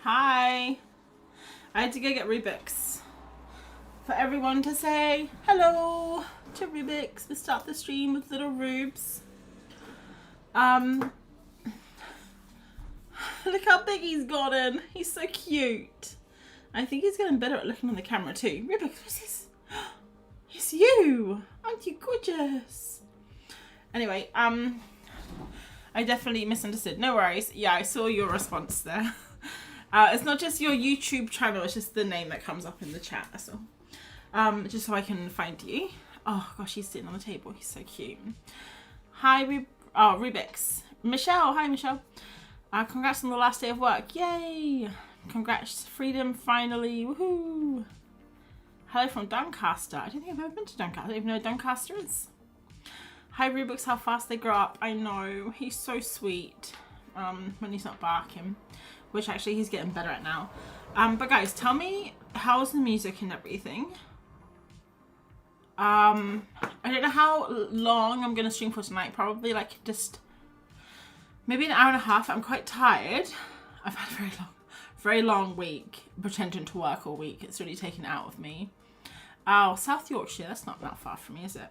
Hi. I had to go get Rubik's for everyone to say hello to Rubik's. We start the stream with little Rubes. Look how big he's gotten. He's so cute. I think he's getting better at looking on the camera too. Rubik's, what's this? It's you. Aren't you gorgeous? Anyway, I definitely misunderstood. No worries. Yeah, I saw your response there. It's not just your YouTube channel, it's just the name that comes up in the chat, that's all. Just so I can find you. Oh gosh, he's sitting on the table. He's so cute. Hi, Rubik's. Michelle. Hi, Michelle. Congrats on the last day of work. Yay. Congrats, freedom, finally. Woohoo. Hello from Doncaster. I don't think I've ever been to Doncaster. I don't even know where Doncaster is. Hi, Rubik's. How fast they grow up. I know. He's so sweet. When he's not barking. Which actually he's getting better at now. But guys, tell me, how's the music and everything? I don't know how long I'm going to stream for tonight. Probably like just maybe an hour and a half. I'm quite tired. I've had a very long week pretending to work all week. It's really taken it out of me. Oh, South Yorkshire. That's not that far from me, is it?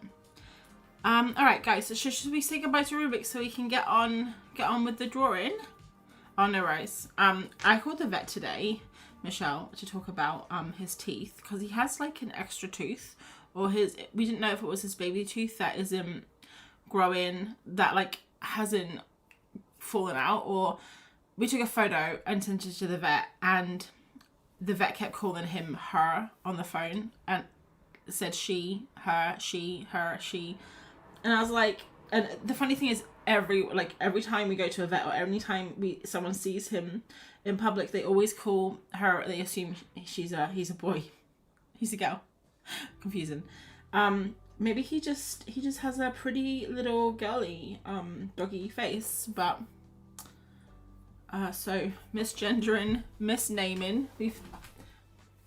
All right, guys. So should we say goodbye to Rubik so we can get on with the drawing? Oh, no worries. I called the vet today, Michelle, to talk about his teeth because he has like an extra tooth, or we didn't know if it was his baby tooth that isn't growing, that like hasn't fallen out, or we took a photo and sent it to the vet, and the vet kept calling him her on the phone and said she, her, she, her, she, and I was like, and the funny thing is, every time we go to a vet or any time someone sees him in public, they always call her, they assume he's a boy, he's a girl. Confusing. Maybe he just has a pretty little girly doggy face, but so misgendering, misnaming,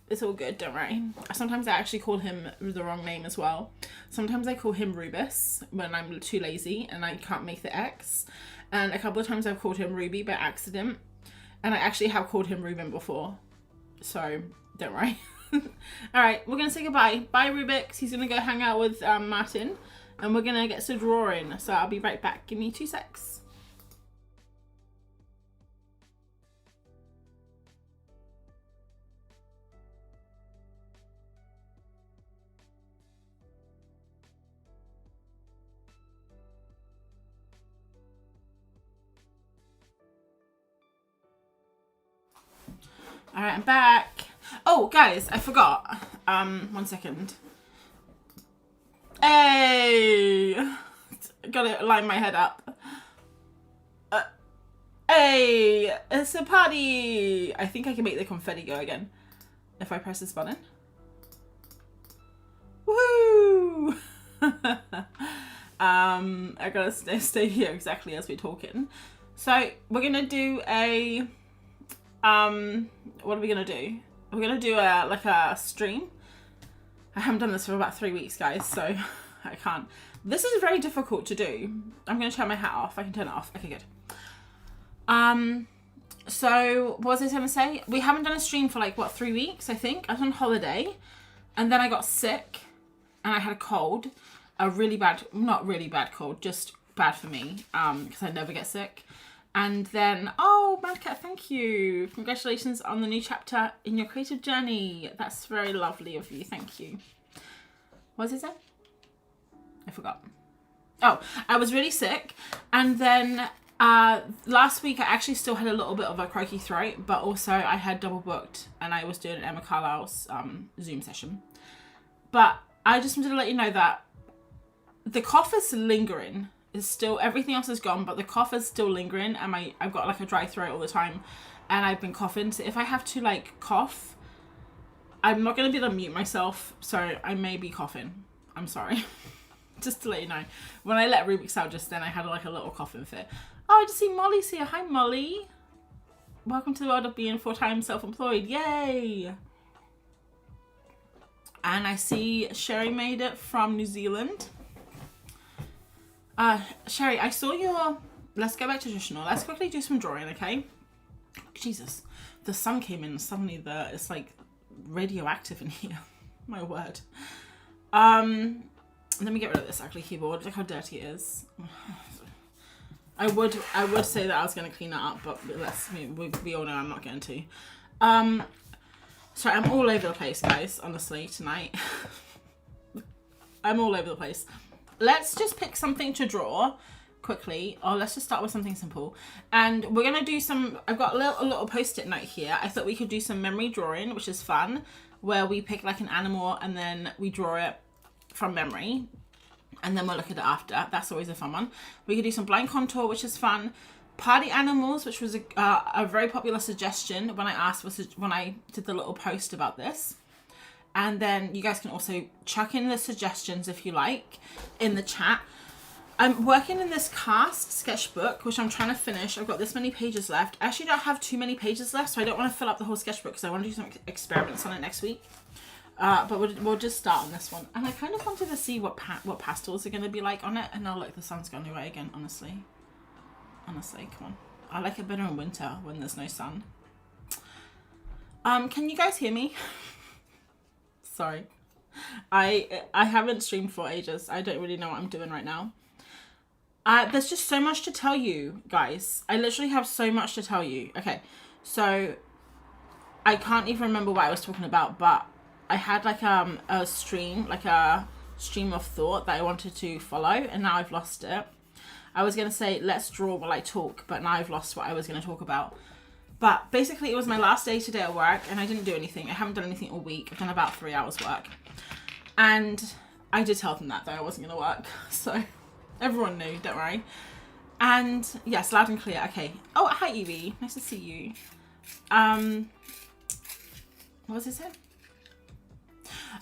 it's all good, don't worry. Sometimes I actually call him the wrong name as well. Sometimes I call him Rubus when I'm too lazy and I can't make the X. And a couple of times I've called him Ruby by accident. And I actually have called him Ruben before. So, don't worry. Alright, we're going to say goodbye. Bye, Rubik's. He's going to go hang out with Martin. And we're going to get to drawing. So I'll be right back. Give me 2 secs. Alright, I'm back. Oh, guys, I forgot. 1 second. Hey! Gotta line my head up. Hey! It's a party! I think I can make the confetti go again. If I press this button. Woohoo! I gotta stay here exactly as we're talking. So, we're gonna do a... what are we gonna do? We're gonna do a stream. I haven't done this for about 3 weeks, guys, so I can't. This is very difficult to do. I'm gonna turn my hat off. I can turn it off. Okay, good. So what was I gonna say? We haven't done a stream for like, what, 3 weeks, I think. I was on holiday, and then I got sick, and I had a cold. A really bad, not really bad cold, just bad for me, because I never get sick. And then, oh, Mad Cat, thank you. Congratulations on the new chapter in your creative journey. That's very lovely of you. Thank you. What does it say? I forgot. Oh, I was really sick. And then last week I actually still had a little bit of a croaky throat, but also I had double booked and I was doing Emma Carlisle's Zoom session. But I just wanted to let you know that the cough is lingering. Is still, everything else is gone, but the cough is still lingering, and I've got like a dry throat all the time, and I've been coughing. So if I have to like cough, I'm not gonna be able to mute myself, so I may be coughing. I'm sorry. Just to let you know. When I let Rubik's out just then, I had like a little coughing fit. Oh, I just see Molly's here. Hi, Molly. Welcome to the world of being full-time self-employed. Yay! And I see Sherry made it from New Zealand. Sherry, I saw your... Let's go back to traditional. Let's quickly do some drawing, okay? Jesus, the sun came in and suddenly it's like radioactive in here. My word. Let me get rid of this ugly keyboard. Look how dirty it is. I would say that I was going to clean that up, but we all know I'm not going to. Sorry, I'm all over the place, guys, honestly, tonight. I'm all over the place. Let's just pick something to draw quickly, or let's just start with something simple. And we're going to do some, I've got a little post-it note here. I thought we could do some memory drawing, which is fun, where we pick like an animal and then we draw it from memory. And then we'll look at it after. That's always a fun one. We could do some blind contour, which is fun. Party animals, which was a very popular suggestion when I did the little post about this. And then you guys can also chuck in the suggestions if you like in the chat. I'm working in this cast sketchbook, which I'm trying to finish. I've got this many pages left. I actually don't have too many pages left, so I don't want to fill up the whole sketchbook because I want to do some experiments on it next week. But we'll just start on this one. And I kind of wanted to see what pastels are going to be like on it. And now look, the sun's gone away again, honestly. Honestly, come on. I like it better in winter when there's no sun. Can you guys hear me? Sorry. I haven't streamed for ages. I don't really know what I'm doing right now. There's just so much to tell you, guys. I literally have so much to tell you. Okay, so I can't even remember what I was talking about, but I had like a stream of thought that I wanted to follow, and now I've lost it. I was going to say, let's draw while I talk, but now I've lost what I was going to talk about. But basically, it was my last day today at work, and I didn't do anything. I haven't done anything all week. I've done about 3 hours work. And I did tell them that I wasn't going to work. So everyone knew, don't worry. And yes, loud and clear. Okay. Oh, hi, Evie. Nice to see you. What was it saying?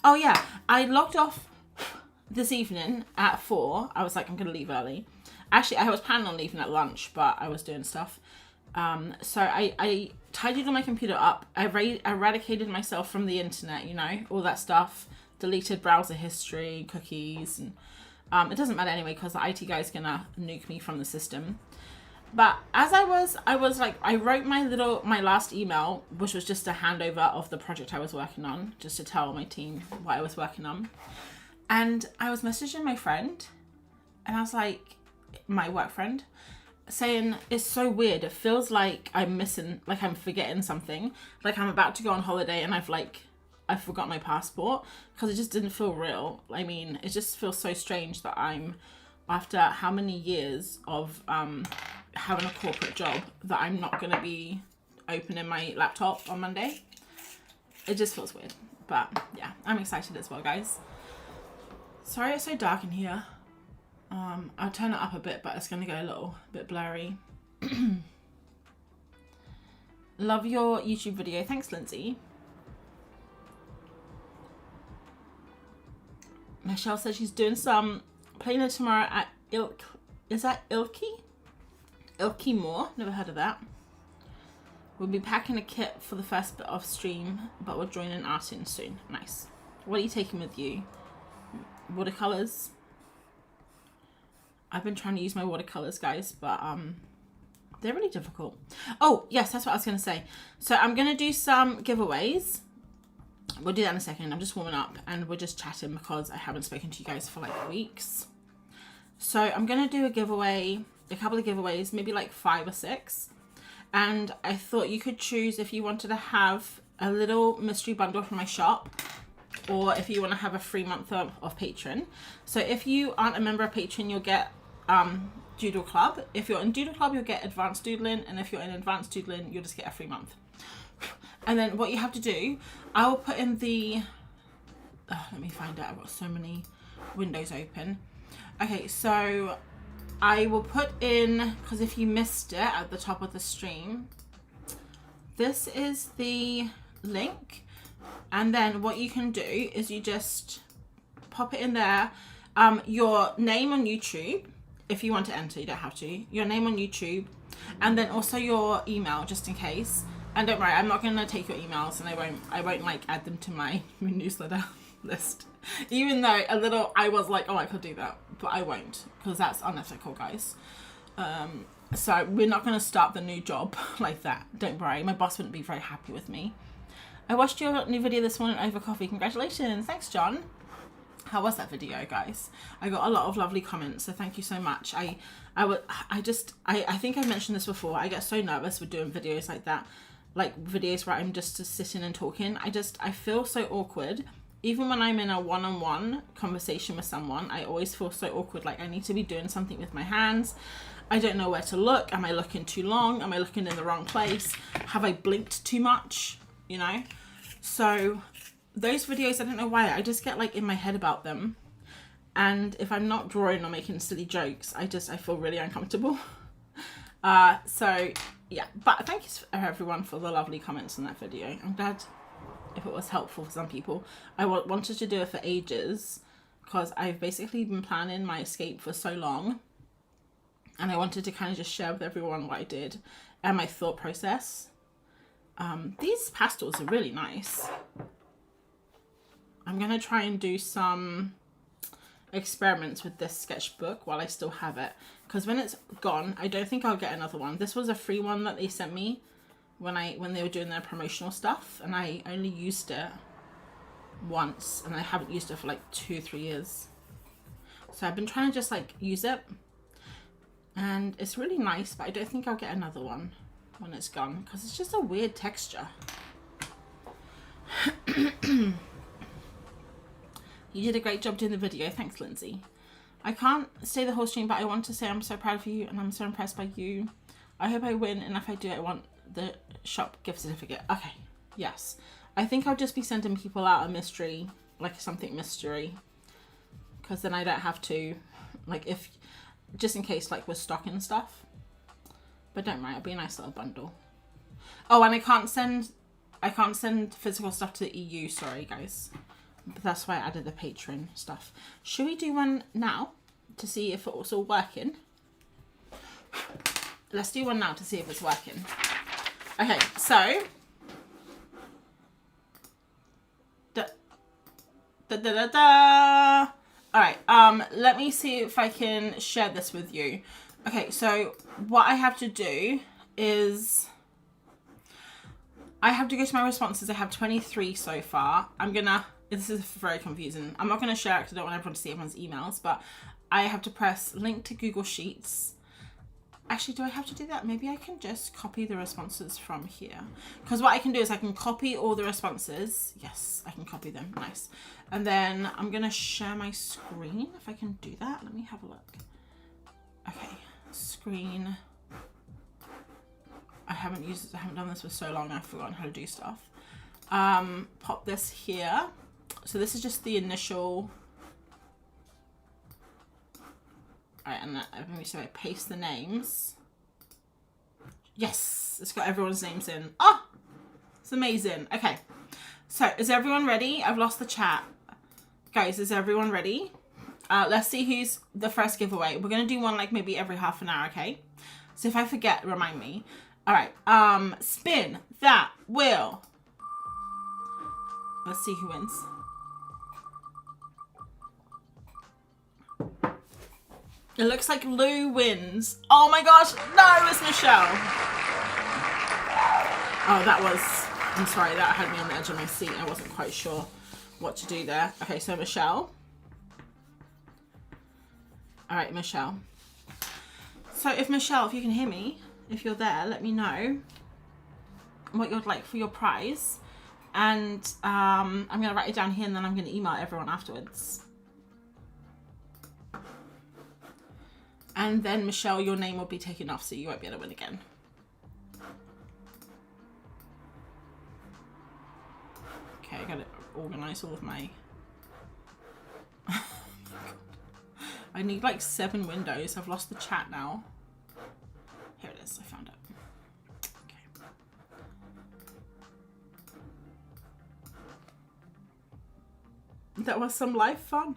Oh yeah, I logged off this evening at 4. I was like, I'm going to leave early. Actually, I was planning on leaving at lunch, but I was doing stuff. So I tidied all my computer up. I eradicated myself from the internet, you know, all that stuff. Deleted browser history, cookies, and it doesn't matter anyway because the IT guy's going to nuke me from the system. But as I was like, I wrote my last email, which was just a handover of the project I was working on, just to tell my team what I was working on. And I was messaging my friend, and I was like, my work friend, saying, it's so weird. It feels like I'm missing, like I'm forgetting something. Like I'm about to go on holiday and I forgot my passport because it just didn't feel real. I mean, it just feels so strange that I'm, after how many years of having a corporate job, that I'm not going to be opening my laptop on Monday. It just feels weird. But yeah, I'm excited as well, guys. Sorry it's so dark in here. I'll turn it up a bit, but it's going to go a little bit blurry. Love your YouTube video. Thanks, Lindsay. Michelle says she's doing some playing tomorrow at is that Ilky Moor? Never heard of that. We'll be packing a kit for the first bit of stream, but we're joining Artin soon. Nice. What are you taking with you? Watercolors. I've been trying to use my watercolors, guys, but they're really difficult. Oh, yes, that's what I was going to say. So I'm going to do some giveaways. We'll do that in a second. I'm just warming up and we're just chatting because I haven't spoken to you guys for like weeks. So I'm going to do a couple of giveaways, maybe like 5 or 6. And I thought you could choose if you wanted to have a little mystery bundle from my shop, or if you want to have a free month of Patreon. So if you aren't a member of Patreon, you'll get Doodle Club. If you're in Doodle Club, you'll get Advanced Doodling, and if you're in Advanced Doodling, you'll just get a free month. And then what you have to do, I will put in the... let me find out. I've got so many windows open. Okay, so I will put in, because if you missed it at the top of the stream, this is the link. And then what you can do is you just pop it in there. Your name on YouTube, if you want to enter, you don't have to. Your name on YouTube, and then also your email, just in case. And don't worry, I'm not going to take your emails, and I won't like add them to my newsletter list. Even though I was like, oh, I could do that, but I won't, because that's unethical, guys. So we're not going to start the new job like that. Don't worry. My boss wouldn't be very happy with me. I watched your new video this morning over coffee. Congratulations. Thanks, John. How was that video, guys? I got a lot of lovely comments, so thank you so much. I think I mentioned this before. I get so nervous with doing videos like that, like videos where I'm just sitting and talking. I feel so awkward. Even when I'm in a one-on-one conversation with someone, I always feel so awkward. Like I need to be doing something with my hands. I don't know where to look. Am I looking too long? Am I looking in the wrong place? Have I blinked too much? You know? So those videos, I don't know why, I just get like in my head about them. And if I'm not drawing or making silly jokes, I feel really uncomfortable. So yeah, but thank you everyone for the lovely comments on that video. I'm glad if it was helpful for some people. I wanted to do it for ages because I've basically been planning my escape for so long. And I wanted to kind of just share with everyone what I did and my thought process. These pastels are really nice. I'm going to try and do some experiments with this sketchbook while I still have it. Because when it's gone, I don't think I'll get another one. This was a free one that they sent me when they were doing their promotional stuff. And I only used it once. And I haven't used it for like 2-3 years. So I've been trying to just like use it. And it's really nice, but I don't think I'll get another one when it's gone. Because it's just a weird texture. You did a great job doing the video. Thanks, Lindsay. I can't stay the whole stream, but I want to say I'm so proud of you and I'm so impressed by you. I hope I win, and if I do, I want the shop gift certificate. Okay, yes. I think I'll just be sending people out a mystery, like something mystery. Because then I don't have to, like if, just in case like we're stocking stuff. But don't worry, it'll be a nice little bundle. Oh, and I can't send physical stuff to the EU, sorry guys. But that's why I added the Patreon stuff. Should we do one now to see if it's all working? Let's do one now to see if it's working. Okay, so all right, let me see if I can share this with you. Okay, so what I have to do is I have to go to my responses. I have 23 so far. This is very confusing. I'm not going to share it because I don't want everyone to see everyone's emails, but I have to press link to Google Sheets. Actually, do I have to do that? Maybe I can just copy the responses from here. Because what I can do is I can copy all the responses. Yes, I can copy them. Nice. And then I'm going to share my screen if I can do that. Let me have a look. Okay, screen. I haven't done this for so long. I've forgotten how to do stuff. Pop this here. So this is just the initial. Alright, and so I paste the names. Yes, it's got everyone's names in. Oh, it's amazing. Okay, so is everyone ready? I've lost the chat. Guys, is everyone ready? Let's see who's the first giveaway. We're going to do one like maybe every half an hour, okay? So if I forget, remind me. Alright, spin that wheel. Let's see who wins. It looks like Lou wins. Oh my gosh, no, it's Michelle. Oh, I'm sorry, that had me on the edge of my seat. I wasn't quite sure what to do there. Okay, so Michelle. All right, Michelle. So if Michelle, if you can hear me, if you're there, let me know what you'd like for your prize. And I'm going to write it down here and then I'm going to email everyone afterwards. And then, Michelle, your name will be taken off, so you won't be able to win again. Okay, I got to organise all of my... I need like 7 windows. I've lost the chat now. Here it is. I found it. Okay. That was some live fun.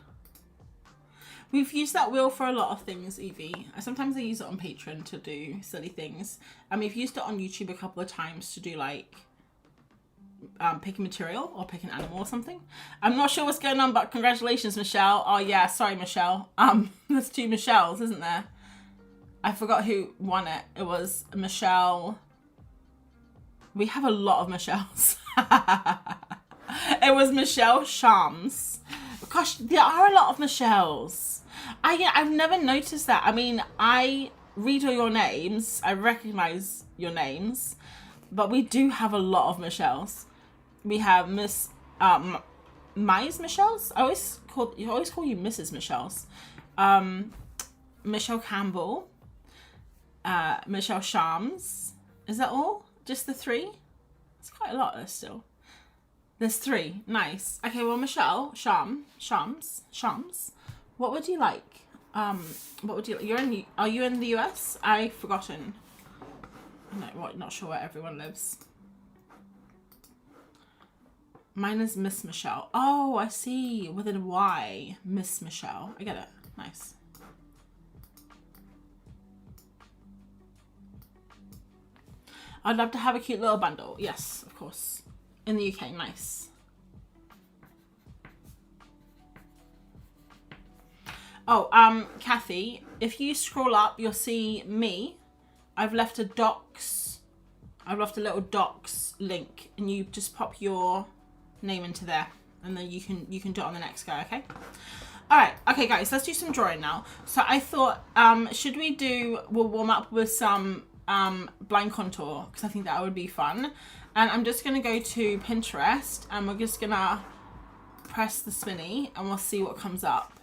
We've used that wheel for a lot of things, Evie. Sometimes I use it on Patreon to do silly things. And we've used it on YouTube a couple of times to do like pick a material or pick an animal or something. I'm not sure what's going on, but congratulations, Michelle. Oh yeah, sorry, Michelle. There's 2 Michelles, isn't there? I forgot who won it. It was Michelle. We have a lot of Michelles. It was Michelle Shams. Gosh, there are a lot of Michelles. I've never noticed that. I mean, I read all your names. I recognize your names. But we do have a lot of Michelles. We have Miss Mize Michelles. I always call you Mrs. Michelles. Michelle Campbell. Michelle Shams. Is that all? Just the 3? It's quite a lot there still. There's 3. Nice. Okay, well, Michelle Shams. What would you like? What would you? Are you in the US? I've forgotten. No, not sure where everyone lives. Mine is Miss Michelle. Oh, I see. With a Y. Miss Michelle. I get it. Nice. I'd love to have a cute little bundle. Yes, of course. In the UK. Nice. Oh, Kathy, if you scroll up, you'll see me. I've left a docs. I've left a little docs link, and you just pop your name into there, and then you can do it on the next go. Okay. All right. Okay, guys, let's do some drawing now. So I thought, we'll warm up with some blind contour, because I think that would be fun. And I'm just gonna go to Pinterest, and we're just gonna press the spinny, and we'll see what comes up.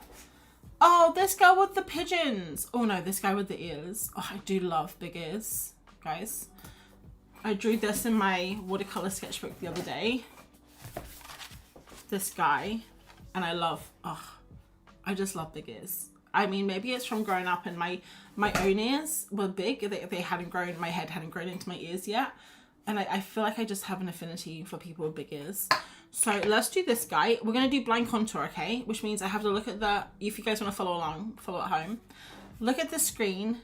Oh, this guy with the pigeons. Oh no, this guy with the ears. Oh, I do love big ears, guys. I drew this in my watercolor sketchbook the other day. This guy, and I just love big ears. I mean, maybe it's from growing up and my own ears were big. They hadn't grown, my head hadn't grown into my ears yet. And I feel like I just have an affinity for people with big ears. So let's do this guy. We're going to do blind contour, okay? Which means I have to look at if you guys want to follow along, follow at home. Look at the screen,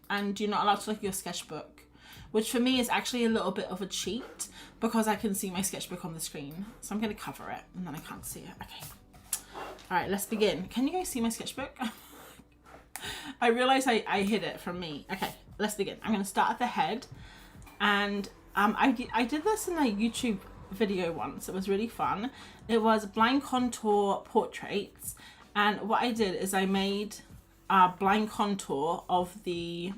and you're not allowed to look at your sketchbook. Which for me is actually a little bit of a cheat, because I can see my sketchbook on the screen. So I'm going to cover it, and then I can't see it. Okay. All right, let's begin. Can you guys see my sketchbook? I realize I hid it from me. Okay, let's begin. I'm going to start at the head. And I did this in a YouTube video once. It was really fun. It was blind contour portraits, and what I did is I made a blind contour of the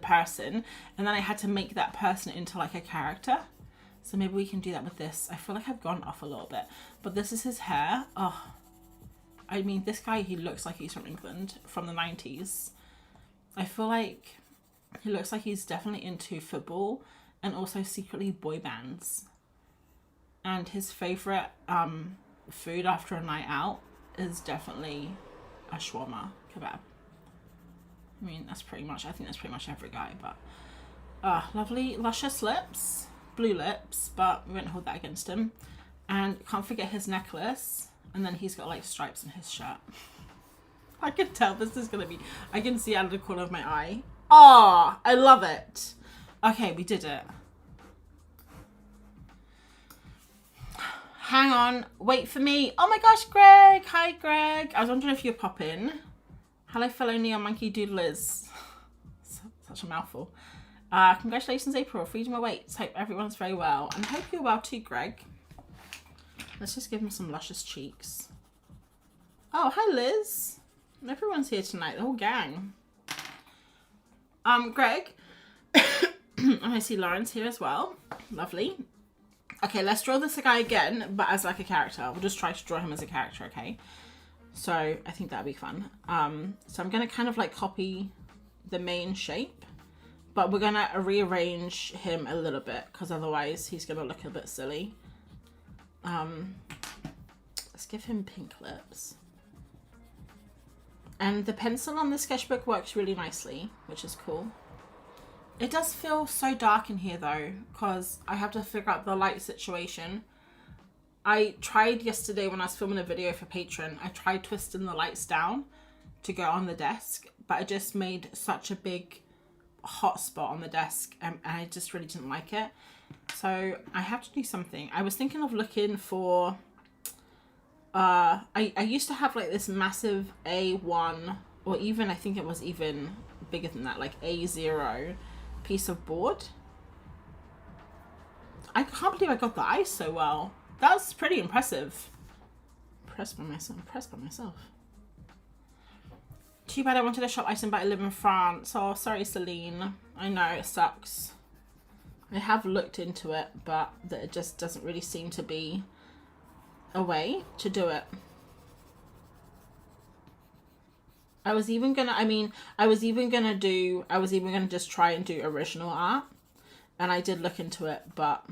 person, and then I had to make that person into like a character. So maybe we can do that with this. I feel like I've gone off a little bit, but this is his hair. Oh, I mean, this guy, he looks like he's from England, from the 90s. I feel like he looks like he's definitely into football, and also secretly boy bands. And his favorite food after a night out is definitely a shawarma kebab. I mean, I think that's pretty much every guy. But lovely luscious lips, blue lips, but we won't hold that against him. And can't forget his necklace, and then he's got like stripes in his shirt. I can tell this is gonna be, I can see out of the corner of my eye. Oh, I love it. Okay, we did it. Hang on, wait for me. Oh my gosh, Greg. Hi, Greg. I was wondering if you'd pop in. Hello, fellow Neon Monkey Doodlers. Such a mouthful. Congratulations, April. Freedom awaits. Hope everyone's very well. And I hope you're well too, Greg. Let's just give him some luscious cheeks. Oh, hi, Liz. Everyone's here tonight, the whole gang. Greg. And I see Lawrence here as well. Lovely. Okay, let's draw this guy again, but as like a character. We'll just try to draw him as a character, okay? So I think that'd be fun. So I'm gonna kind of like copy the main shape, but we're gonna rearrange him a little bit, because otherwise he's gonna look a bit silly. Let's give him pink lips. And the pencil on the sketchbook works really nicely, which is cool. It does feel so dark in here though, because I have to figure out the light situation. I tried yesterday when I was filming a video for Patreon, I tried twisting the lights down to go on the desk, but it just made such a big hot spot on the desk, and I just really didn't like it. So I have to do something. I was thinking of looking for, I used to have like this massive A1, or even, I think it was even bigger than that, like A0 piece of board. I can't believe I got the ice so well. That was pretty impressive. Impressed by myself. Too bad I wanted to shop icing, but I live in France. Oh, sorry, Celine. I know, it sucks. I have looked into it, but it just doesn't really seem to be a way to do it. I was even gonna just try and do original art, and I did look into it, but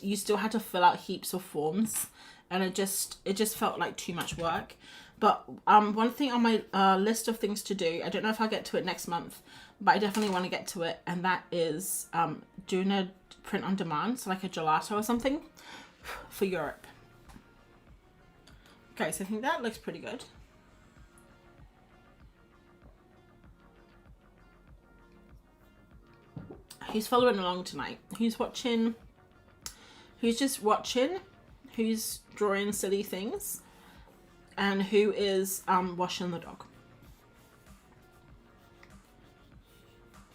you still had to fill out heaps of forms, and it just felt like too much work. But one thing on my list of things to do, I don't know if I'll get to it next month, but I definitely want to get to it, and that is doing a print on demand, so like a gelato or something for Europe. Okay, so I think that looks pretty good. Who's following along tonight? Who's watching? Who's just watching? Who's drawing silly things? And who is washing the dog?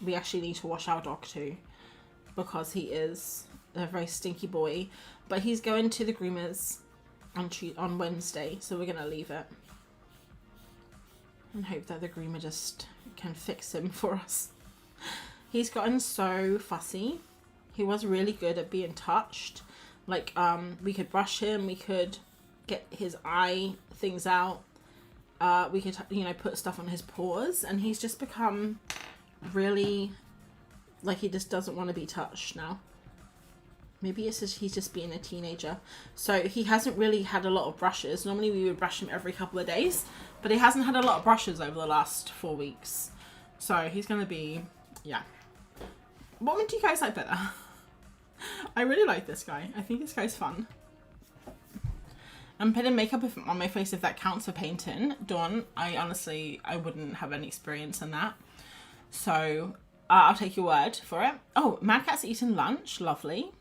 We actually need to wash our dog too, because he is a very stinky boy. But he's going to the groomers on Wednesday, so we're gonna leave it and hope that the groomer just can fix him for us. He's gotten so fussy. He was really good at being touched. Like, we could brush him, we could get his eye things out, we could, put stuff on his paws, and he's just become really, like, he just doesn't want to be touched now. Maybe it's just he's just being a teenager. So he hasn't really had a lot of brushes. Normally we would brush him every couple of days, but he hasn't had a lot of brushes over the last 4 weeks. So he's going to be, yeah. What one do you guys like better? I really like this guy. I think this guy's fun. I'm putting makeup on my face if that counts for painting. Dawn, I wouldn't have any experience in that. So I'll take your word for it. Oh, Mad Cat's eating lunch. Lovely.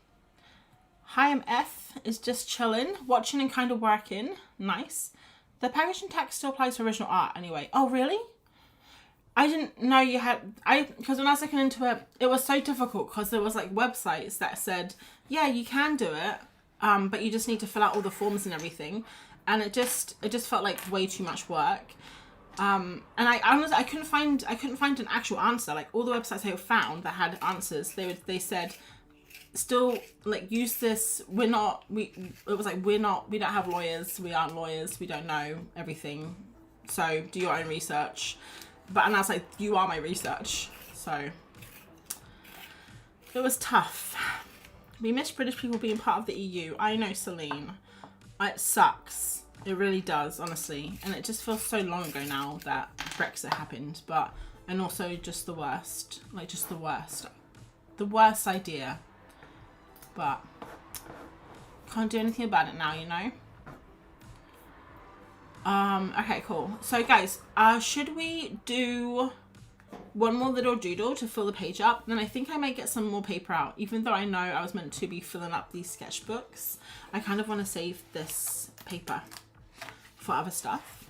Hi, I'm F. Is just chilling, watching and kind of working. Nice. The packaging tax still applies to original art anyway. Oh, really? I didn't know you had, because when I was looking into it, it was so difficult because there was like websites that said, yeah, you can do it, but you just need to fill out all the forms and everything. And it just felt like way too much work. And I honestly, I couldn't find an actual answer. Like all the websites I found that had answers, they said, still like use this. We don't have lawyers. We aren't lawyers. We don't know everything. So do your own research. And I was like, you are my research. So it was tough. We miss British people being part of the EU. I know, Celine. It sucks. It really does, honestly. And it just feels so long ago now that Brexit happened. And also just the worst. Like, just the worst. The worst idea. But can't do anything about it now, you know? Okay, cool. So guys, should we do one more little doodle to fill the page up? Then I think I might get some more paper out. Even though I know I was meant to be filling up these sketchbooks, I kind of want to save this paper for other stuff.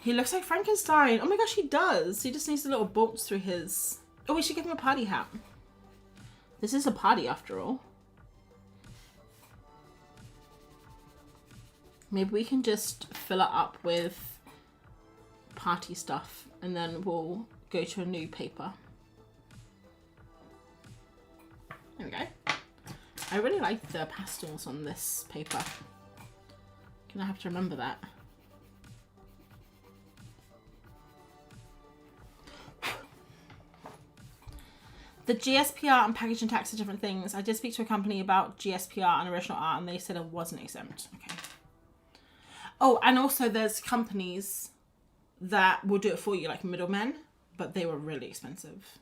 He looks like Frankenstein. Oh my gosh, he does. He just needs the little bolts through his... Oh, we should give him a party hat. This is a party after all. Maybe we can just fill it up with party stuff and then we'll go to a new paper. There we go. I really like the pastels on this paper. Gonna have to remember that. The GSPR and packaging tax are different things. I did speak to a company about GSPR and original art and they said it wasn't exempt. Okay. Oh, and also there's companies that will do it for you, like middlemen, but they were really expensive.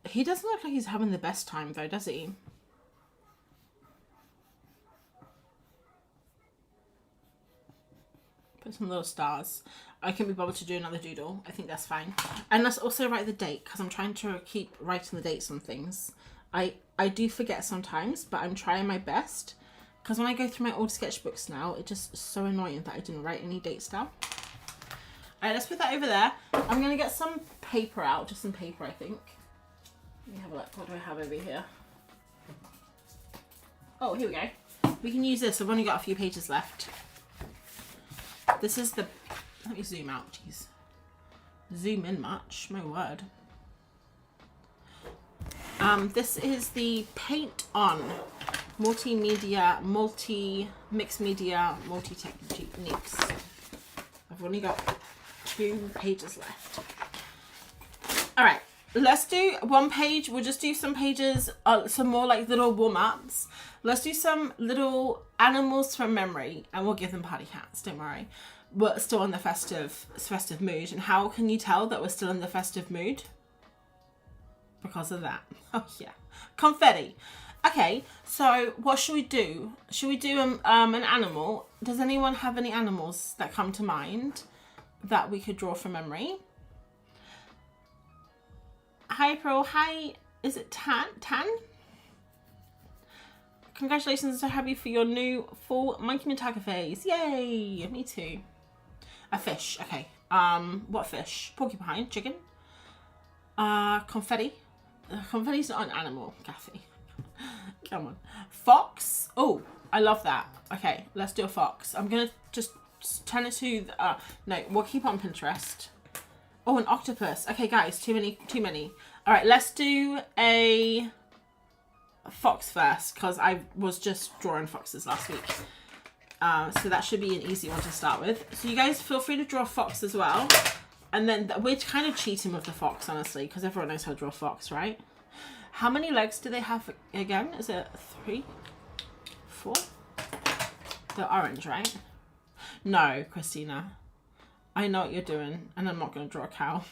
He doesn't look like he's having the best time though, does he? Put some little stars. I can be bothered to do another doodle. I think that's fine. And let's also write the date because I'm trying to keep writing the dates on things. I do forget sometimes, but I'm trying my best. Because when I go through my old sketchbooks now, it's just so annoying that I didn't write any dates down. Alright, let's put that over there. I'm going to get some paper out. Just some paper, I think. Let me have a look. What do I have over here? Oh, here we go. We can use this. I've only got a few pages left. This is the... Let me zoom out, jeez. Zoom in much, my word. This is the Paint On multimedia, mixed media, multi-techniques. I've only got 2 pages left. All right, let's do one page. We'll just do some pages, some more like little warm-ups. Let's do some little animals from memory, and we'll give them party hats. Don't worry. We're still in the festive mood. And how can you tell that we're still in the festive mood? Because of that. Oh yeah, confetti. Okay, so what should we do? Should we do an animal? Does anyone have any animals that come to mind that we could draw from memory? Hi Pearl. Hi. Is it Tan? Congratulations, I'm so happy for your new full Monkey Mintaka phase. Yay! Me too. A fish. Okay. What fish? Porcupine. Chicken. Confetti. Confetti's not an animal, Kathy. Come on. Fox. Oh, I love that. Okay, let's do a fox. I'm gonna just turn it to no, we'll keep on Pinterest. Oh, an octopus. Okay, guys, too many. All right, let's do a fox first, because I was just drawing foxes last week. So that should be an easy one to start with. So you guys feel free to draw a fox as well. And then we're kind of cheating with the fox, honestly, because everyone knows how to draw a fox, right? How many legs do they have again? Is it 3? 4? They're orange, right? No, Christina. I know what you're doing, and I'm not going to draw a cow.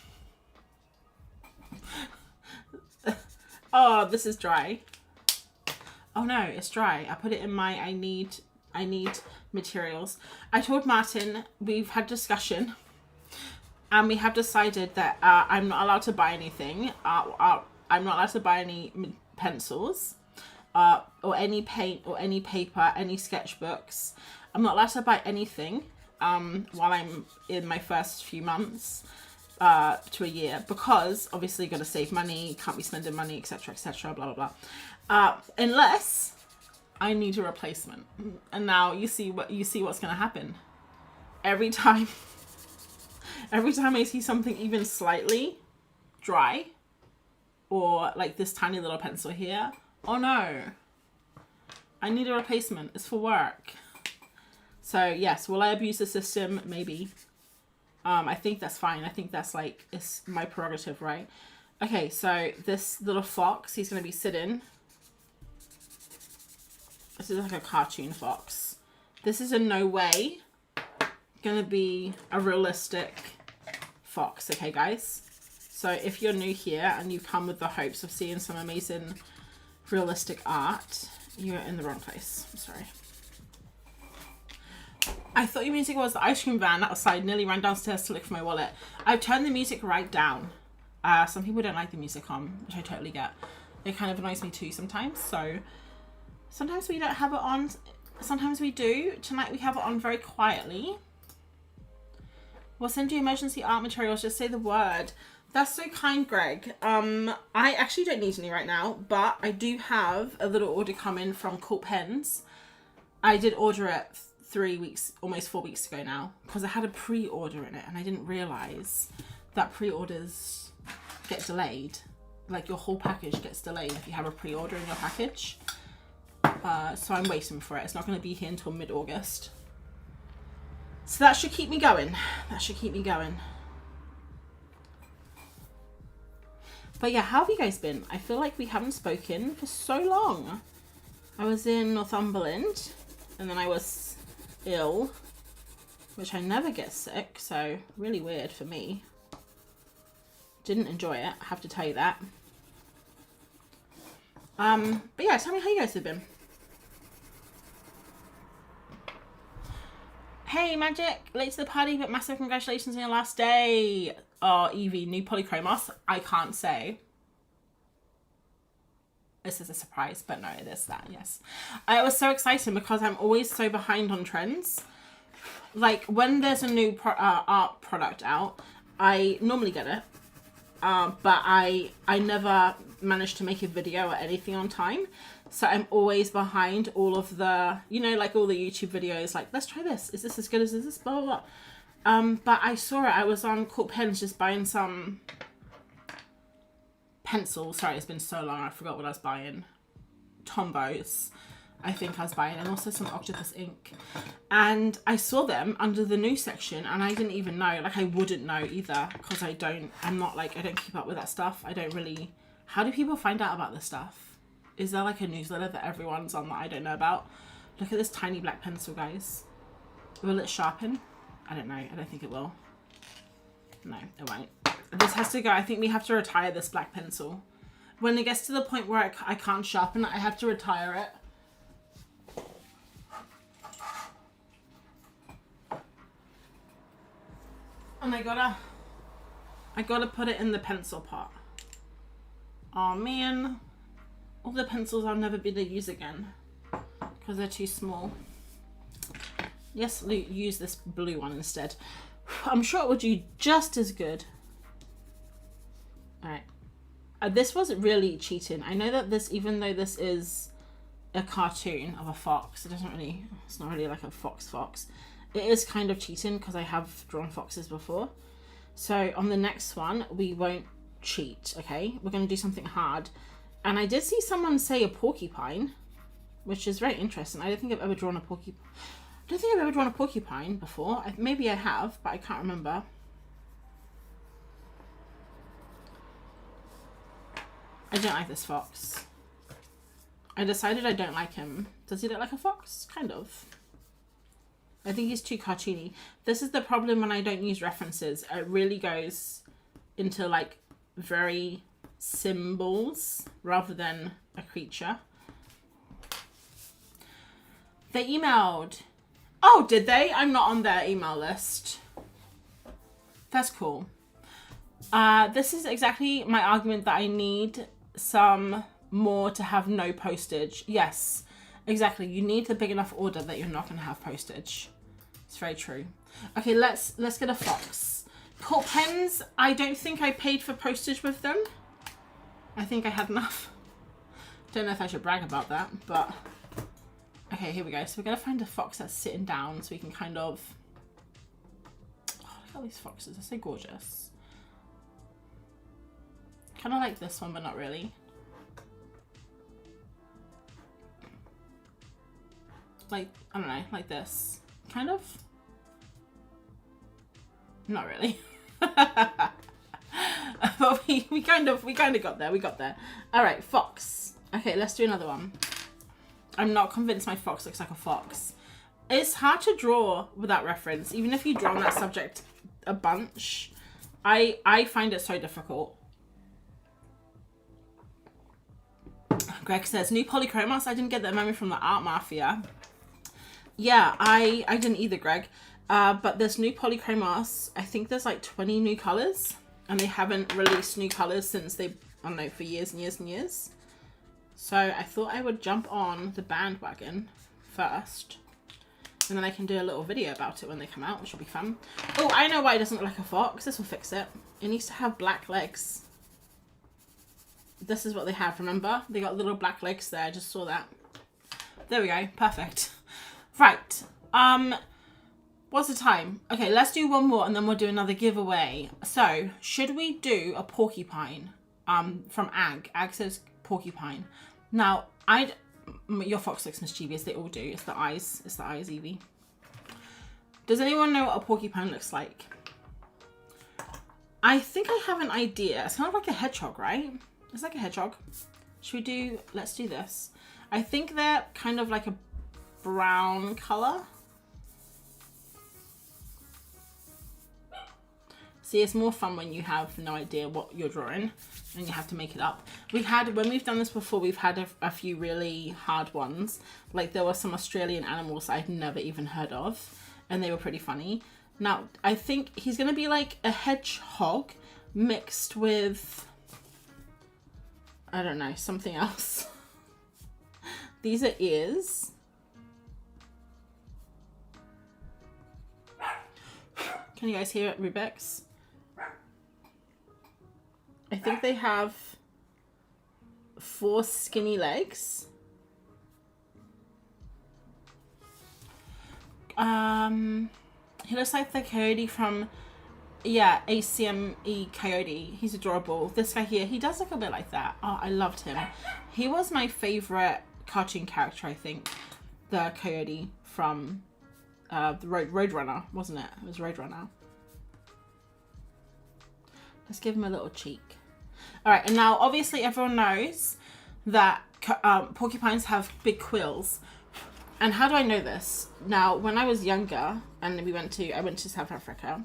Oh, this is dry. Oh no, it's dry. I put it in my I need materials. I told Martin, we've had discussion, and we have decided that I'm not allowed to buy anything. I'm not allowed to buy any pencils, or any paint, or any paper, any sketchbooks. I'm not allowed to buy anything while I'm in my first few months to a year, because obviously got to save money, can't be spending money, etc, etc, blah blah blah, unless I need a replacement. And now you see what's going to happen. Every time I see something even slightly dry, or like this tiny little pencil here, oh no, I need a replacement. It's for work. So yes, will I abuse the system? Maybe. I think that's fine. I think that's like, it's my prerogative, right? Okay, so this little fox, he's going to be sitting. This is like a cartoon fox. This is in no way going to be a realistic fox, okay, guys? So if you're new here and you come with the hopes of seeing some amazing realistic art, you're in the wrong place. I'm sorry. I thought your music was the ice cream van outside. Nearly ran downstairs to look for my wallet. I've turned the music right down. Some people don't like the music on, which I totally get. It kind of annoys me too sometimes. So sometimes we don't have it on. Sometimes we do. Tonight we have it on very quietly. We'll send you emergency art materials. Just say the word. That's so kind, Greg. I actually don't need any right now, but I do have a little order coming from Cool Pens. I did order it 3 weeks, almost 4 weeks ago now, because I had a pre-order in it and I didn't realize that pre-orders get delayed. Like your whole package gets delayed if you have a pre-order in your package. So I'm waiting for it. It's not going to be here until mid-August. So that should keep me going. That should keep me going. But yeah, how have you guys been? I feel like we haven't spoken for so long. I was in Northumberland, and then I was ill, which I never get sick, so really weird for me. Didn't enjoy it, I have to tell you that. But yeah, tell me how you guys have been. Hey Magic, late to the party, but massive congratulations on your last day. Oh, Evie, new Polychromos. I can't say. This is a surprise, but no, it is that, yes. I was so excited because I'm always so behind on trends. like when there's a new art product out, I normally get it, but I never managed to make a video or anything on time, so I'm always behind all of the, you know, like all the YouTube videos, like let's try this, is this as good as this, blah blah blah. But I saw it, I was on Court Pens just buying some pencils. Sorry, it's been so long, I forgot what I was buying. Tombows, I think I was buying, and also some Octopus ink. And I saw them under the news section, and I didn't even know, like I wouldn't know either, because I don't keep up with that stuff. I don't really, how do people find out about this stuff? Is there like a newsletter that everyone's on that I don't know about? Look at this tiny black pencil, guys. Will it sharpen? I don't know, I don't think it will. No, it won't. This has to go, I think we have to retire this black pencil. When it gets to the point where I can't sharpen it, I have to retire it. And I gotta put it in the pencil pot. Oh man, all the pencils I'll never be able to use again because they're too small. Yes, use this blue one instead. I'm sure it would do just as good. All right. This wasn't really cheating. I know that this, even though this is a cartoon of a fox, it's not really like a fox. It is kind of cheating because I have drawn foxes before. So on the next one, we won't cheat, okay? We're going to do something hard. And I did see someone say a porcupine, which is very interesting. I don't think I've ever drawn a porcupine. I don't think I've ever drawn a porcupine before. Maybe I have, but I can't remember. I don't like this fox. I decided I don't like him. Does he look like a fox? Kind of. I think he's too cartoony. This is the problem when I don't use references. It really goes into like very symbols rather than a creature. They emailed. Oh, did they? I'm not on their email list. That's cool. This is exactly my argument that I need some more to have no postage. Yes, exactly. You need the big enough order that you're not going to have postage. It's very true. Okay, let's get a fox. Court Pens, I don't think I paid for postage with them. I think I had enough. Don't know if I should brag about that, but okay, here we go. So we're going to find a fox that's sitting down so we can kind of... Oh, look at all these foxes. They're so gorgeous. Kind of like this one, but not really. Like, I don't know, like this. Kind of. Not really. But we kind of got there. We got there. All right, fox. Okay, let's do another one. I'm not convinced my fox looks like a fox. It's hard to draw without reference, even if you draw on that subject a bunch. I find it so difficult. Greg says, new polychromos. I didn't get that memo from the Art Mafia. Yeah, I didn't either, Greg. But there's new polychromos. I think there's like 20 new colors, and they haven't released new colors since they, I don't know, for years and years and years. So I thought I would jump on the bandwagon first, and then I can do a little video about it when they come out, which will be fun. Oh, I know why it doesn't look like a fox. This will fix it. It needs to have black legs. This is what they have, remember? They got little black legs there. I just saw that. There we go. Perfect. Right. What's the time? Okay, let's do one more and then we'll do another giveaway. So, should we do a porcupine? From Ag. Ag says porcupine. Now, your fox looks mischievous. They all do. It's the eyes. It's the eyes, Evie. Does anyone know what a porcupine looks like? I think I have an idea. It's kind of like a hedgehog, right? It's like a hedgehog. Should we do... Let's do this. I think they're kind of like a brown color. See, it's more fun when you have no idea what you're drawing and you have to make it up. When we've done this before, we've had a few really hard ones. Like there were some Australian animals I'd never even heard of, and they were pretty funny. Now, I think he's going to be like a hedgehog mixed with, I don't know, something else. These are ears. Can you guys hear it, Rubik's? I think they have 4 skinny legs. He looks like the coyote from, yeah, ACME Coyote. He's adorable. This guy here, he does look a bit like that. Oh, I loved him. He was my favorite cartoon character, I think. The coyote from the Roadrunner, wasn't it? It was Roadrunner. Let's give him a little cheek. All right, and now obviously everyone knows that porcupines have big quills. And how do I know this? Now, when I was younger, and I went to South Africa,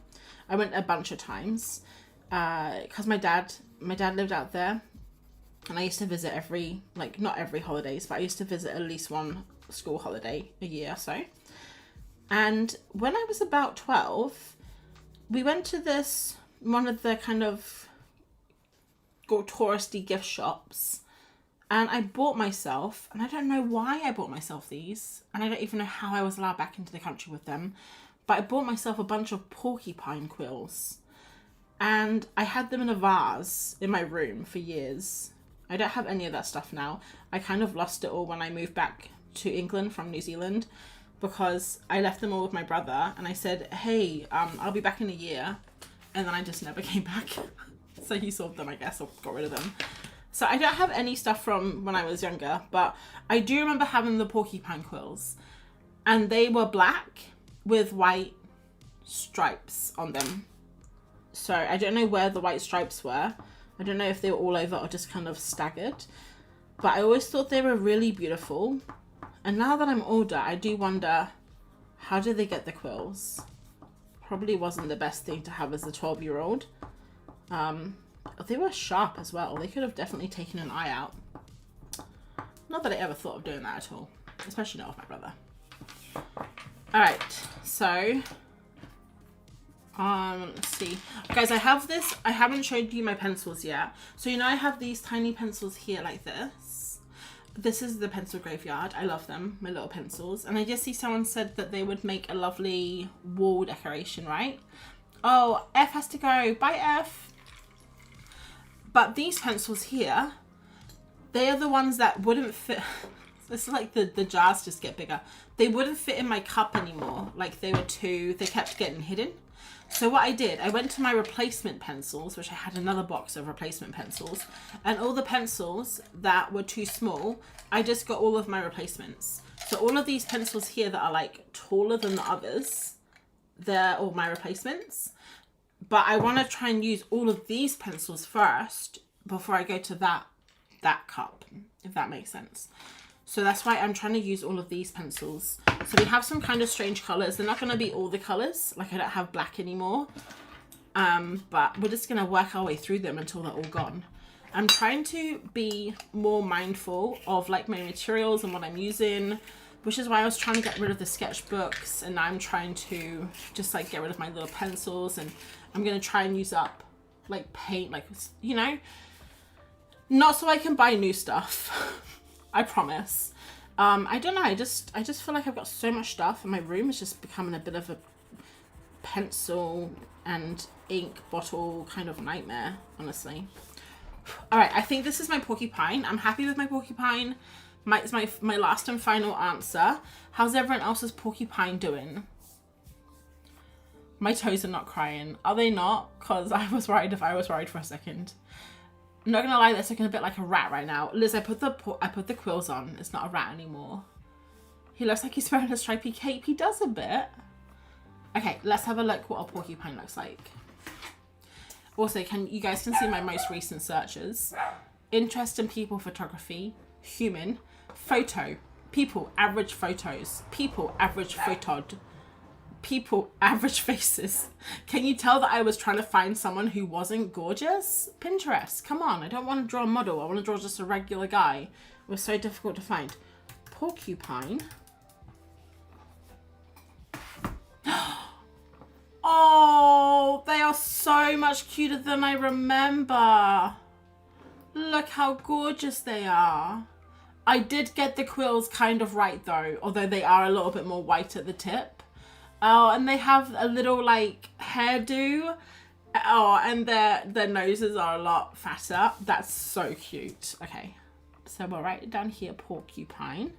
I went a bunch of times because my dad lived out there, and I used to visit not every holidays, but I used to visit at least one school holiday a year or so. And when I was about 12, we went to one of the kind of touristy gift shops. And I bought myself, and I don't know why I bought myself these, and I don't even know how I was allowed back into the country with them, but I bought myself a bunch of porcupine quills. And I had them in a vase in my room for years. I don't have any of that stuff now. I kind of lost it all when I moved back to England from New Zealand, because I left them all with my brother, and I said, hey, I'll be back in a year. And then I just never came back. So he sold them, I guess, or got rid of them. So I don't have any stuff from when I was younger, but I do remember having the porcupine quills. And they were black with white stripes on them. So I don't know where the white stripes were. I don't know if they were all over or just kind of staggered. But I always thought they were really beautiful. And now that I'm older, I do wonder, how did they get the quills? Probably wasn't the best thing to have as a 12-year-old. They were sharp as well. They could have definitely taken an eye out. Not that I ever thought of doing that at all. Especially not with my brother. Alright, so let's see. Guys, I have this. I haven't showed you my pencils yet. So you know I have these tiny pencils here like this. This is the pencil graveyard. I love them, my little pencils. And I just see someone said that they would make a lovely wall decoration, right? Oh, F has to go. Bye, F. But these pencils here, they are the ones that wouldn't fit. It's like the jars just get bigger. They wouldn't fit in my cup anymore. Like they kept getting hidden. So what I did, I went to my replacement pencils, which I had another box of replacement pencils, and all the pencils that were too small, I just got all of my replacements. So all of these pencils here that are like taller than the others, they're all my replacements. But I want to try and use all of these pencils first before I go to that cup, if that makes sense. So that's why I'm trying to use all of these pencils. So we have some kind of strange colours. They're not going to be all the colours. Like I don't have black anymore. But we're just going to work our way through them until they're all gone. I'm trying to be more mindful of like my materials and what I'm using, which is why I was trying to get rid of the sketchbooks, and now I'm trying to just like get rid of my little pencils, and I'm going to try and use up like paint, like, you know, not so I can buy new stuff. I promise. I don't know. I just feel like I've got so much stuff, and my room is just becoming a bit of a pencil and ink bottle kind of nightmare, honestly. All right. I think this is my porcupine. I'm happy with my porcupine. It's my last and final answer. How's everyone else's porcupine doing? My toes are not crying. Are they not? Because I was worried if I was worried for a second. I'm not gonna lie, they're looking a bit like a rat right now. Liz, I put the quills on. It's not a rat anymore. He looks like he's wearing a stripy cape. He does a bit. Okay, let's have a look what a porcupine looks like. Also, you guys can see my most recent searches. Interest in people photography, human, photo, people, average photos, people, average photod, people, average faces. Can you tell that I was trying to find someone who wasn't gorgeous? Pinterest, come on. I don't want to draw a model. I want to draw just a regular guy. It was so difficult to find. Porcupine. Oh, they are so much cuter than I remember. Look how gorgeous they are. I did get the quills kind of right though, although they are a little bit more white at the tip. Oh, and they have a little like hairdo. Oh, and their noses are a lot fatter. That's so cute. Okay, so we'll write it down here, porcupine.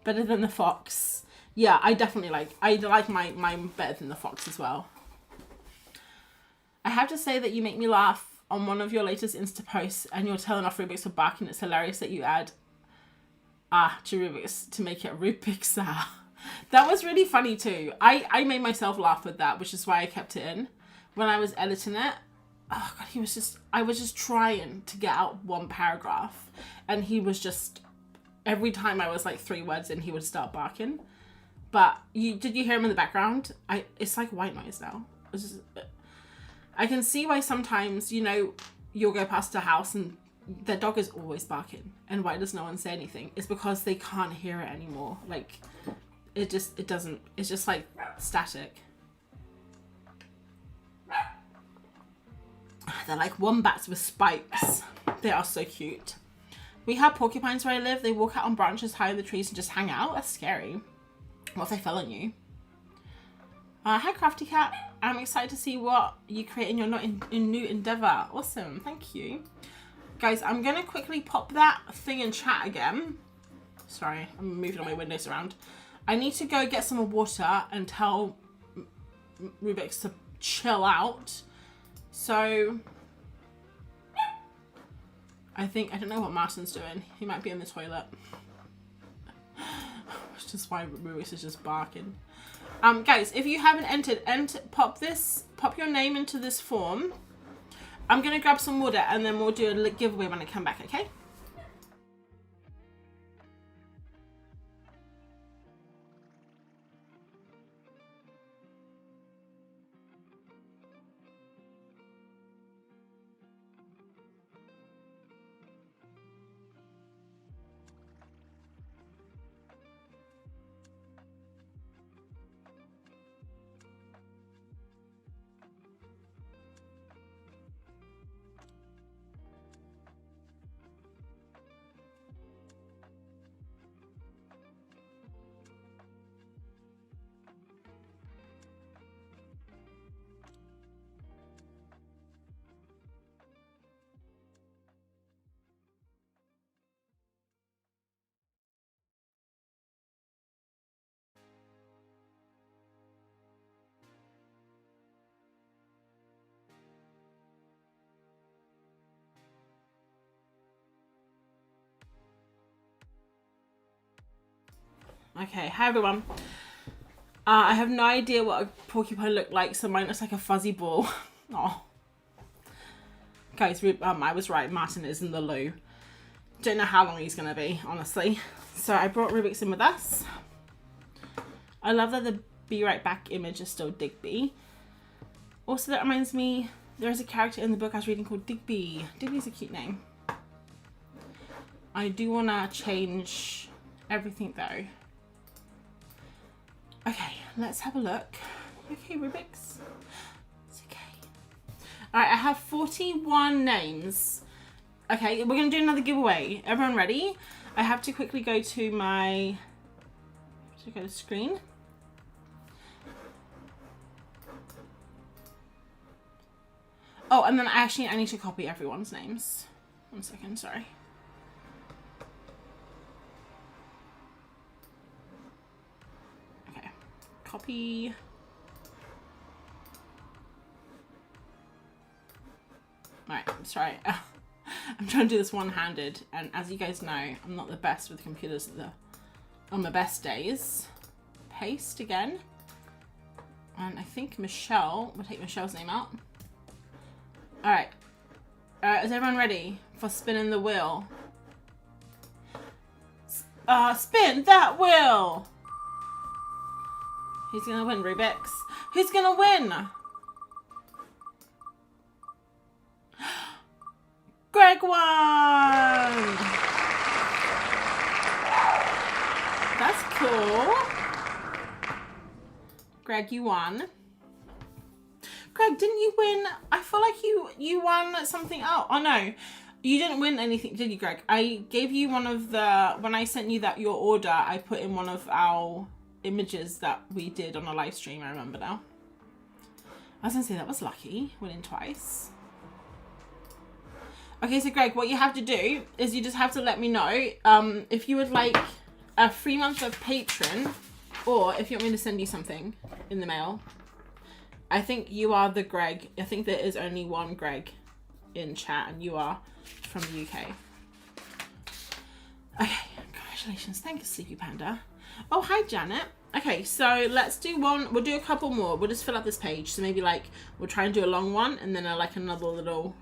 Better than the fox. Yeah, I like mine better than the fox as well. I have to say that you make me laugh on one of your latest Insta posts, and you're telling off Rubik's for barking. It's hilarious that you add to Rubik's to make it Rubik's That was really funny too. I made myself laugh with that, which is why I kept it in when I was editing it. Oh god, I was just trying to get out one paragraph, and he was just, every time I was like 3 words in, he would start barking. But did you hear him in the background? It's like white noise now. I can see why sometimes, you know, you'll go past a house and their dog is always barking, and why does no one say anything? It's because they can't hear it anymore. Like it doesn't, it's just like static. They're like wombats with spikes. They are so cute. We have porcupines where I live. They walk out on branches high in the trees and just hang out. That's scary. What if they fell on you? Hi Crafty Cat. I'm excited to see what you create in your new endeavor. Awesome, thank you. Guys, I'm gonna quickly pop that thing in chat again. Sorry, I'm moving all my windows around. I need to go get some water and tell Rubik's to chill out. So I don't know what Martin's doing. He might be in the toilet. Which is why Rubik's is just barking. Guys, if you haven't entered, pop your name into this form. I'm gonna grab some water and then we'll do a giveaway when I come back, okay? Okay, hi everyone. I have no idea what a porcupine looked like, so mine looks like a fuzzy ball. Oh, guys, I was right. Martin is in the loo. Don't know how long he's gonna be, honestly. So I brought Rubik's in with us. I love that the Be Right Back image is still Digby. Also, that reminds me, there's a character in the book I was reading called Digby. Digby's a cute name. I do want to change everything though. Okay, let's have a look. Okay, Rubik's. It's okay. Alright, I have 41 names. Okay, we're going to do another giveaway. Everyone ready? I have to quickly go to my... go to screen. Oh, and then I need to copy everyone's names. 1 second, sorry. Okay, copy. Alright, sorry. I'm trying to do this one-handed, and as you guys know, I'm not the best with computers on my best days. Paste again. And I think Michelle, we'll take Michelle's name out. Alright. Is everyone ready for spinning the wheel? Spin that wheel! Who's gonna win, Rubik's? Who's gonna win? Greg won! That's cool. Greg, you won. Greg, didn't you win? I feel like you won something. Oh no. You didn't win anything, did you, Greg? I gave you one of the, when I sent you that your order, I put in one of our images that we did on a live stream. I remember now. I was gonna say that was lucky, winning twice. Okay, so Greg, what you have to do is you just have to let me know if you would like a free month of Patreon, or if you want me to send you something in the mail. I think you are the Greg. I think there is only one Greg in chat, and you are from the UK. Okay, congratulations. Thank you, Sleepy Panda. Oh, hi, Janet. Okay, so let's do one. We'll do a couple more. We'll just fill up this page. So maybe like we'll try and do a long one, and then like another little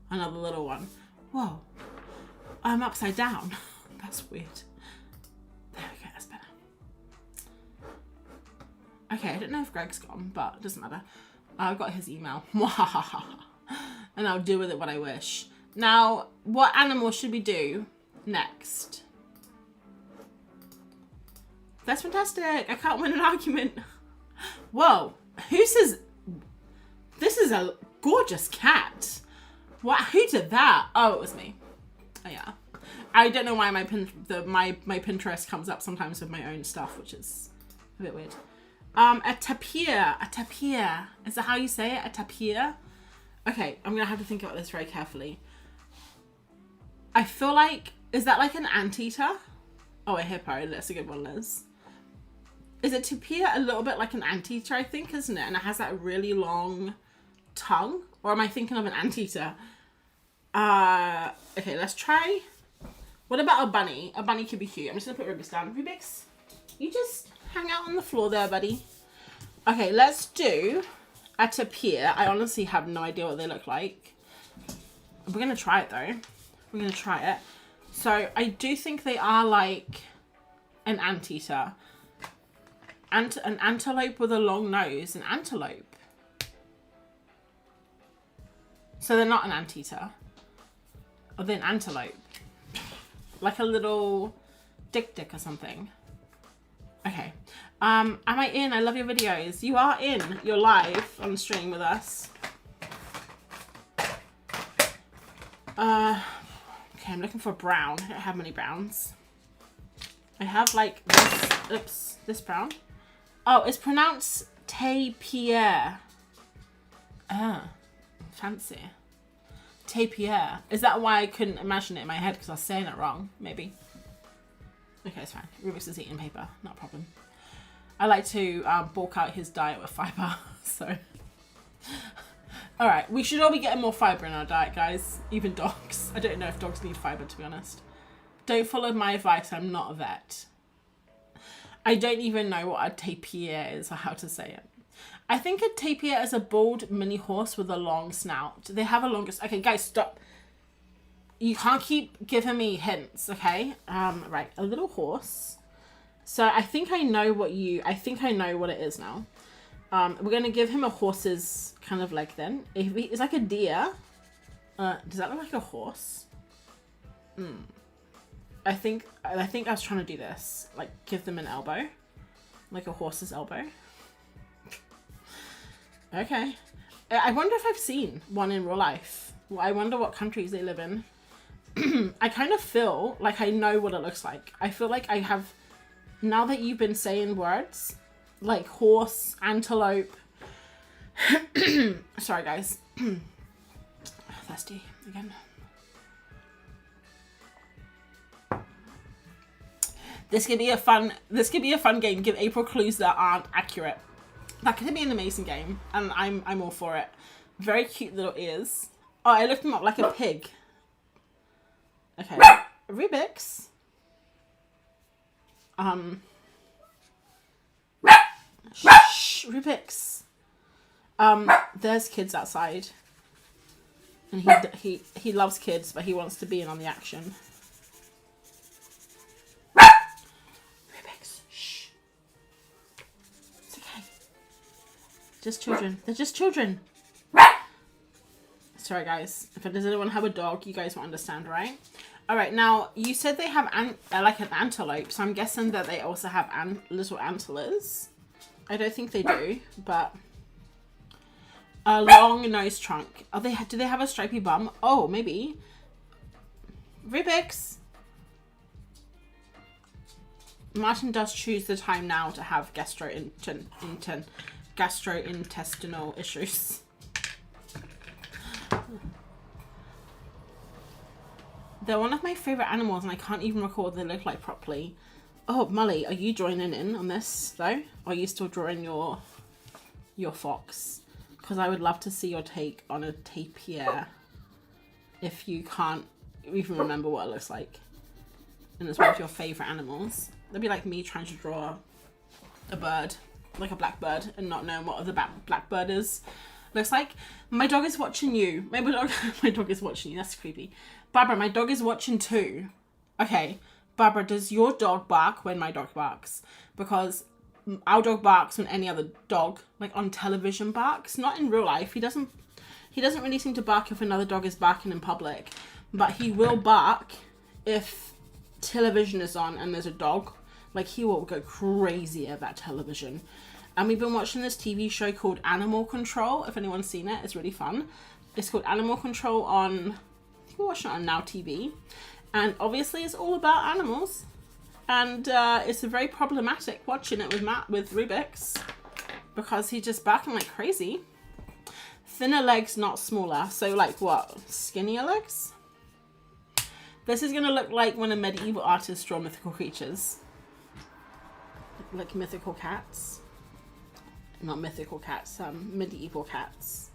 one. Whoa, I'm upside down. That's weird. There we go. That's better. Okay, I don't know if Greg's gone, but it doesn't matter. I've got his email. And I'll do with it what I wish. Now, what animal should we do next? That's fantastic. I can't win an argument. Whoa. Who says... This is a gorgeous cat. What? Who did that? Oh, it was me. Oh, yeah. I don't know why my Pinterest comes up sometimes with my own stuff, which is a bit weird. A tapir. Is that how you say it? A tapir? Okay, I'm gonna have to think about this very carefully. I feel like, is that like an anteater? Oh, a hippo. That's a good one, Liz. Is a tapir a little bit like an anteater, I think, isn't it? And it has that really long tongue? Or am I thinking of an anteater? Okay, let's try. What about a bunny? A bunny could be cute. I'm just gonna put Rubik's down. Rubik's, you just hang out on the floor there, buddy. Okay, let's do a tapir. I honestly have no idea what they look like. We're gonna try it though. We're gonna try it. So I do think they are like an anteater. An antelope with a long nose. An antelope. So they're not an anteater. Or they're an antelope. Like a little dick or something. Okay. Am I in? I love your videos. You are in. You're live on stream with us. Okay, I'm looking for brown. I don't have many browns. I have like this. Oops, this brown. Oh, it's pronounced tapir. Ah, fancy. Tapir. Is that why I couldn't imagine it in my head because I was saying it wrong? Maybe. Okay, it's fine. Rubik's is eating paper. Not a problem. I like to bulk out his diet with fiber. So. Alright, we should all be getting more fiber in our diet, guys. Even dogs. I don't know if dogs need fiber, to be honest. Don't follow my advice. I'm not a vet. I don't even know what a tapir is or how to say it. I think a tapir is a bald mini horse with a long snout. They have a longest... Okay, guys, stop. You can't keep giving me hints, okay? Right, a little horse. So I think I know what it is now. We're going to give him a horse's kind of leg then. It's like a deer. Does that look like a horse? I think I was trying to do this. Like, give them an elbow. Like a horse's elbow. Okay. I wonder if I've seen one in real life. Well, I wonder what countries they live in. I kind of feel like I know what it looks like. I feel like I have... Now that you've been saying words, like horse, antelope. Sorry, guys. Thirsty again. This could be a fun game. Give April clues that aren't accurate. That could be an amazing game, and I'm all for it. Very cute little ears. Oh, I looked them up like a pig. Okay, Rubik's. Shh, Rubik's. There's kids outside, and he loves kids, but he wants to be in on the action. Rubik's, shh. It's okay. Just children. They're just children. Sorry, guys. If does anyone have a dog, you guys will understand, right? All right. Now you said they have like an antelope, so I'm guessing that they also have little antlers. I don't think they do, but a long nose trunk. Do they have a stripy bum? Oh, maybe. Rubik's. Martin does choose the time now to have gastrointestinal issues. They're one of my favourite animals and I can't even recall what they look like properly. Oh, Molly, are you joining in on this though? Or are you still drawing your fox? Because I would love to see your take on a tapir if you can't even remember what it looks like. And it's one of your favourite animals. That'd be like me trying to draw a bird, like a blackbird, and not knowing what the blackbird looks like. My dog is watching you. My dog is watching you. That's creepy. Barbara, my dog is watching too. Okay, Barbara, does your dog bark when my dog barks? Because our dog barks when any other dog, like on television, barks. Not in real life. He doesn't really seem to bark if another dog is barking in public, but he will bark if television is on and there's a dog. Like, he will go crazy at that television. And we've been watching this TV show called Animal Control. If anyone's seen it, it's really fun. It's called Animal Control on, I think we're watching it on Now TV. And obviously it's all about animals. And it's very problematic watching it with Rubik's, because he's just barking like crazy. Thinner legs, not smaller. So like what? Skinnier legs? This is going to look like when a medieval artist draw mythical creatures. Like mythical cats. Not mythical cats, medieval cats.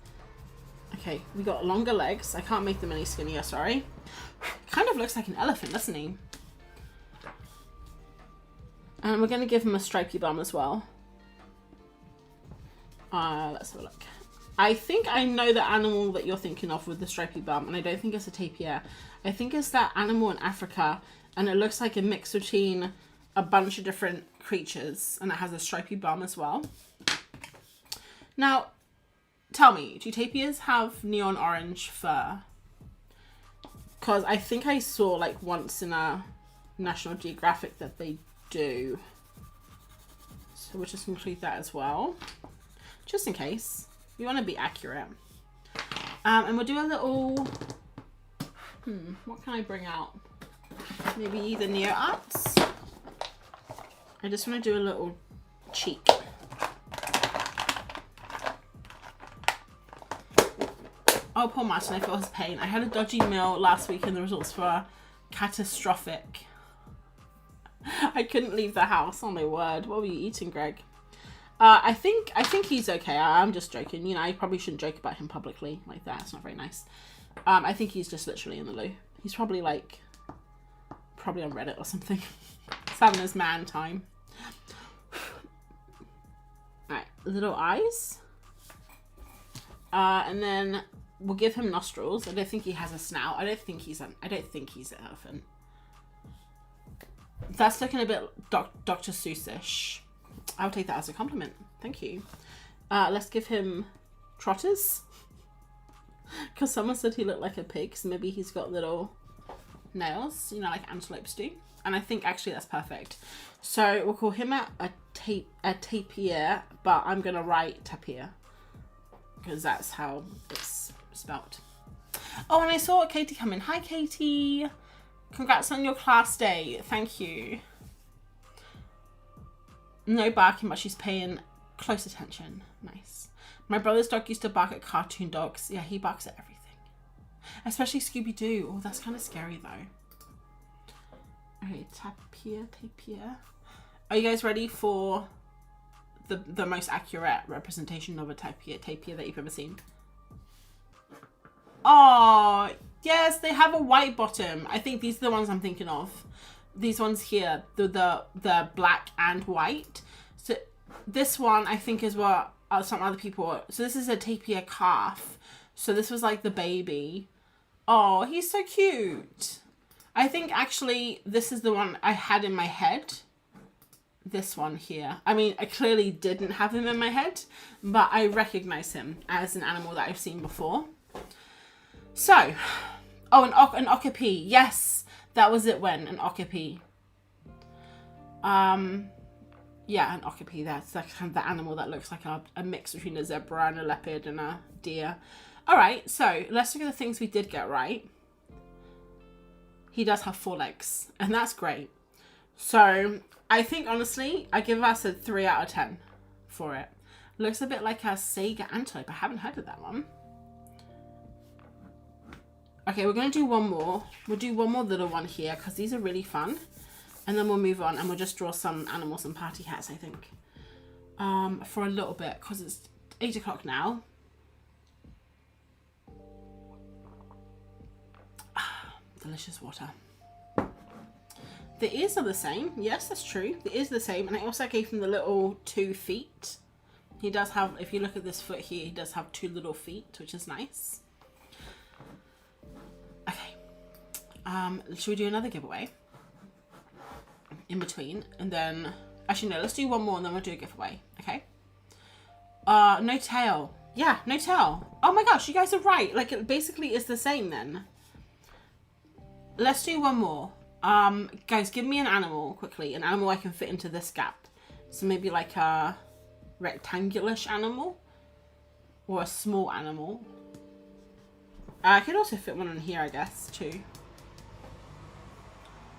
Okay, we got longer legs. I can't make them any skinnier, sorry. Kind of looks like an elephant, doesn't he? And we're going to give him a stripy bum as well. Let's have a look. I think I know the animal that you're thinking of with the stripy bum, and I don't think it's a tapir. I think it's that animal in Africa, and it looks like a mix between a bunch of different creatures, and it has a stripy bum as well. Now, tell me, do tapirs have neon orange fur? Because I think I saw like once in a National Geographic that they do. So we'll just include that as well, just in case. We want to be accurate. And we'll do a little, what can I bring out? Maybe the Neo Arts. I just want to do a little cheek. Oh, poor Martin, I feel his pain. I had a dodgy meal last week and the results were catastrophic. I couldn't leave the house, oh my word. What were you eating, Greg? I think he's okay. I'm just joking. You know, I probably shouldn't joke about him publicly like that. It's not very nice. I think he's just literally in the loo. He's probably on Reddit or something. He's having his man time. Alright, little eyes. And then we'll give him nostrils. I don't think he has a snout. I don't think he's an elephant. That's looking a bit Dr. Seuss-ish. I'll take that as a compliment. Thank you. Let's give him trotters. Because someone said he looked like a pig, so maybe he's got little nails, you know, like antelopes do. And I think actually that's perfect. So we'll call him a tapir, but I'm going to write tapir, because that's how it's spelt. Oh, and I saw Katie come in. Hi, Katie. Congrats on your class day. Thank you. No barking, but she's paying close attention. Nice. My brother's dog used to bark at cartoon dogs. Yeah, he barks at everything. Especially Scooby-Doo. Oh, that's kind of scary, though. Okay, tapir. Are you guys ready for the most accurate representation of a tapir that you've ever seen? Oh, yes, they have a white bottom. I think these are the ones I'm thinking of. These ones here, the black and white. So this one I think is what some other people. So this is a tapir calf. So this was like the baby. Oh, he's so cute. I think actually this is the one I had in my head. This one here. I mean, I clearly didn't have him in my head, but I recognize him as an animal that I've seen before. So, oh, an okapi. Yes. That was it when, an okapi. Yeah, an okapi. That's like kind of the animal that looks like a mix between a zebra and a leopard and a deer. All right, so let's look at the things we did get right. he does have 4 legs, and that's great. So I think, honestly, I give us a 3 out of 10 for it. Looks a bit like a Sega Antelope. I haven't heard of that one. Okay, we're going to do one more. We'll do one more little one here because these are really fun. And then we'll move on and we'll just draw some animals and party hats, I think. For a little bit because it's 8 o'clock now. Delicious water. The ears are the same. Yes, that's true. The ears are the same. And I also gave him the little 2 feet. He does have, if you look at this foot here, he does have 2 little feet, which is nice. Okay. Should we do another giveaway? In between. And then, actually no, let's do one more and then we'll do a giveaway. Okay. No tail. Yeah, no tail. Oh my gosh, you guys are right. Like, it basically is the same then. Let's do one more. Guys, give me an animal quickly. An animal I can fit into this gap. So maybe like a rectangular-ish animal. Or a small animal. I could also fit one in here, I guess, too.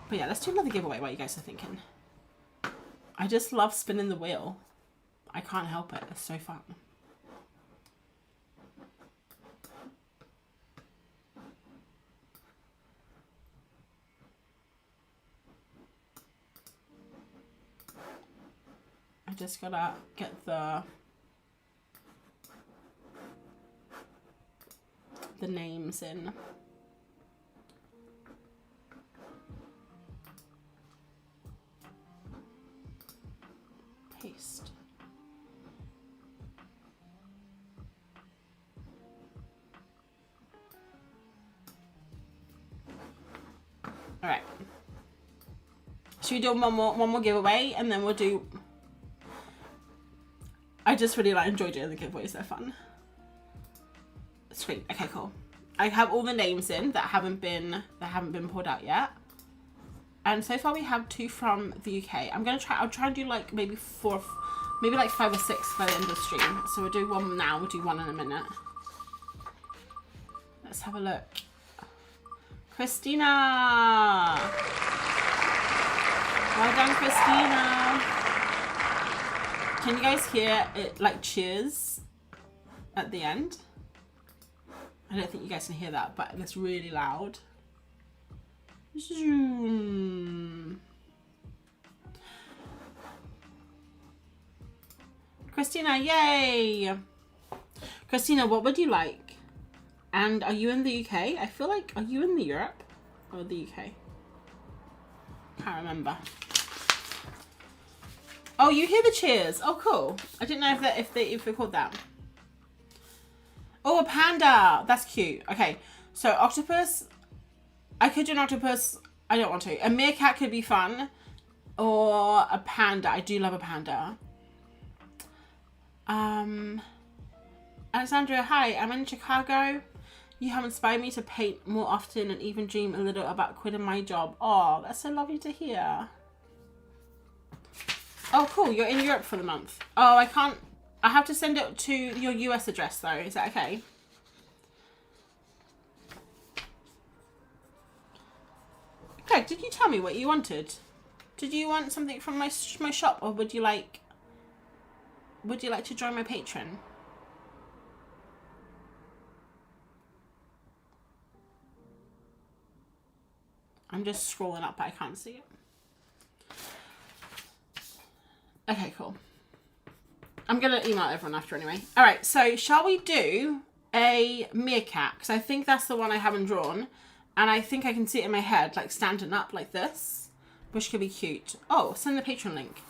But yeah, let's do another giveaway while you guys are thinking. I just love spinning the wheel. I can't help it. It's so fun. I just gotta get the names in. Paste. All right. Should we do one more giveaway and then we'll do. I just really enjoy doing the giveaways. They're fun. Sweet. Okay, cool. I have all the names in that haven't been pulled out yet. And so far we have 2 from the UK. I'll try and do like maybe 4, maybe like 5 or 6 by the end of the stream. So we'll do one now, we'll do one in a minute. Let's have a look. Christina! Well done, Christina! Can you guys hear it like cheers at the end? I don't think you guys can hear that, but it's really loud. Zoom. Christina, yay! Christina, what would you like? And are you in the UK? I feel like, are you in the Europe or the UK? Can't remember. Oh, you hear the cheers. Oh, cool. I didn't know if they called that. Oh, a panda. That's cute. Okay, so octopus. I could do an octopus. I don't want to. A meerkat could be fun. Or a panda. I do love a panda. Alexandria, hi. I'm in Chicago. You have inspired me to paint more often and even dream a little about quitting my job. Oh, that's so lovely to hear. Oh, cool. You're in Europe for the month. Oh, I can't. I have to send it to your US address, though. Is that okay? Greg, did you tell me what you wanted? Did you want something from my shop, or would you like to join my Patreon? I'm just scrolling up, but I can't see it. Okay, cool. I'm going to email everyone after anyway. All right, so shall we do a meerkat? Because I think that's the one I haven't drawn. And I think I can see it in my head, like standing up like this. Which could be cute. Oh, send the Patreon link.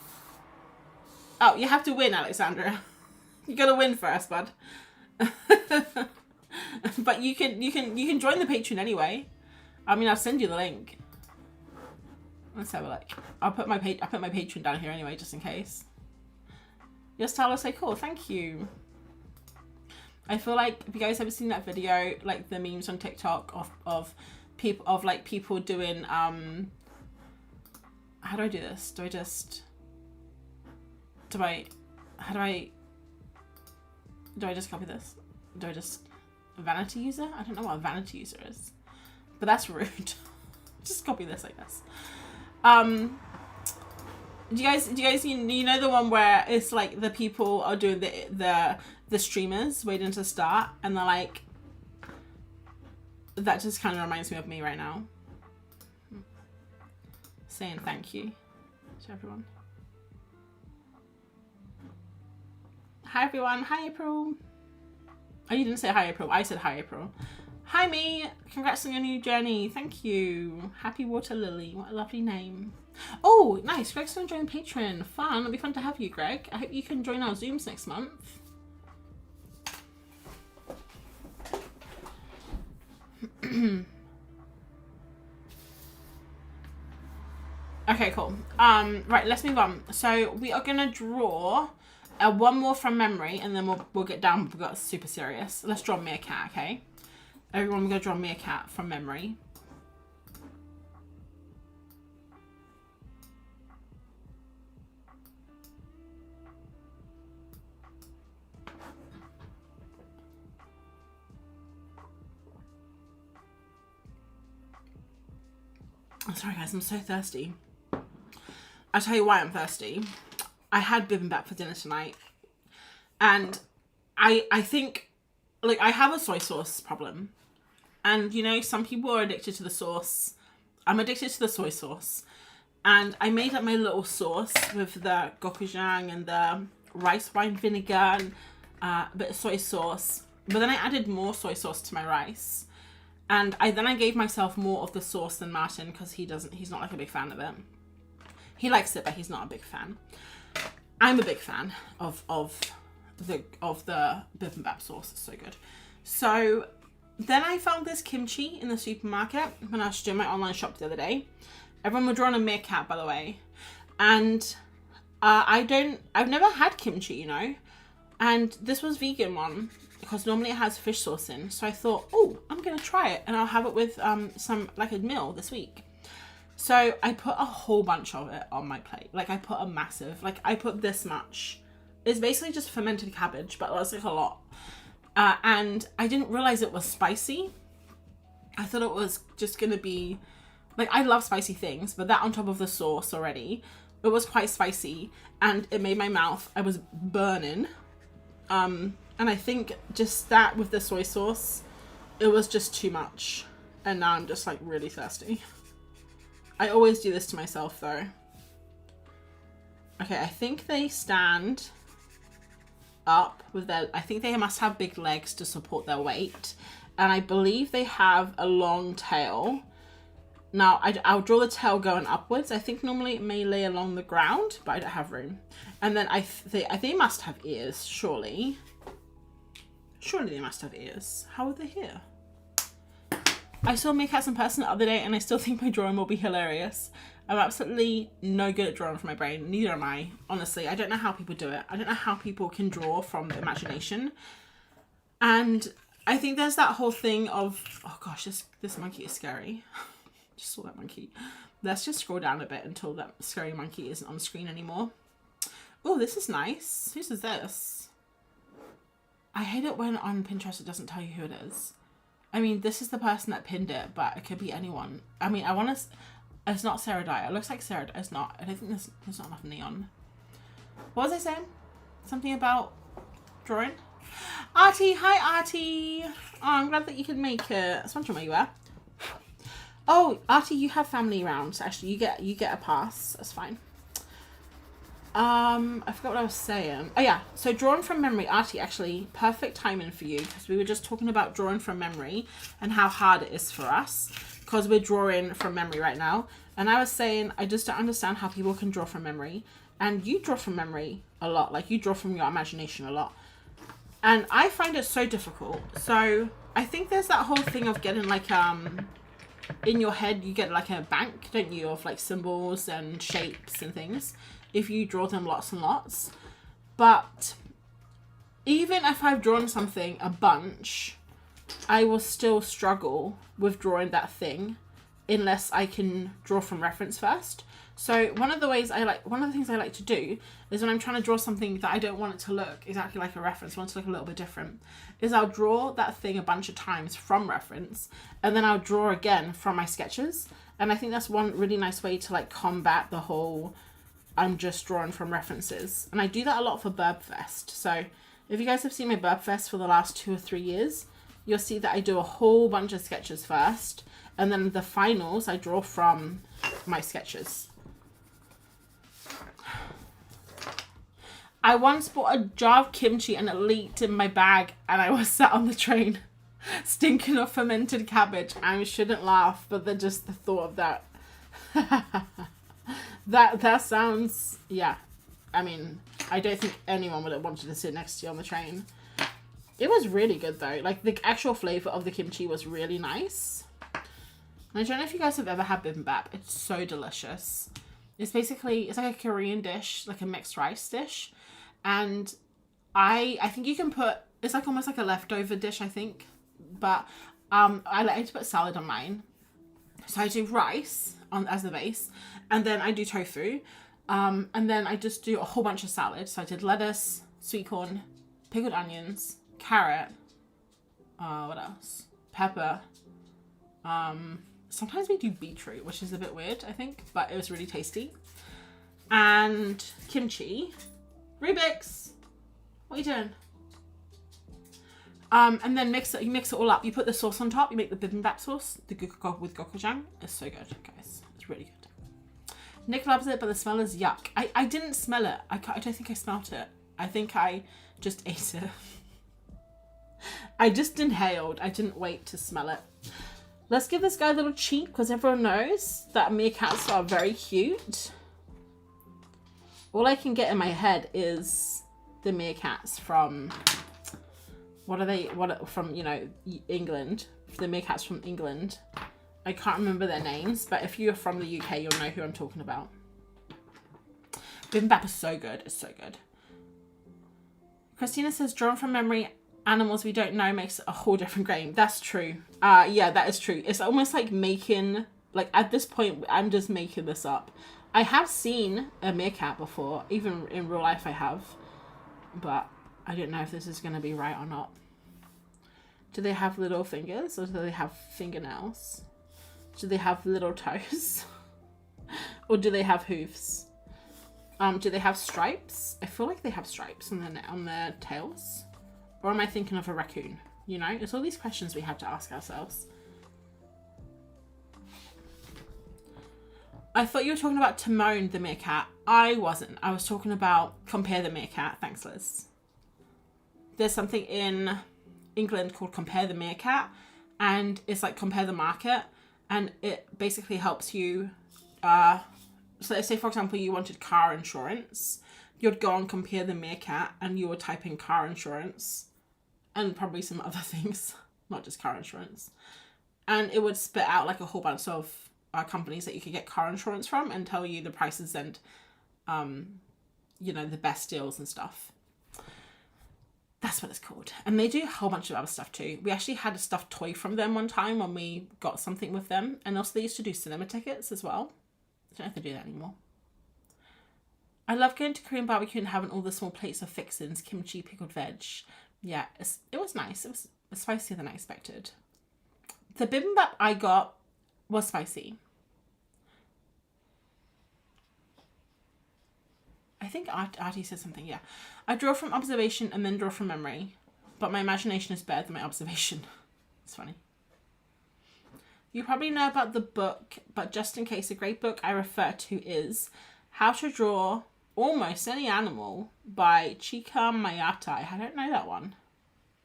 Oh, you have to win, Alexandra. You got to win first, bud. But you can join the Patreon anyway. I mean, I'll send you the link. Let's have a look. I'll put my Patreon down here anyway, just in case. Your style is so cool. Thank you. I feel like, if you guys ever seen that video, like the memes on TikTok of people doing how do I do this? Do I just copy this? Do I just vanity user? I don't know what a vanity user is, but that's rude. Just copy this, I guess. Do you guys you know the one where it's like the people are doing the streamers waiting to start, and they're like, that just kind of reminds me of me right now, saying thank you to everyone. Hi everyone. Hi April. Oh, you didn't say hi April. I said hi April. Hi me. Congrats on your new journey. Thank you. Happy Water Lily. What a lovely name. Oh, nice. Greg's going to join Patreon. Fun. It'll be fun to have you, Greg. I hope you can join our Zooms next month. Okay, cool. Right, let's move on. So we are going to draw one more from memory, and then we'll get down. We've got super serious. Let's draw Meerkat, okay? Everyone, we're going to draw Meerkat from memory. I'm sorry guys, I'm so thirsty. I'll tell you why I'm thirsty. I had bibimbap for dinner tonight, and I think, like, I have a soy sauce problem, and you know, some people are addicted to the sauce. I'm addicted to the soy sauce, and I made up my little sauce with the gochujang and the rice wine vinegar and a bit of soy sauce, but then I added more soy sauce to my rice. And I gave myself more of the sauce than Martin, because he's not like a big fan of it. He likes it, but he's not a big fan. I'm a big fan of the bibimbap sauce. It's so good. So then I found this kimchi in the supermarket when I was doing my online shop the other day. Everyone were drawing a meerkat, by the way. And I've never had kimchi, you know. And this was vegan one, because normally it has fish sauce in. So I thought, oh, I'm going to try it, and I'll have it with some, like, a meal this week. So I put a whole bunch of it on my plate. Like, I put a massive, like, I put this much. It's basically just fermented cabbage, but that's like a lot. And I didn't realize it was spicy. I thought it was just going to be, like, I love spicy things, but that on top of the sauce already, it was quite spicy, and it made my mouth, I was burning. And I think just that with the soy sauce, it was just too much. And now I'm just, like, really thirsty. I always do this to myself, though. Okay, I think they stand up with their... I think they must have big legs to support their weight. And I believe they have a long tail. Now, I'll draw the tail going upwards. I think normally it may lay along the ground, but I don't have room. And then I think they must have ears, surely. Surely they must have ears. How are they here? I saw meerkats in person the other day, and I still think my drawing will be hilarious. I'm absolutely no good at drawing from my brain. Neither am I. Honestly, I don't know how people do it. I don't know how people can draw from the imagination. And I think there's that whole thing of, oh gosh, this monkey is scary. Just saw that monkey. Let's just scroll down a bit until that scary monkey isn't on screen anymore. Oh, this is nice. Whose is this? I hate it when on Pinterest it doesn't tell you who it is. I mean, this is the person that pinned it, but it could be anyone. I mean, I want to... It's not Sarah Dyer. It looks like Sarah... It's not. I don't think there's not enough neon. What was I saying? Something about drawing? Artie! Hi, Artie! Oh, I'm glad that you could make it. I was wondering where you were. Oh, Artie, you have family around. So actually, you get a pass. That's fine. I forgot what I was saying. Oh yeah, so drawing from memory, Artie, actually perfect timing for you, because we were just talking about drawing from memory and how hard it is for us, because we're drawing from memory right now. And I was saying, I just don't understand how people can draw from memory. And you draw from memory a lot, like you draw from your imagination a lot. And I find it so difficult. So I think there's that whole thing of getting like, in your head, you get like a bank, don't you, of like symbols and shapes and things, if you draw them lots and lots. But even if I've drawn something a bunch, I will still struggle with drawing that thing unless I can draw from reference first. So one of the things I like to do is when I'm trying to draw something that I don't want it to look exactly like a reference, I want it to look a little bit different, is I'll draw that thing a bunch of times from reference, and then I'll draw again from my sketches, And I think that's one really nice way to like combat the whole I'm just drawing from references. And I do that a lot for Burbfest. So if you guys have seen my Burbfest for the last 2 or 3 years, you'll see that I do a whole bunch of sketches first. And then the finals, I draw from my sketches. I once bought a jar of kimchi and it leaked in my bag and I was sat on the train stinking of fermented cabbage. I shouldn't laugh, but just the thought of that. that sounds, yeah. I mean, I don't think anyone would have wanted to sit next to you on the train. It was really good though. Like the actual flavor of the kimchi was really nice. And I don't know if you guys have ever had bibimbap. It's so delicious. It's basically, it's like a Korean dish, like a mixed rice dish. And I think you can put, it's like almost like a leftover dish, I think. But I like to put salad on mine. So I do rice as the base. And then I do tofu. And then I just do a whole bunch of salad. So I did lettuce, sweet corn, pickled onions, carrot. What else? Pepper. Sometimes we do beetroot, which is a bit weird, I think, but it was really tasty. And kimchi. Rubik's, what are you doing? And then you mix it all up. You put the sauce on top. You make the bibimbap sauce, the with gochujang. It's so good, guys. It's really good. Nick loves it, but the smell is yuck. I didn't smell it. I don't think I smelt it. I think I just ate it. I just inhaled. I didn't wait to smell it. Let's give this guy a little cheek because everyone knows that meerkats are very cute. All I can get in my head is the meerkats from, from, you know, England. The meerkats from England. I can't remember their names, but if you're from the UK, you'll know who I'm talking about. Bibimbap is so good. It's so good. Christina says, drawn from memory, animals we don't know makes a whole different game. That's true. Yeah, that is true. It's almost like making, like at this point, I'm just making this up. I have seen a meerkat before, even in real life I have, but I don't know if this is going to be right or not. Do they have little fingers or do they have fingernails? Do they have little toes? Or do they have hooves? Do they have stripes? I feel like they have stripes on their tails. Or am I thinking of a raccoon? You know, it's all these questions we have to ask ourselves. I thought you were talking about Timon the meerkat. I wasn't. I was talking about Compare the Meerkat. Thanks, Liz. There's something in England called Compare the Meerkat. And it's like Compare the Market. And it basically helps you... so let's say, for example, you wanted car insurance. You'd go on Compare the Meerkat and you would type in car insurance. And probably some other things. Not just car insurance. And it would spit out like a whole bunch of... companies that you could get car insurance from and tell you the prices and you know, the best deals and stuff. That's what it's called. And they do a whole bunch of other stuff too. We actually had a stuffed toy from them one time when we got something with them, and also they used to do cinema tickets as well. I don't know if they do that anymore. I love going to Korean barbecue and having all the small plates of fixins, kimchi, pickled veg. Yeah, it was nice. It was spicier than I expected. The bibimbap I got was spicy. I think Artie said something, yeah. I draw from observation and then draw from memory, but my imagination is better than my observation. It's funny. You probably know about the book, but just in case, a great book I refer to is How to Draw Almost Any Animal by Chika Mayata. I don't know that one.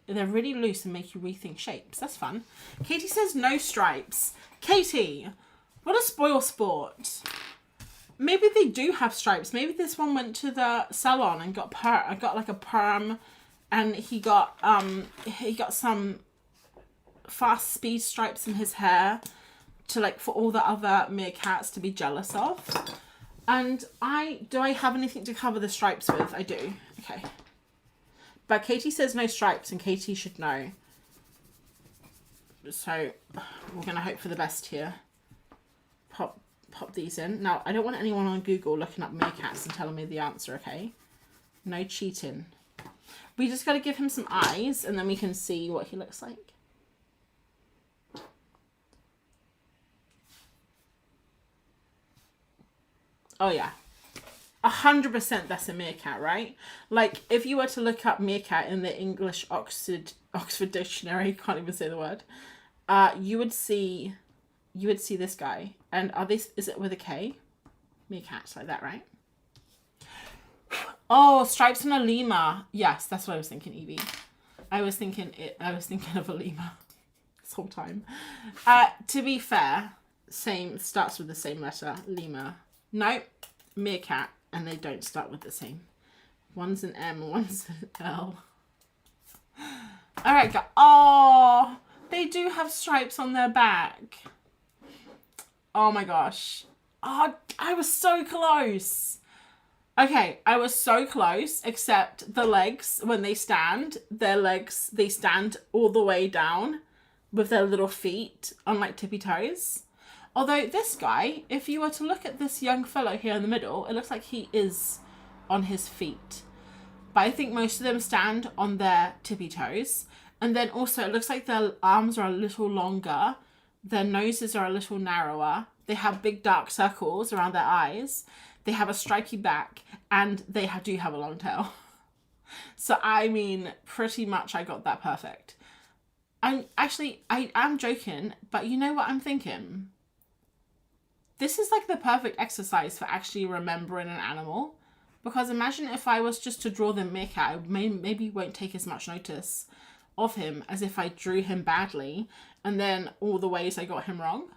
They're really loose and make you rethink shapes. That's fun. Katie says no stripes. Katie, what a spoil sport. Maybe they do have stripes. Maybe this one went to the salon and got like a perm, and he got some fast speed stripes in his hair to like for all the other meerkats to be jealous of. And do I have anything to cover the stripes with? I do. Okay. But Katie says no stripes, and Katie should know. So we're gonna hope for the best here. Pop these in. Now, I don't want anyone on Google looking up meerkats and telling me the answer, okay? No cheating. We just got to give him some eyes and then we can see what he looks like. Oh yeah. 100% that's a meerkat, right? Like, if you were to look up meerkat in the English Oxford Dictionary, can't even say the word, you would see this guy. And is it with a K? Meerkats, like that, right? Oh, stripes on a lemur. Yes, that's what I was thinking, Evie. I was thinking of a lemur this whole time. To be fair, starts with the same letter, lemur. No, meerkat. And they don't start with the same. One's an M, one's an L. All right, oh, they do have stripes on their back. Oh my gosh. Oh, I was so close. Okay, I was so close, except the legs, when they stand, they stand all the way down with their little feet on like tippy toes. Although this guy, if you were to look at this young fellow here in the middle, it looks like he is on his feet. But I think most of them stand on their tippy toes. And then also it looks like their arms are a little longer. Their noses are a little narrower. They have big dark circles around their eyes. They have a stripy back. And they do have a long tail. So I mean, pretty much I got that perfect. I am joking, but you know what I'm thinking? This is like the perfect exercise for actually remembering an animal. Because imagine if I was just to draw the meerkat, I maybe won't take as much notice of him as if I drew him badly and then all the ways I got him wrong.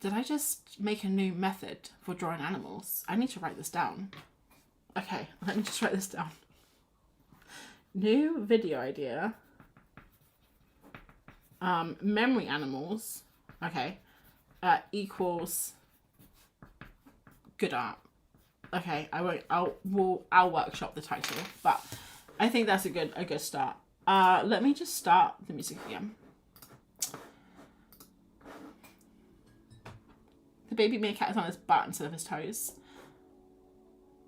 Did I just make a new method for drawing animals? I need to write this down. Okay, let me just write this down. New video idea. Memory animals. Okay. Equals good art. Okay, I'll workshop the title, but I think that's a good start. Let me just start the music again. The baby meerkat is on his butt instead of his toes.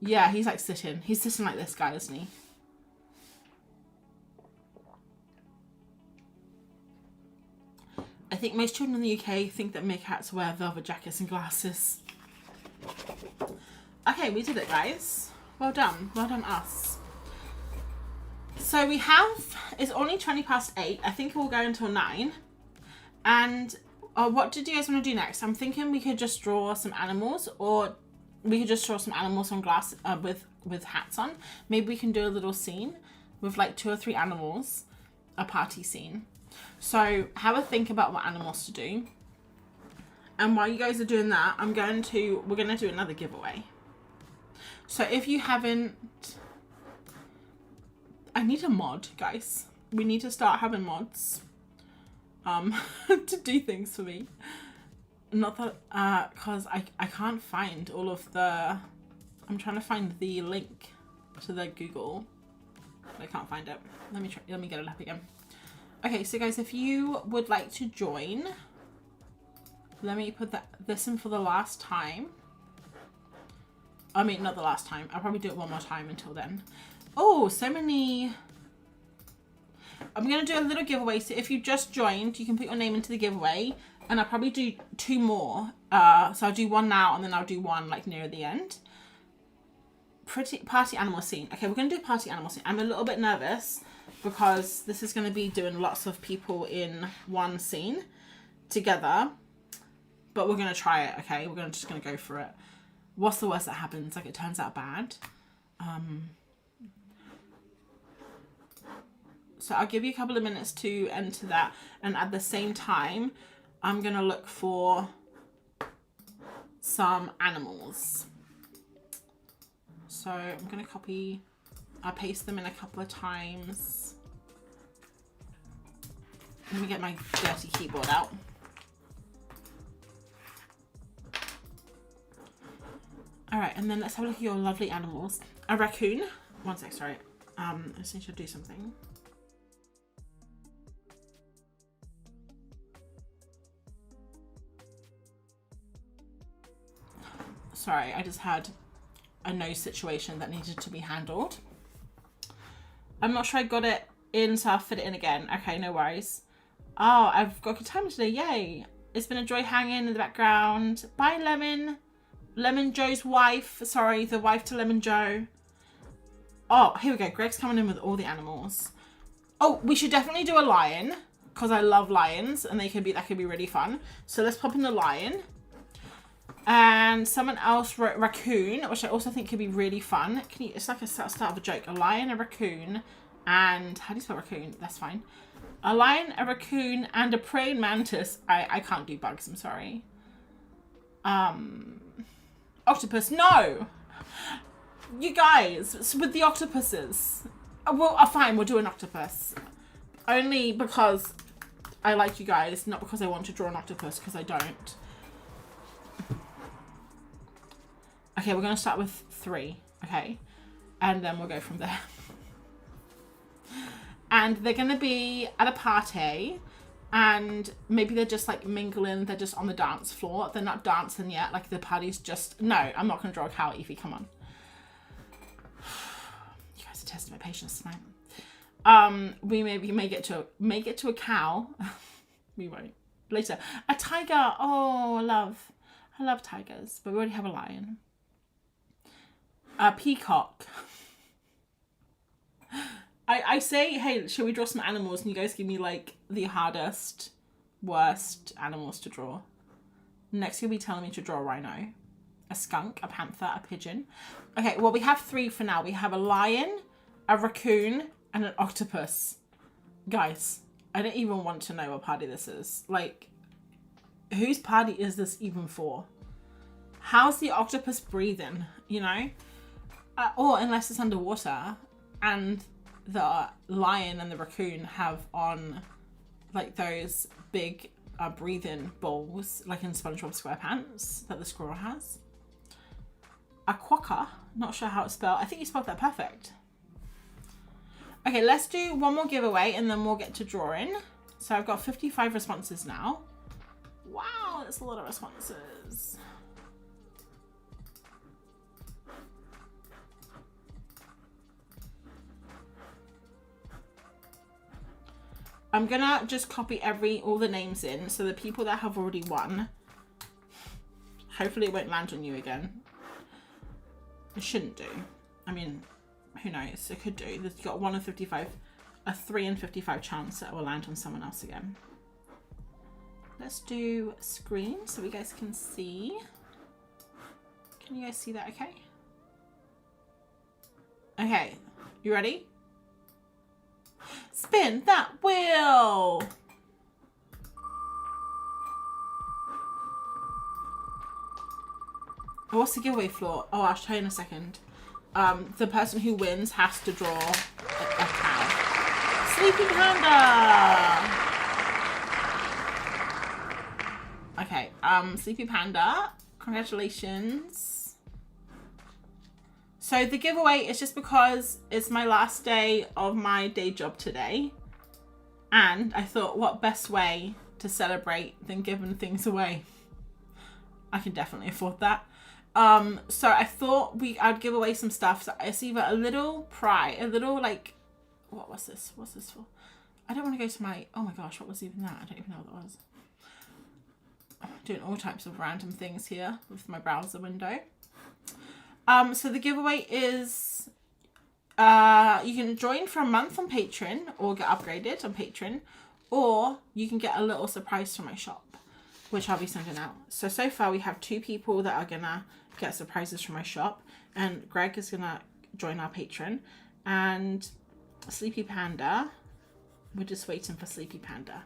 Yeah, he's like sitting. He's sitting like this guy, isn't he? I think most children in the UK think that meerkats wear velvet jackets and glasses. Okay, we did it, guys. Well done. Well done, us. So we have, it's only 20 past 8. I think we'll go until 9. And what did you guys want to do next? I'm thinking we could just draw some animals, or we could just draw some animals on glass with hats on. Maybe we can do a little scene with like 2 or 3 animals, a party scene. So have a think about what animals to do. And while you guys are doing that, we're going to do another giveaway. So if you haven't, I need a mod, guys. We need to start having mods to do things for me. Not that, cause I can't find all of the, I'm trying to find the link to the Google, but I can't find it. Let me get it up again. Okay, so guys, if you would like to join, let me put this in for the last time. I mean, not the last time. I'll probably do it one more time until then. Oh, so many. I'm going to do a little giveaway. So if you just joined, you can put your name into the giveaway. And I'll probably do 2 more. So I'll do one now and then I'll do one like near the end. Party animal scene. Okay, we're going to do party animal scene. I'm a little bit nervous because this is going to be doing lots of people in one scene together. But we're going to try it, okay? We're just going to go for it. What's the worst that happens? Like, it turns out bad. So I'll give you a couple of minutes to enter that. And at the same time, I'm going to look for some animals. So I'm going to I'll paste them in a couple of times. Let me get my dirty keyboard out. All right, and then let's have a look at your lovely animals. A raccoon. One sec, sorry. I just need to do something. Sorry, I just had a nose situation that needed to be handled. I'm not sure I got it in, so I'll fit it in again. Okay, no worries. Oh, I've got good time today. Yay. It's been a joy hanging in the background. Bye, Lemon. Lemon Joe's wife. Sorry, the wife to Lemon Joe. Oh, here we go. Greg's coming in with all the animals. Oh, we should definitely do a lion because I love lions and that could be really fun. So let's pop in the lion. And someone else wrote raccoon, which I also think could be really fun. It's like a start of a joke. A lion, a raccoon, and how do you spell raccoon? That's fine. A lion, a raccoon, and a praying mantis. I can't do bugs, I'm sorry. Octopus, no! You guys, with the octopuses. Well, fine, we'll do an octopus. Only because I like you guys, not because I want to draw an octopus, because I don't. Okay, we're going to start with 3, okay? And then we'll go from there. And they're going to be at a party, and maybe they're just like mingling, they're just on the dance floor. They're not dancing yet, like the party's just... No, I'm not going to draw a cow, Evie, come on. You guys are testing my patience tonight. We may get to a cow. We won't. Later. A tiger. Oh, I love tigers, but we already have a lion. A peacock. I say, hey, shall we draw some animals? And you guys give me like the hardest, worst animals to draw. Next you'll be telling me to draw a rhino, a skunk, a panther, a pigeon. Okay, well we have 3 for now. We have a lion, a raccoon, and an octopus. Guys, I don't even want to know what party this is. Like, whose party is this even for? How's the octopus breathing, you know? Or unless it's underwater and the lion and the raccoon have on like those big breathing balls like in SpongeBob SquarePants that the squirrel has. A quokka, not sure how it's spelled. I think you spelled that perfect. Okay, let's do one more giveaway and then we'll get to drawing. So I've got 55 responses now. Wow, that's a lot of responses. I'm gonna just copy all the names in, so the people that have already won, hopefully it won't land on you again. It shouldn't do. I mean, who knows? It could do. There's got 1 in 55, a 3 in 55 chance that it will land on someone else again. Let's do screen so you guys can see. Can you guys see that okay? Okay, you ready? Spin that wheel! Oh, what's the giveaway floor? Oh, I'll show you in a second. The person who wins has to draw a cow. Sleepy Panda! Okay, Sleepy Panda, congratulations. So the giveaway is just because it's my last day of my day job today. And I thought, what best way to celebrate than giving things away? I can definitely afford that. So I thought I'd give away some stuff. So it's either a little like, what was this? What's this for? I don't want to go to my, oh my gosh, what was even that? I don't even know what that was. I'm doing all types of random things here with my browser window. So the giveaway is, you can join for a month on Patreon or get upgraded on Patreon, or you can get a little surprise from my shop, which I'll be sending out. So far we have 2 people that are gonna get surprises from my shop, and Greg is gonna join our Patreon, and Sleepy Panda, we're just waiting for Sleepy Panda.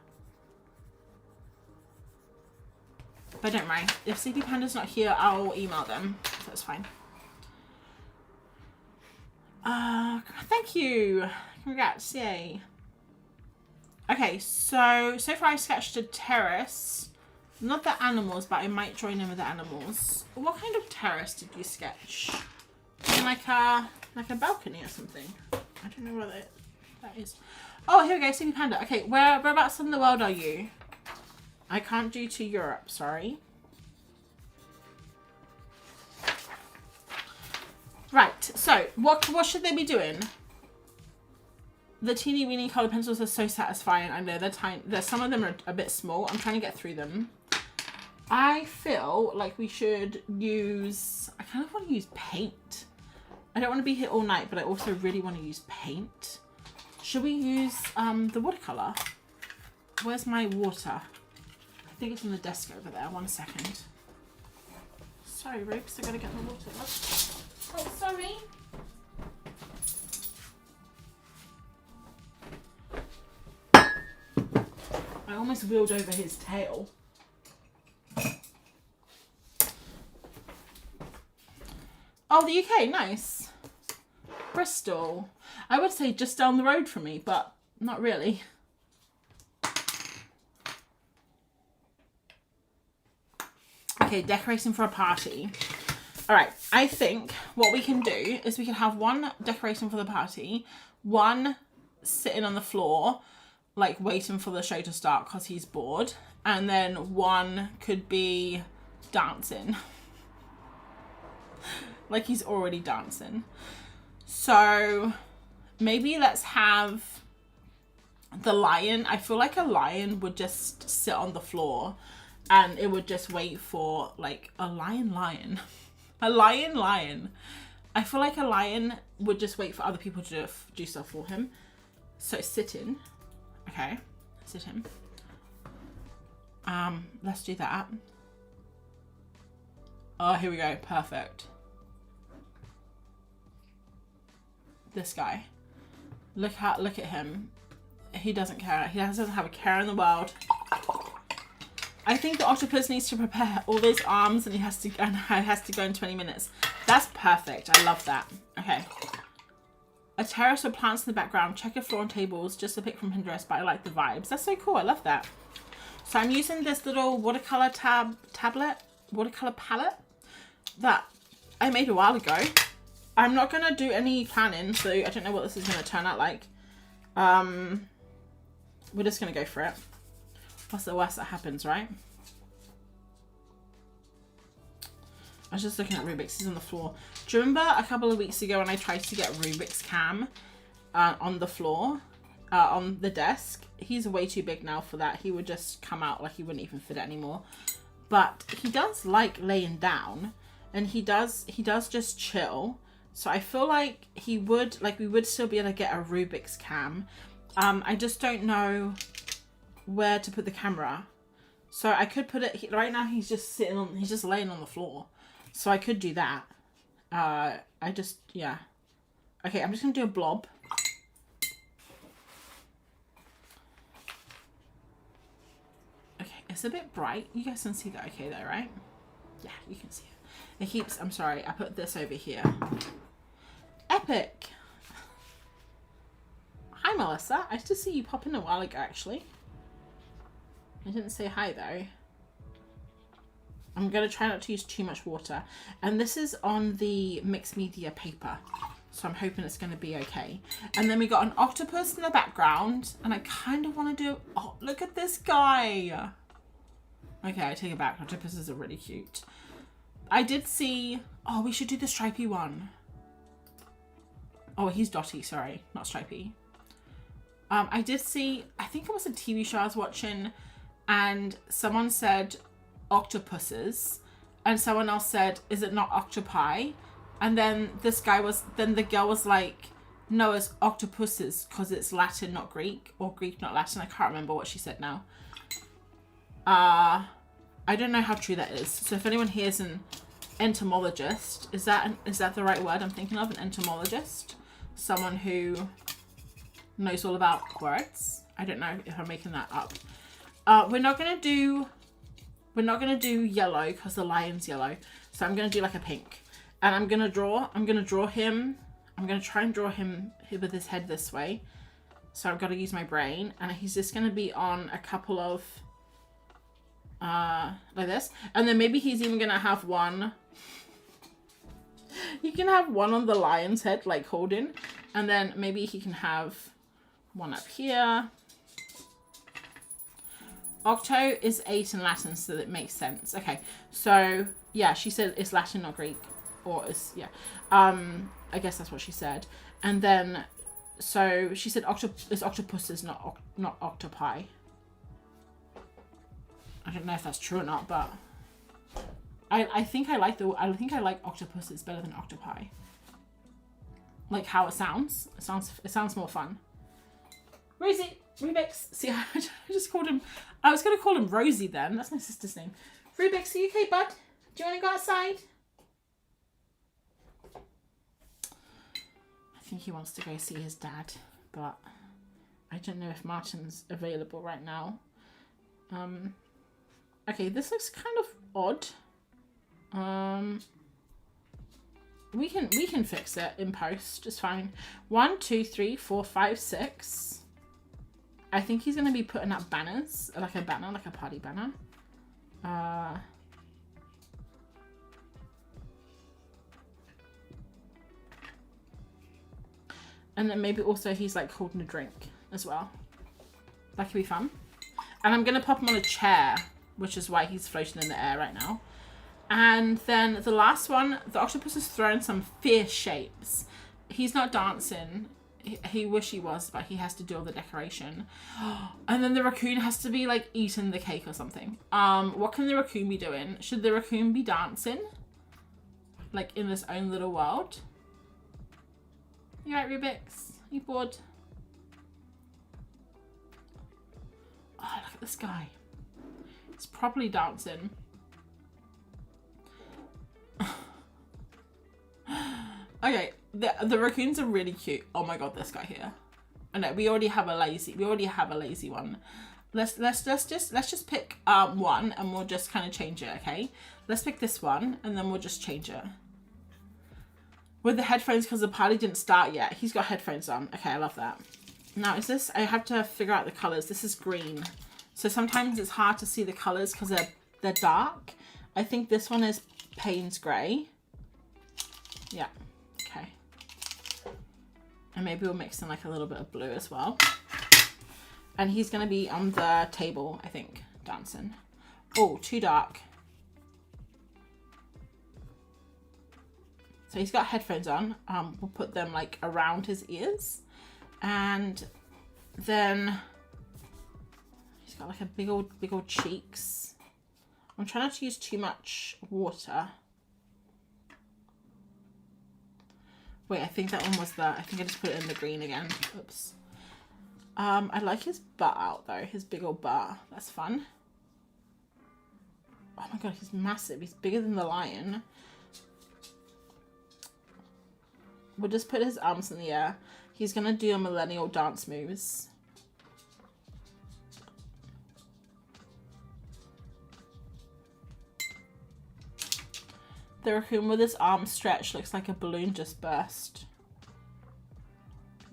But don't worry, if Sleepy Panda's not here, I'll email them, so that's fine. Thank you. Congrats, yay. Okay, so far I sketched a terrace. Not the animals, but I might join in with the animals. What kind of terrace did you sketch? Like a balcony or something? I don't know what that is. Oh, here we go, Sleepy Panda. Okay, whereabouts in the world are you? I can't do to Europe, sorry. Right, so what should they be doing? The teeny weeny colour pencils are so satisfying. I know they're tiny. Some of them are a bit small. I'm trying to get through them. I feel like we should use, I kind of want to use paint. I don't want to be here all night, but I also really want to use paint. Should we use the watercolor? Where's my water? I think it's on the desk over there. 1 second. Sorry, Rubes, I gotta get the water. Oh, sorry. I almost wheeled over his tail. Oh, the UK, nice. Bristol. I would say just down the road from me, but not really. Okay, decorating for a party. All right, I think what we can do is we can have one decoration for the party, one sitting on the floor, like waiting for the show to start because he's bored, and then one could be dancing. Like he's already dancing. So maybe let's have the lion. I feel like a lion would just sit on the floor and it would just wait for like a lion. A lion. I feel like a lion would just wait for other people to do stuff for him. So sitting. Okay, sit him. Let's do that. Oh, here we go. Perfect. This guy. Look at him. He doesn't care. He doesn't have a care in the world. I think the octopus needs to prepare all those arms and he has to go in 20 minutes. That's perfect. I love that. Okay. A terrace with plants in the background. Check your floor and tables. Just a pic from Pinterest, but I like the vibes. That's so cool. I love that. So I'm using this little watercolor watercolor palette that I made a while ago. I'm not going to do any planning, so I don't know what this is going to turn out like. We're just going to go for it. What's the worst that happens, right? I was just looking at Rubik's. He's on the floor. Do you remember a couple of weeks ago when I tried to get Rubik's Cam on the floor, on the desk? He's way too big now for that. He would just come out like he wouldn't even fit it anymore. But he does like laying down, and he does just chill. So I feel like we would still be able to get a Rubik's Cam. I just don't know where to put the camera. So I could put it, right now he's just laying on the floor. So I could do that. Yeah. Okay, I'm just going to do a blob. Okay, it's a bit bright. You guys can see that okay though, right? Yeah, you can see it. It keeps, I'm sorry, I put this over here. Epic. Hi, Melissa. I used to see you pop in a while ago, actually. I didn't say hi, though. I'm going to try not to use too much water. And this is on the mixed media paper. So I'm hoping it's going to be okay. And then we got an octopus in the background. And I kind of want to do... Oh, look at this guy. Okay, I take it back. Octopuses are really cute. I did see... Oh, we should do the stripy one. Oh, he's dotty. Sorry, not stripy. I did see... I think it was a TV show I was watching... And someone said octopuses, and someone else said, is it not octopi? And then the girl was like, no, it's octopuses because it's Latin, not Greek, or Greek, not Latin. I can't remember what she said now. I don't know how true that is. So if anyone here is an entomologist, is that the right word I'm thinking of? An entomologist? Someone who knows all about words? I don't know if I'm making that up. We're not gonna do yellow because the lion's yellow. So I'm gonna do like a pink, and I'm gonna draw him. I'm gonna try and draw him with his head this way. So I've got to use my brain, and he's just gonna be on a couple of like this, and then maybe he's even gonna have one. He can have one on the lion's head, like holding, and then maybe he can have one up here. Octo is 8 in Latin, so that makes sense. Okay, so yeah, she said it's Latin, not Greek, or it's, yeah. I guess that's what she said. And then, so she said it's octopuses, not octopi. I don't know if that's true or not, but I think I like octopuses better than octopi. Like how it sounds. It sounds more fun. Rosie, Rubik's. See, I just called him. I was gonna call him Rosie then. That's my sister's name. Rubik's, are you okay, bud? Do you want to go outside? I think he wants to go see his dad, but I don't know if Martin's available right now. Okay, this looks kind of odd. We can fix it in post. It's fine. 1, 2, 3, 4, 5, 6. I think he's gonna be putting up banners, like a banner, like a party banner. And then maybe also he's like holding a drink as well. That could be fun. And I'm gonna pop him on a chair, which is why he's floating in the air right now. And then the last one, the octopus is throwing some fierce shapes. He's not dancing. He wish he was, but he has to do all the decoration. And then the raccoon has to be like eating the cake or something. What can the raccoon be doing? Should the raccoon be dancing? Like in this own little world? You right, Rubik's? You bored? Oh, look at this guy. He's probably dancing. Okay, the raccoons are really cute. Oh my god, this guy here. I know we already have a lazy one. Let's just pick one and we'll just kind of change it, okay? Let's pick this one and then we'll just change it. With the headphones because the party didn't start yet. He's got headphones on. Okay, I love that. Now is this, I have to figure out the colors. This is green. So sometimes it's hard to see the colors because they're dark. I think this one is Payne's Grey. Yeah, okay. And maybe we'll mix in like a little bit of blue as well. And he's gonna be on the table, I think, dancing. Oh, too dark. So he's got headphones on. We'll put them like around his ears. And then he's got like a big old cheeks. I'm trying not to use too much water. Wait, I think that one was I think I just put it in the green again. Oops. I like his butt out though. His big old butt. That's fun. Oh my god, he's massive. He's bigger than the lion. We'll just put his arms in the air. He's gonna do a millennial dance moves. The raccoon with his arms stretched looks like a balloon just burst.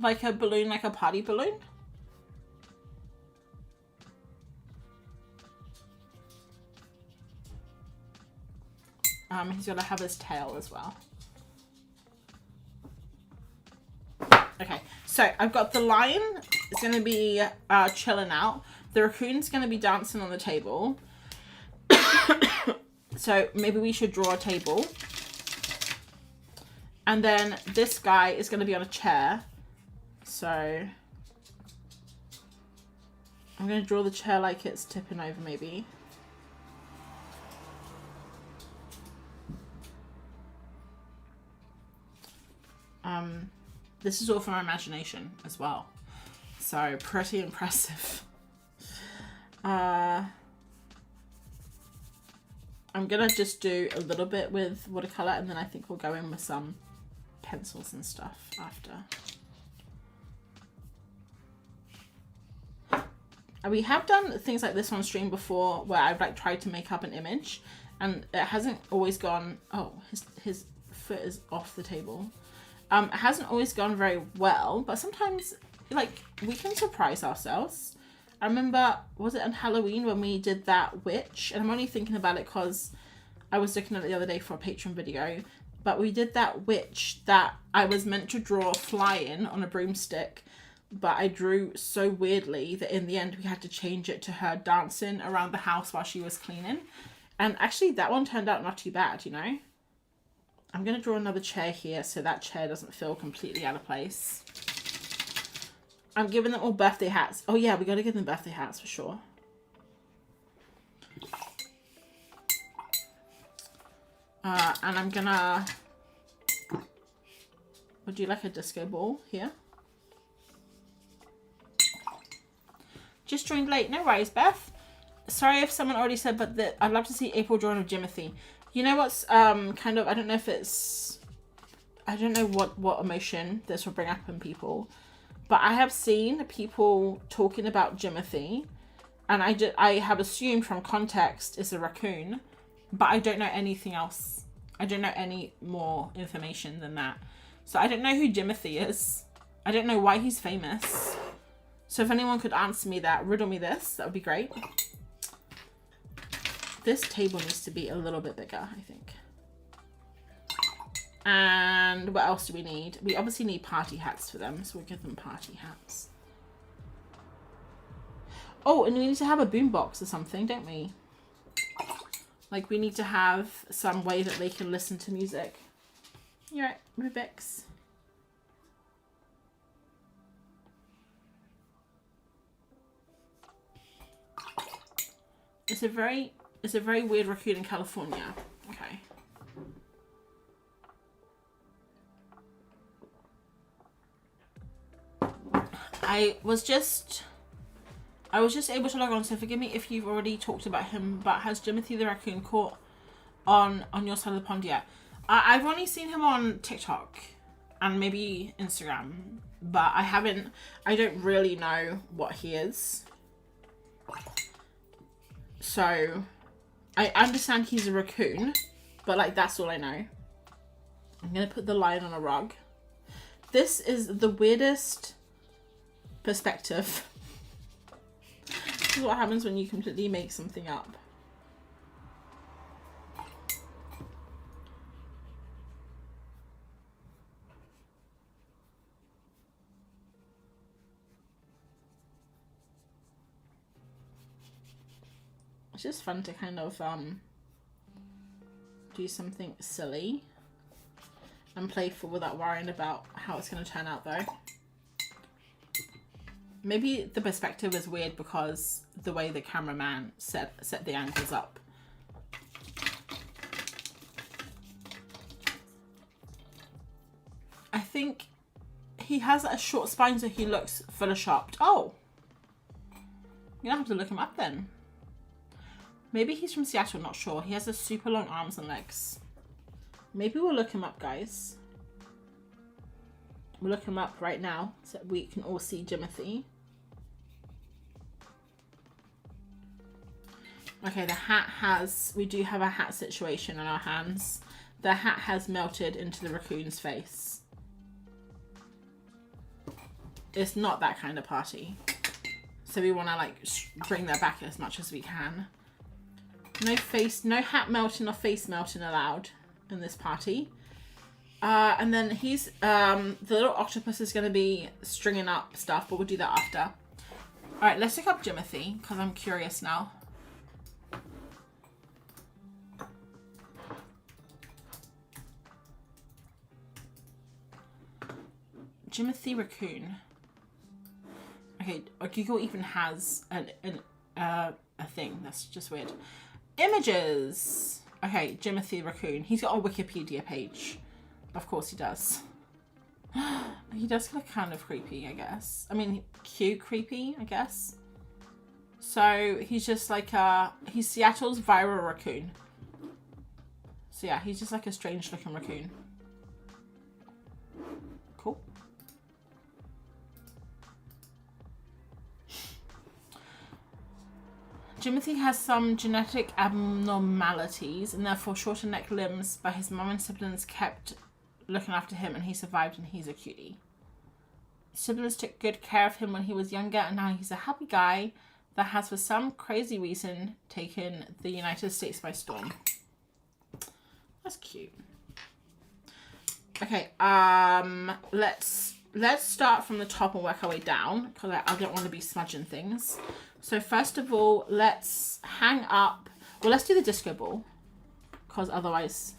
Like a balloon, like a party balloon. He's gonna have his tail as well. Okay, so I've got the lion is going to be chilling out. The raccoon's going to be dancing on the table. So maybe we should draw a table. And then this guy is going to be on a chair. So I'm going to draw the chair like it's tipping over maybe. This is all from my imagination as well. So pretty impressive. I'm gonna just do a little bit with watercolor and then I think we'll go in with some pencils and stuff after. And we have done things like this on stream before where I've like tried to make up an image and it hasn't always gone, oh, his foot is off the table. It hasn't always gone very well, but sometimes like we can surprise ourselves. I remember, was it on Halloween when we did that witch? And I'm only thinking about it because I was looking at it the other day for a Patreon video. But we did that witch that I was meant to draw flying on a broomstick. But I drew so weirdly that in the end we had to change it to her dancing around the house while she was cleaning. And actually that one turned out not too bad, you know. I'm going to draw another chair here so that chair doesn't feel completely out of place. I'm giving them all birthday hats. Oh yeah, we got to give them birthday hats for sure. And I'm gonna, we'll do like a disco ball here. Just joined late. No worries, Beth. Sorry if someone already said, but I'd love to see April drawing of Jimothy. You know what's kind of, I don't know if it's, I don't know what emotion this will bring up in people, but I have seen people talking about Jimothy, and I have assumed from context it's a raccoon, but I don't know anything else. I don't know any more information than that. So I don't know who Jimothy is. I don't know why he's famous. So if anyone could answer me that, riddle me this, that would be great. This table needs to be a little bit bigger, I think. And what else do we need? We obviously need party hats for them, so we'll give them party hats. Oh, and we need to have a boombox or something, don't we? Like, we need to have some way that they can listen to music. You're right, Rubik's. It's a very weird raccoon in California. Okay. I was just able to log on, so forgive me if you've already talked about him, but has Jimothy the raccoon caught on your side of the pond yet? I've only seen him on TikTok and maybe Instagram, but I don't really know what he is. So I understand he's a raccoon, but like, that's all I know. I'm gonna put the lion on a rug. This is the weirdest perspective. This is what happens when you completely make something up. It's just fun to kind of do something silly and playful without worrying about how it's going to turn out, though. Maybe the perspective is weird because the way the cameraman set the angles up. I think he has a short spine, so he looks photoshopped. Oh, you're gonna have to look him up then. Maybe he's from Seattle, not sure. He has a super long arms and legs. Maybe we'll look him up, guys. We'll look him up right now so that we can all see Jimothy. Okay, the hat has, we do have a hat situation on our hands. The hat has melted into the raccoon's face. It's not that kind of party. So we want to like bring that back as much as we can. No hat melting or face melting allowed in this party. And then he's, the little octopus is going to be stringing up stuff, but we'll do that after. All right, let's look up Jimothy because I'm curious now. Jimothy raccoon. Okay, Google even has a thing. That's just weird. Images. Okay, Jimothy raccoon. He's got a Wikipedia page. Of course he does. He does look kind of creepy, I guess. I mean, cute creepy, I guess. So he's just like he's Seattle's viral raccoon. So yeah, he's just like a strange looking raccoon. Cool. Jimothy has some genetic abnormalities and therefore shorter neck limbs, but his mum and siblings kept looking after him and he survived and he's a cutie. Siblings took good care of him when he was younger and now he's a happy guy that has for some crazy reason taken the United States by storm. That's cute. Okay, let's start from the top and work our way down because I don't want to be smudging things. So first of all, let's hang up. Well, let's do the disco ball because otherwise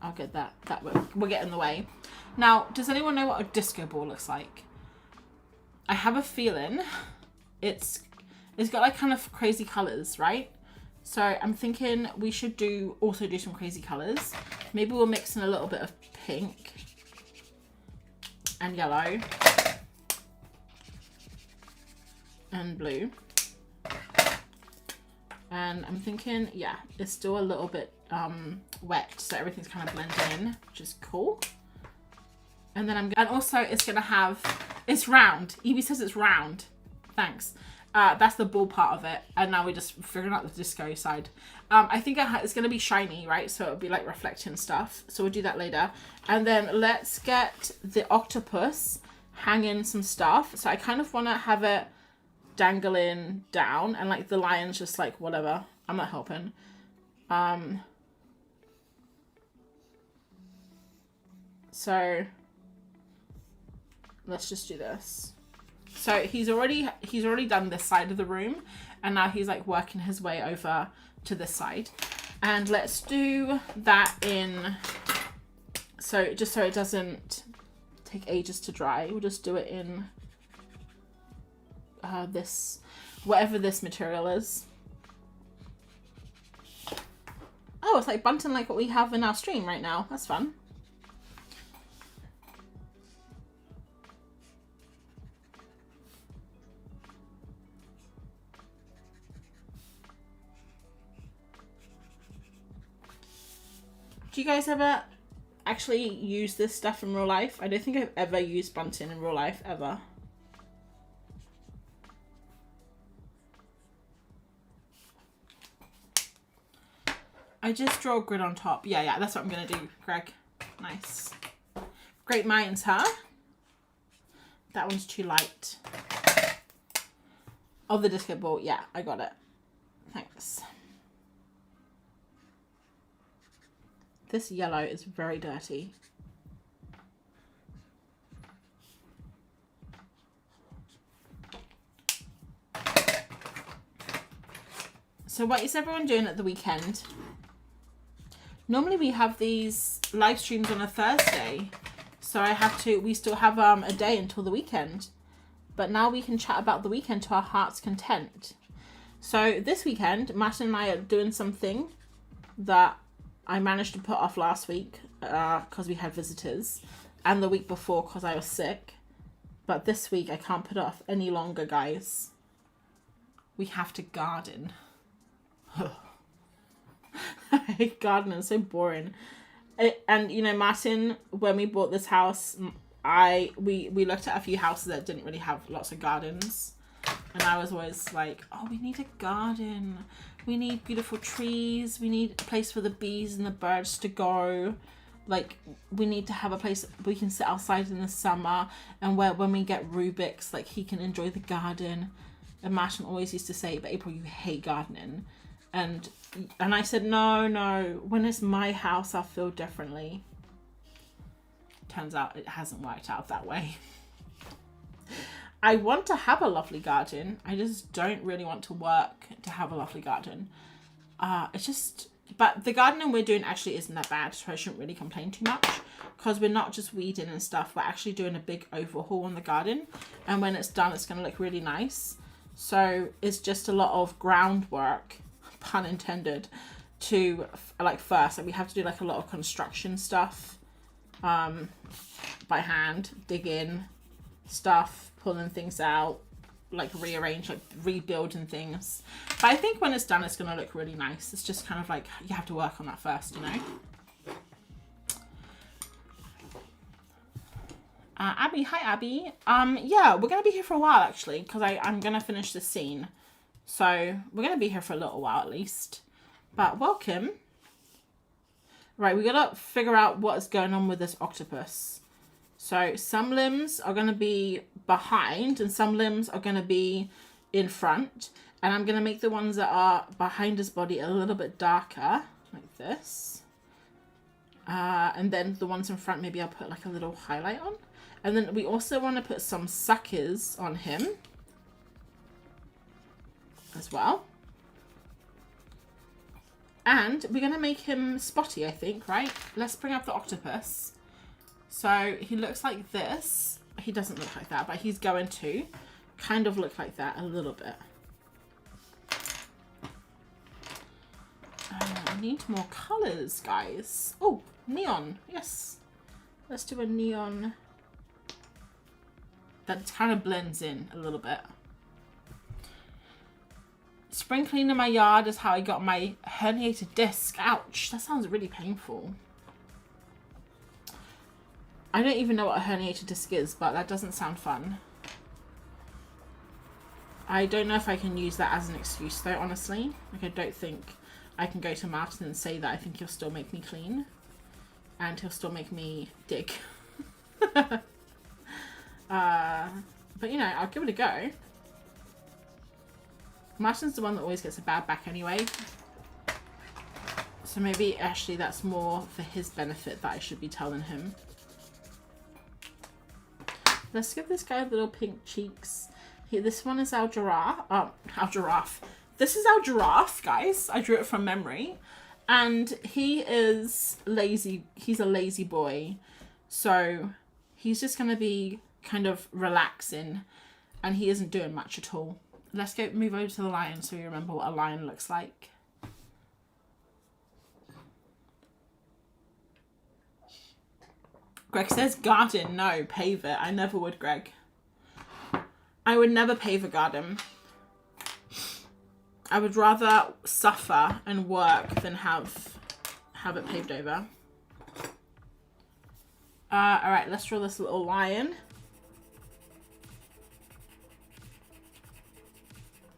I'll get that will get in the way. Now, does anyone know what a disco ball looks like? I have a feeling it's got like kind of crazy colors, right? So I'm thinking we should also do some crazy colors. Maybe we'll mix in a little bit of pink and yellow and blue. And I'm thinking, yeah, it's still a little bit wet, so everything's kind of blending in, which is cool. And then and also it's gonna have, it's round. Evie says it's round. Thanks. That's the ball part of it, and now we're just figuring out the disco side. I think it's gonna be shiny, right? So it'll be like reflecting stuff. So we'll do that later. And then let's get the octopus hanging some stuff. So I kind of want to have it dangling down, and like the lion's just like whatever. I'm not helping. So let's just do this. So he's already done this side of the room, and now he's like working his way over to this side. And let's do that in, so just so it doesn't take ages to dry, we'll just do it in this, whatever this material is. Oh, it's like bunting like what we have in our stream right now. That's fun. Do you guys ever actually use this stuff in real life? I don't think I've ever used bunting in real life, ever. I just draw a grid on top. Yeah, that's what I'm gonna do, Greg. Nice. Great minds, huh? That one's too light. Oh, the disco ball. Yeah, I got it. Thanks. This yellow is very dirty. So what is everyone doing at the weekend? Normally we have these live streams on a Thursday. So we still have a day until the weekend. But now we can chat about the weekend to our heart's content. So this weekend, Matt and I are doing something that I managed to put off last week because we had visitors, and the week before because I was sick. But this week I can't put it off any longer, guys. We have to garden. I hate gardening, it's so boring. And you know, Martin, when we bought this house, we looked at a few houses that didn't really have lots of gardens, and I was always like, oh, we need a garden. We need beautiful trees. We need a place for the bees and the birds to go. Like, we need to have a place we can sit outside in the summer, and where when we get Rubik's, like, he can enjoy the garden. And Martin always used to say, but April, you hate gardening. And I said, no, when it's my house, I'll feel differently. Turns out it hasn't worked out that way. I want to have a lovely garden. I just don't really want to work to have a lovely garden. But the gardening we're doing actually isn't that bad, so I shouldn't really complain too much, because we're not just weeding and stuff. We're actually doing a big overhaul on the garden, and when it's done, it's going to look really nice. So it's just a lot of groundwork, pun intended, to like first. Like, we have to do like a lot of construction stuff by hand, digging stuff, pulling things out, like rearrange, like rebuilding things. But I think when it's done, it's gonna look really nice. It's just kind of like, you have to work on that first, you know. Abby, hi Abby. Yeah, we're gonna be here for a while actually, because I'm gonna finish this scene, so we're gonna be here for a little while at least. But welcome. Right, we gotta figure out what's going on with this octopus. So some limbs are going to be behind and some limbs are going to be in front. And I'm going to make the ones that are behind his body a little bit darker, like this. And then the ones in front, maybe I'll put like a little highlight on. And then we also want to put some suckers on him as well. And we're going to make him spotty, I think, right? Let's bring up the octopus. So he looks like this. He doesn't look like that, but he's going to kind of look like that a little bit. I need more colors, guys. Oh, Neon, yes. Let's do a neon. That kind of blends in a little bit. Spring cleaning my yard is how I got my herniated disc. Ouch, that sounds really painful. I don't even know what a herniated disc is, but that doesn't sound fun. I don't know if I can use that as an excuse though, honestly. Like, I don't think I can go to Martin and say that I think he'll still make me clean. And he'll still make me dig. But you know, I'll give it a go. Martin's the one that always gets a bad back anyway. So maybe actually that's more for his benefit that I should be telling him. Let's give this guy little pink cheeks. Here, this one is our giraffe. Oh, our giraffe. This is our giraffe, guys. I drew it from memory. And he is lazy. He's a lazy boy. So he's just going to be kind of relaxing. And he isn't doing much at all. Let's go move over to the lion so we remember what a lion looks like. Greg says garden. No, pave it. I never would, Greg. I would never pave a garden. I would rather suffer and work than have it paved over. Alright, let's draw this little lion.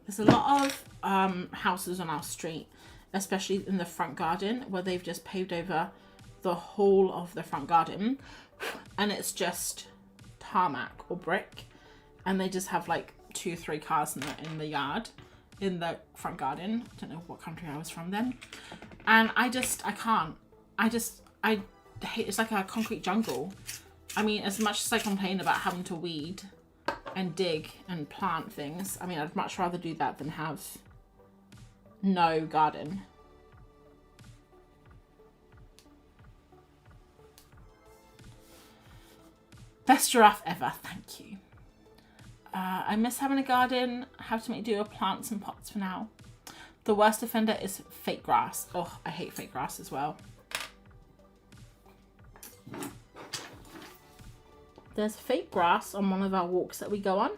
There's a lot of houses on our street, especially in the front garden, where they've just paved over the whole of the front garden. And it's just tarmac or brick. And they just have like 2 or 3 cars in the yard, in the front garden. I don't know what country I was from then. And I can't. I hate, it's like a concrete jungle. I mean, as much as I complain about having to weed and dig and plant things, I mean, I'd much rather do that than have no garden. Best giraffe ever, thank you. I miss having a garden. I have to make do with plants and pots for now. The worst offender is fake grass. Oh, I hate fake grass as well. There's fake grass on one of our walks that we go on.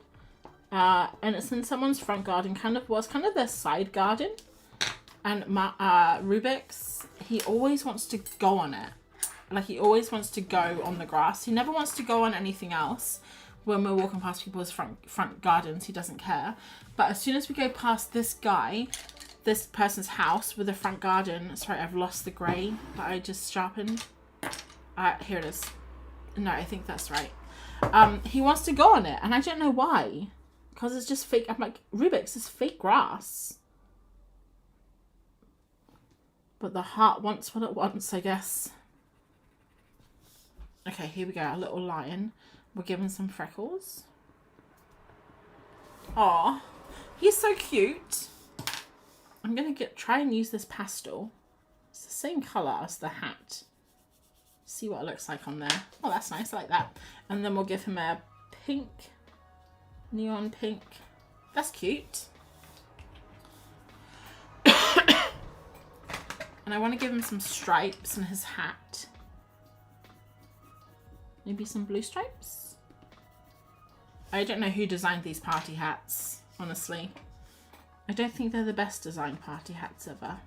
And it's in someone's front garden, kind of their side garden. And Rubik's, he always wants to go on it. Like, he always wants to go on the grass. He never wants to go on anything else. When we're walking past people's front gardens, he doesn't care. But as soon as we go past this person's house with a front garden, sorry, I've lost the grey that I just sharpened. Here it is. No, I think that's right. He wants to go on it, and I don't know why. Because it's just fake. I'm like, Rubik's is fake grass. But the heart wants what it wants, I guess. Okay, here we go. Our little lion. We're giving some freckles. Aw, he's so cute. I'm going to try and use this pastel. It's the same colour as the hat. See what it looks like on there. Oh, that's nice. I like that. And then we'll give him a pink, neon pink. That's cute. And I want to give him some stripes in his hat. Maybe some blue stripes? I don't know who designed these party hats, honestly. I don't think they're the best designed party hats ever.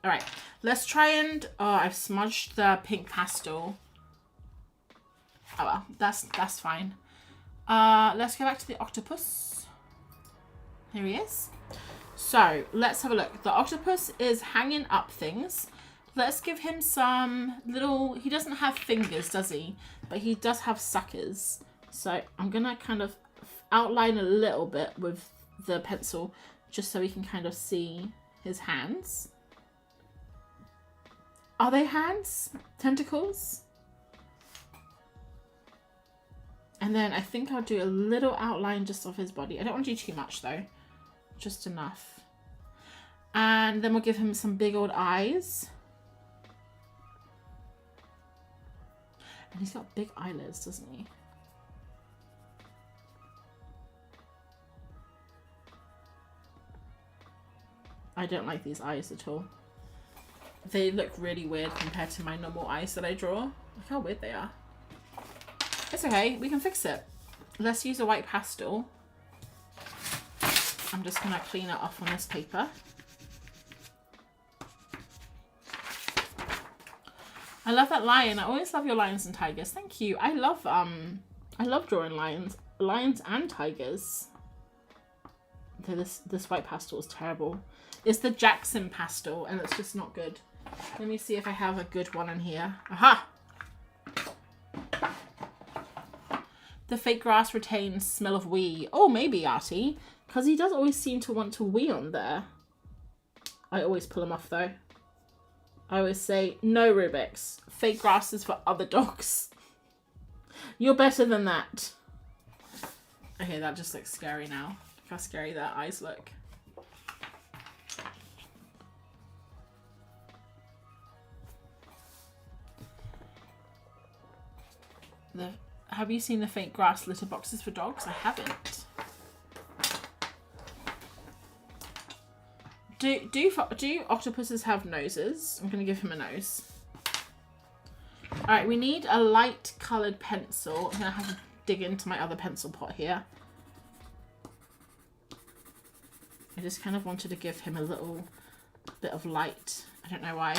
Alright, let's try and... Oh, I've smudged the pink pastel. Oh well, that's fine. Let's go back to the octopus. Here he is. So, let's have a look. The octopus is hanging up things. Let's give him some little... He doesn't have fingers, does he? But he does have suckers. So I'm going to kind of outline a little bit with the pencil just so we can kind of see his hands. Are they hands? Tentacles? And then I think I'll do a little outline just of his body. I don't want to do too much though. Just enough. And then we'll give him some big old eyes. And he's got big eyelids, doesn't he? I don't like these eyes at all. They look really weird compared to my normal eyes that I draw. Look how weird they are. It's okay, we can fix it. Let's use a white pastel. I'm just gonna clean it off on this paper. I love that lion. I always love your lions and tigers. Thank you. I love drawing lions and tigers. This white pastel is terrible. It's the Jackson pastel and it's just not good. Let me see if I have a good one in here. Aha! The fake grass retains smell of wee. Oh, maybe Artie, because he does always seem to want to wee on there. I always pull him off though. I always say, no Rubik's. Fake grass is for other dogs. You're better than that. Okay, that just looks scary now. Look how scary their eyes look. Have you seen the fake grass litter boxes for dogs? I haven't. Do octopuses have noses? I'm gonna give him a nose. All right, we need a light colored pencil. I'm gonna have to dig into my other pencil pot here. I just kind of wanted to give him a little bit of light. I don't know why.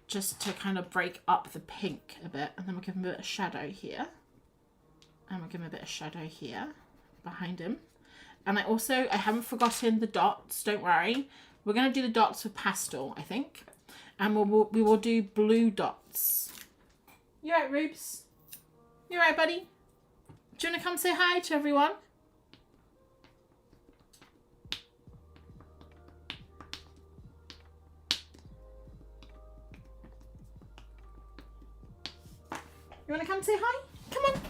Just to kind of break up the pink a bit. And then we'll give him a bit of shadow here. And we'll give him a bit of shadow here behind him. And I haven't forgotten the dots. Don't worry. We're going to do the dots with pastel, I think. And we will do blue dots. You right, Rubes? You right, buddy? Do you want to come say hi to everyone? You want to come say hi? Come on.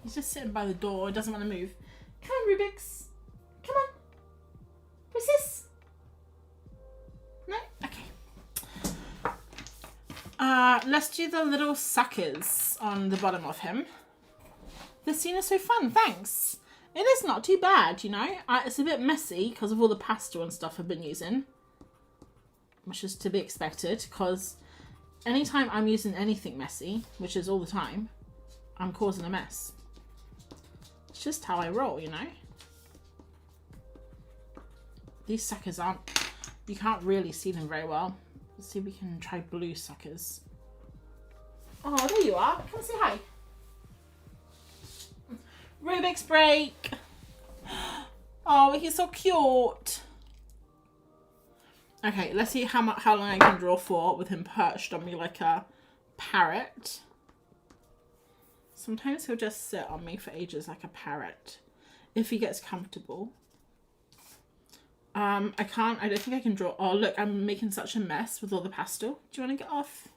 He's just sitting by the door. He doesn't want to move. Come on, Rubik's. Come on. What's this? No? Okay. Let's do the little suckers on the bottom of him. This scene is so fun. Thanks. It is not too bad, you know. It's a bit messy because of all the pastel and stuff I've been using. Which is to be expected because anytime I'm using anything messy, which is all the time, I'm causing a mess. It's just how I roll, you know. These suckers aren't... You can't really see them very well. Let's see if we can try blue suckers. Oh, there you are. Come say hi. Rubik's break. Oh, he's so cute. Okay, let's see how long I can draw for with him perched on me like a parrot. Sometimes he'll just sit on me for ages like a parrot if he gets comfortable. I don't think I can draw. Oh, look, I'm making such a mess with all the pastel. Do you want to get off?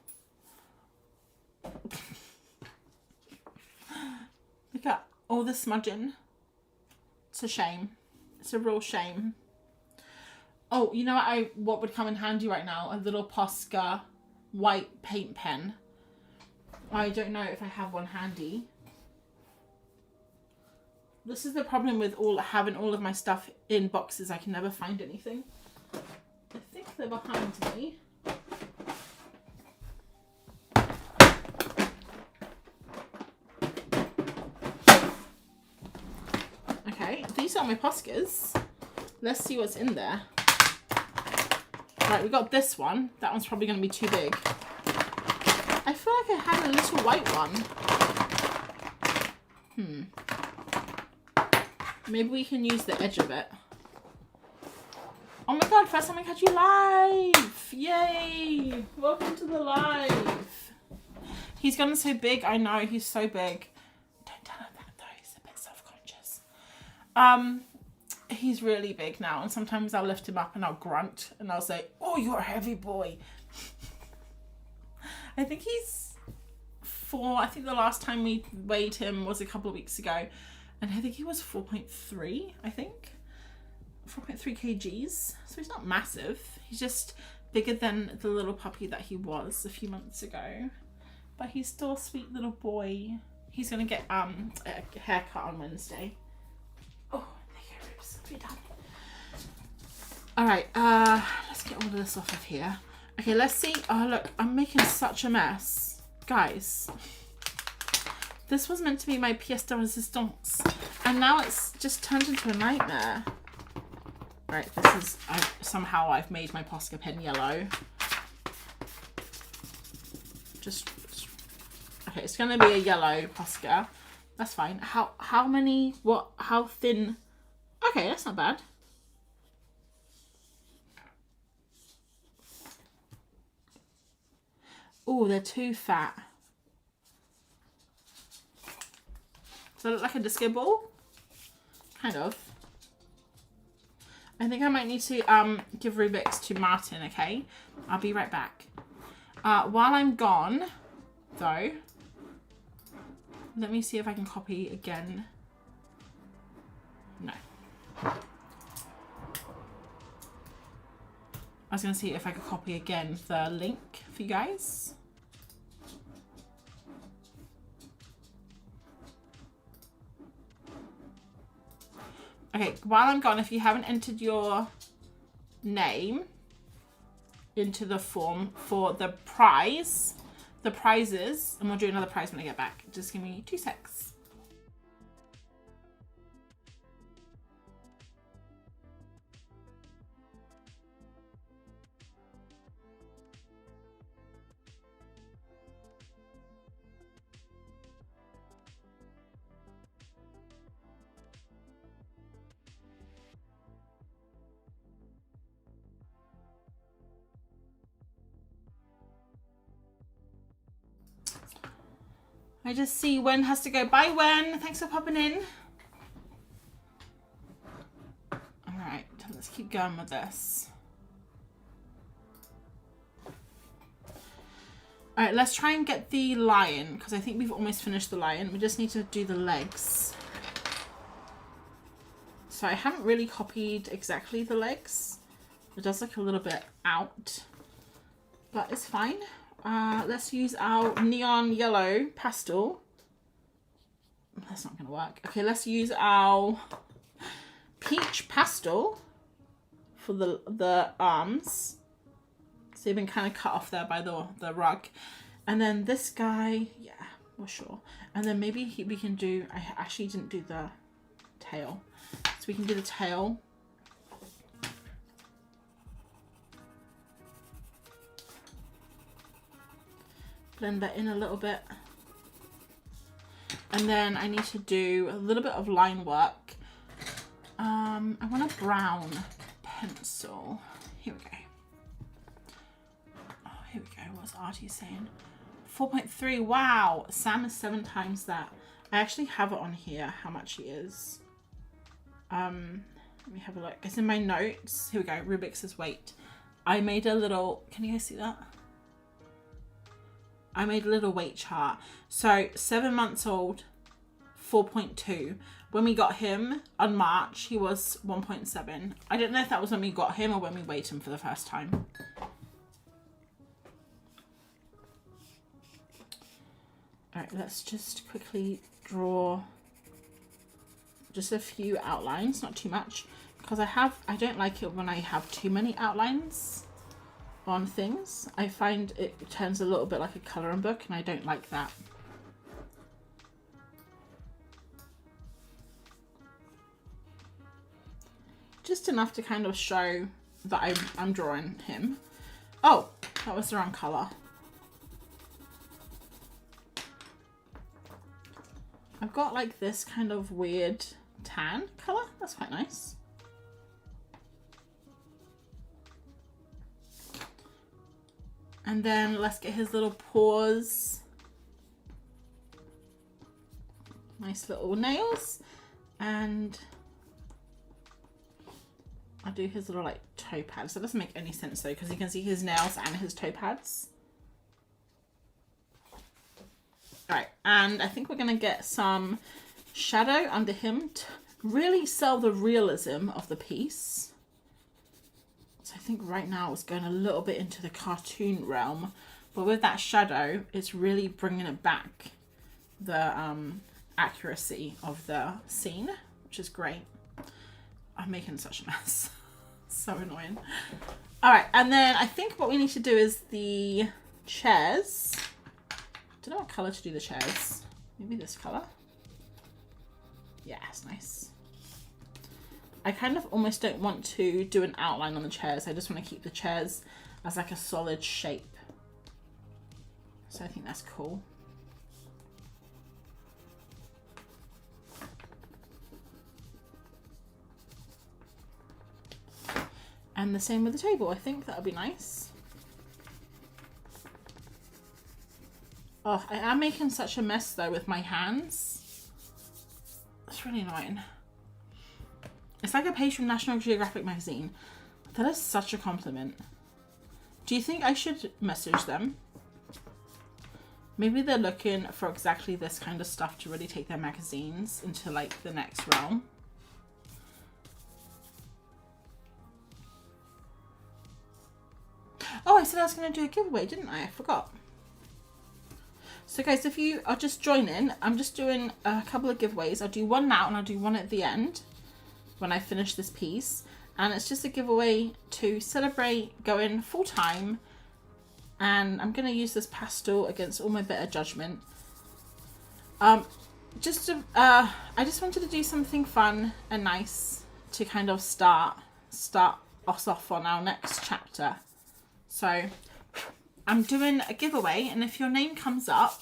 Look at all the smudging. It's a shame. It's a real shame. Oh, you know what would come in handy right now? A little Posca white paint pen. I don't know if I have one handy. This is the problem with having all of my stuff in boxes. I can never find anything. I think they're behind me. Okay, these are my Poscas. Let's see what's in there. Right, we got this one. That one's probably going to be too big. I feel like I had a little white one. Maybe we can use the edge of it. Oh my god, first time I catch you live! Yay! Welcome to the live. He's gotten so big. I know, he's so big. Don't tell him that though, he's a bit self-conscious. He's really big now, and sometimes I'll lift him up and I'll grunt and I'll say, oh, you're a heavy boy. I think he's 4. I think the last time we weighed him was a couple of weeks ago, and I think he was 4.3, I think. 4.3 kgs. So he's not massive. He's just bigger than the little puppy that he was a few months ago. but he's still a sweet little boy. He's gonna get a haircut on Wednesday. Oh, there you go, Rubes. You're done. All right, let's get all of this off of here. Okay, let's see. Oh, look, I'm making such a mess. Guys, this was meant to be my pièce de résistance, and now it's just turned into a nightmare. Right, this is, somehow I've made my Posca pen yellow. Okay, it's gonna be a yellow Posca. That's fine. How thin? Okay, that's not bad. Oh, they're too fat. Does that look like a disco ball? Kind of. I think I might need to give Rubik's to Martin, okay? I'll be right back. While I'm gone, though, let me see if I can copy again. No. I was going to see if I could copy again the link for you guys. Okay, while I'm gone, if you haven't entered your name into the form for the prizes, and we'll do another prize when I get back. Just give me 2 secs. I just see Wen has to go. Bye, Wen. Thanks for popping in. All right, let's keep going with this. All right, let's try and get the lion, because I think we've almost finished the lion. We just need to do the legs. So I haven't really copied exactly the legs. It does look a little bit out, but it's fine. Let's use our neon yellow pastel. That's not gonna work. Okay, let's use our peach pastel for the arms. So they've been kind of cut off there by the rug. And then this guy, yeah, we're sure. And then maybe we can do, I actually didn't do the tail. So we can do the tail. Blend that in a little bit. And then I need to do a little bit of line work. I want a brown pencil. Here we go. Oh, here we go. What's Artie saying? 4.3. Wow. Sam is 7 times that. I actually have it on here, how much he is. Let me have a look. It's in my notes. Here we go. Rubik's weight. I made a little, can you guys see that? I made a little weight chart. So 7 months old, 4.2. When we got him on March, he was 1.7. I don't know if that was when we got him or when we weighed him for the first time. All right, let's just quickly draw just a few outlines, not too much, because I don't like it when I have too many outlines on things. I find it turns a little bit like a colouring book, and I don't like that. Just enough to kind of show that I'm drawing him. Oh, that was the wrong colour. I've got like this kind of weird tan colour. That's quite nice. And then let's get his little paws. Nice little nails. And I'll do his little like toe pads. That doesn't make any sense though, because you can see his nails and his toe pads. All right, and I think we're gonna get some shadow under him to really sell the realism of the piece. So I think right now it's going a little bit into the cartoon realm, But with that shadow, it's really bringing it back, the accuracy of the scene, which is great. I'm making such a mess. So annoying. All right, and then I think what we need to do is the chairs. I don't know what color to do the chairs. Maybe this color. Yeah, it's nice. I kind of almost don't want to do an outline on the chairs. I just want to keep the chairs as like a solid shape. So I think that's cool. And the same with the table. I think that'll be nice. Oh, I am making such a mess though with my hands. It's really annoying. It's like a page from National Geographic magazine. That is such a compliment. Do you think I should message them? Maybe they're looking for exactly this kind of stuff to really take their magazines into like the next realm. Oh, I said I was going to do a giveaway, didn't I? I forgot. So guys, if you are just joining, I'm just doing a couple of giveaways. I'll do one now and I'll do one at the end when I finish this piece. And it's just a giveaway to celebrate going full time. And I'm going to use this pastel against all my better judgment. I just wanted to do something fun and nice to kind of start us off on our next chapter. So I'm doing a giveaway, and if your name comes up,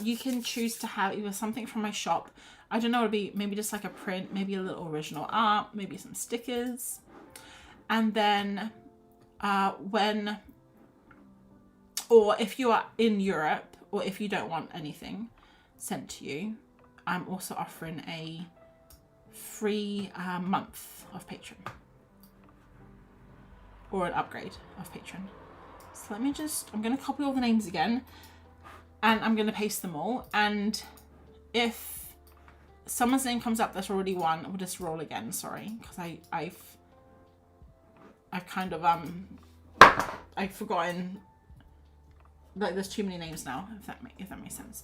you can choose to have either something from my shop. I don't know, it'll be maybe just like a print, maybe a little original art, maybe some stickers. And then or if you are in Europe, or if you don't want anything sent to you, I'm also offering a free month of Patreon. Or an upgrade of Patreon. So let me I'm going to copy all the names again. And I'm going to paste them all. And if someone's name comes up that's already won, we'll just roll again, sorry. Because I've kind of, I've forgotten, like there's too many names now, if that makes sense.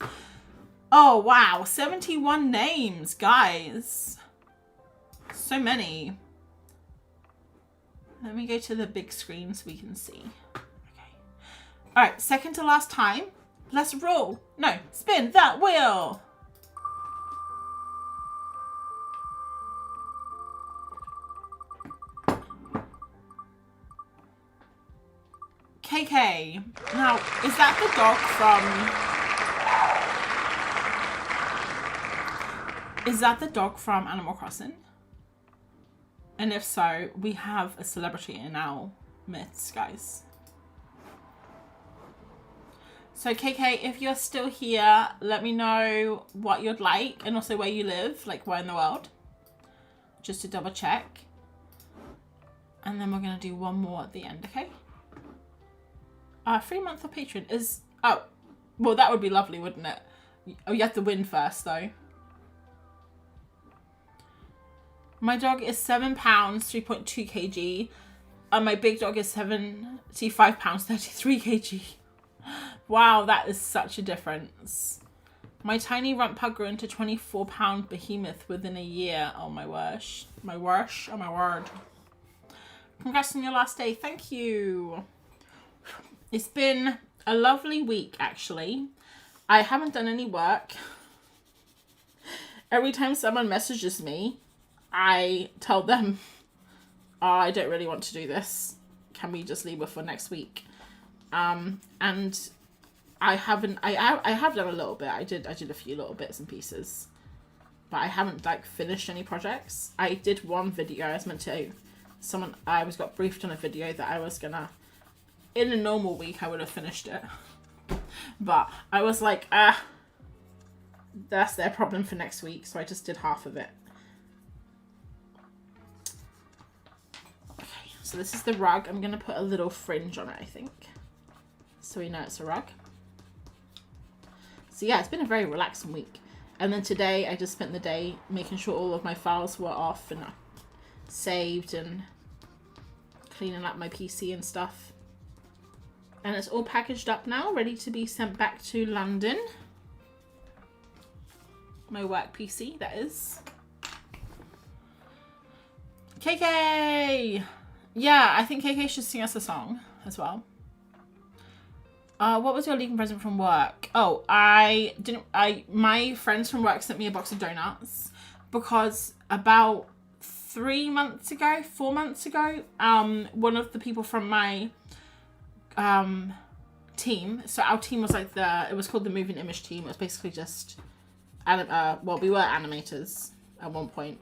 Oh, wow, 71 names, guys. So many. Let me go to the big screen so we can see. Okay. All right, second to last time. Let's roll. No, spin that wheel. KK. Now, is that the dog from... Is that the dog from Animal Crossing? And if so, we have a celebrity in our midst, guys. So KK, if you're still here, let me know what you'd like and also where you live, like where in the world. Just to double check. And then we're going to do one more at the end, okay? Free month of Patreon is... Oh, well, that would be lovely, wouldn't it? Oh, you have to win first, though. My dog is 7 pounds, 3.2 kg. And my big dog is 75 pounds, 33 kg. Wow, that is such a difference. My tiny runt pug grew into 24-pound behemoth within a year. Oh my worsh. My worsh. Oh my word. Congrats on your last day. Thank you. It's been a lovely week, actually. I haven't done any work. Every time someone messages me, I tell them, oh, I don't really want to do this. Can we just leave it for next week? And I haven't, I have done a little bit. I did a few little bits and pieces, but I haven't like finished any projects. I did one video. I was meant to, I got briefed on a video that I was gonna, in a normal week, I would have finished it. But I was like, that's their problem for next week. So I just did half of it. Okay, so this is the rug. I'm gonna put a little fringe on it, I think, so we know it's a rug. So yeah, it's been a very relaxing week. And then today I just spent the day making sure all of my files were off and saved and cleaning up my PC and stuff. And it's all packaged up now, ready to be sent back to London. My work PC, that is. KK! Yeah, I think KK should sing us a song as well. What was your leaving present from work? Oh, my friends from work sent me a box of donuts because about 4 months ago, one of the people from my team, so our team was like it was called the Moving Image team. It was basically just, well, we were animators at one point.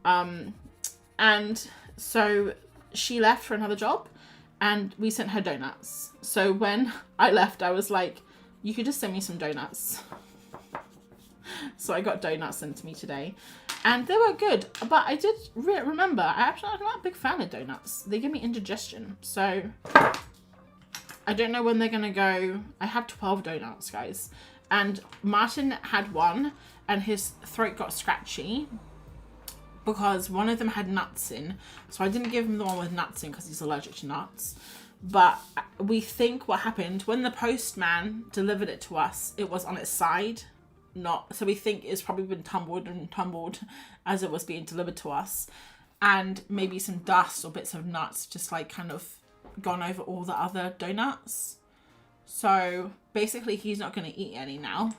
And so she left for another job and we sent her donuts. So when I left, I was like, you could just send me some donuts. So I got donuts sent to me today and they were good. But I did remember, I'm not a big fan of donuts. They give me indigestion. So I don't know when they're going to go. I had 12 donuts, guys. And Martin had one and his throat got scratchy because one of them had nuts in. So I didn't give him the one with nuts in because he's allergic to nuts. But we think what happened when the postman delivered it to us, it was on its side. So we think it's probably been tumbled as it was being delivered to us. And maybe some dust or bits of nuts just like kind of gone over all the other donuts. So basically he's not going to eat any now.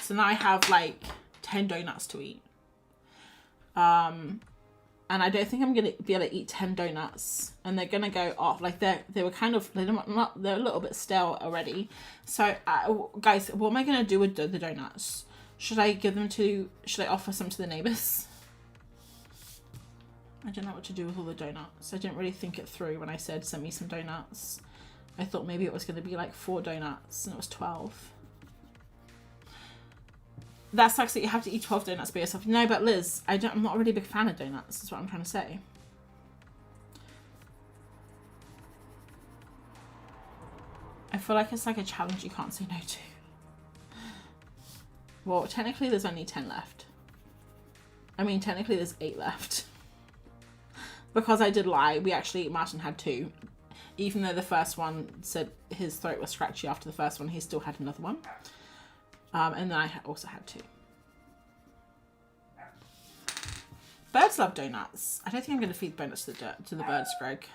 So now I have like 10 donuts to eat. And I don't think I'm going to be able to eat 10 donuts and they're going to go off. Like they're a little bit stale already. So guys, what am I going to do with the donuts? Should I offer some to the neighbors? I don't know what to do with all the donuts. I didn't really think it through when I said send me some donuts. I thought maybe it was going to be like 4 donuts and it was 12. That sucks that you have to eat 12 donuts by yourself. No, but Liz, I'm not really a big fan of donuts. That's what I'm trying to say. I feel like it's like a challenge you can't say no to. Well, technically there's only 10 left. I mean, technically there's 8 left. Because I did lie, Martin had 2. Even though the first one said his throat was scratchy after the first one, he still had another one. And then I also had 2. Birds love donuts. I don't think I'm going to feed donuts to the birds, Greg.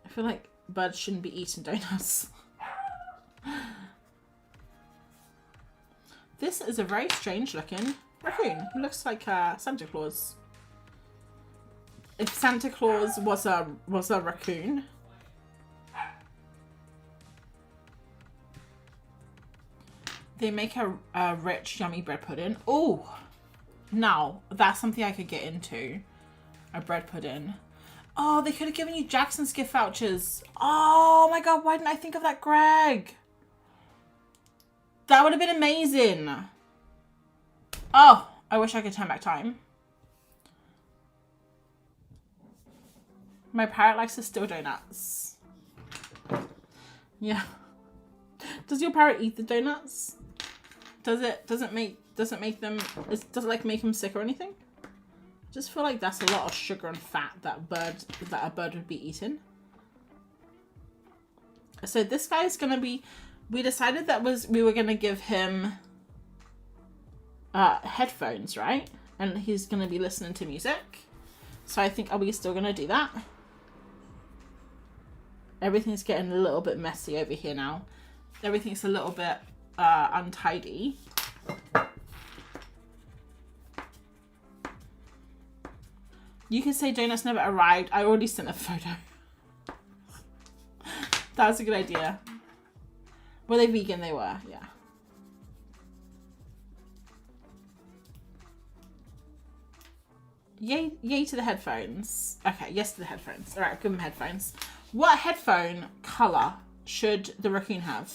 I feel like birds shouldn't be eating donuts. This is a very strange looking raccoon. He looks like Santa Claus. If Santa Claus was a raccoon. They make a rich, yummy bread pudding. Oh, now that's something I could get into. A bread pudding. Oh, they could have given you Jackson's gift vouchers. Oh my God, why didn't I think of that, Greg? That would have been amazing. Oh, I wish I could turn back time. My parrot likes to steal donuts. Yeah. Does your parrot eat the donuts? Does it make them sick or anything? I just feel like that's a lot of sugar and fat that a bird would be eating. So this guy's gonna be, we decided that we were gonna give him headphones, right? And he's gonna be listening to music. So I think, are we still gonna do that? Everything's getting a little bit messy over here now. Everything's a little bit untidy. You can say donuts never arrived. I already sent a photo. That was a good idea. Were they vegan? They were, yeah. Yay to the headphones. Okay, yes to the headphones. All right, give them headphones. What headphone color should the raccoon have?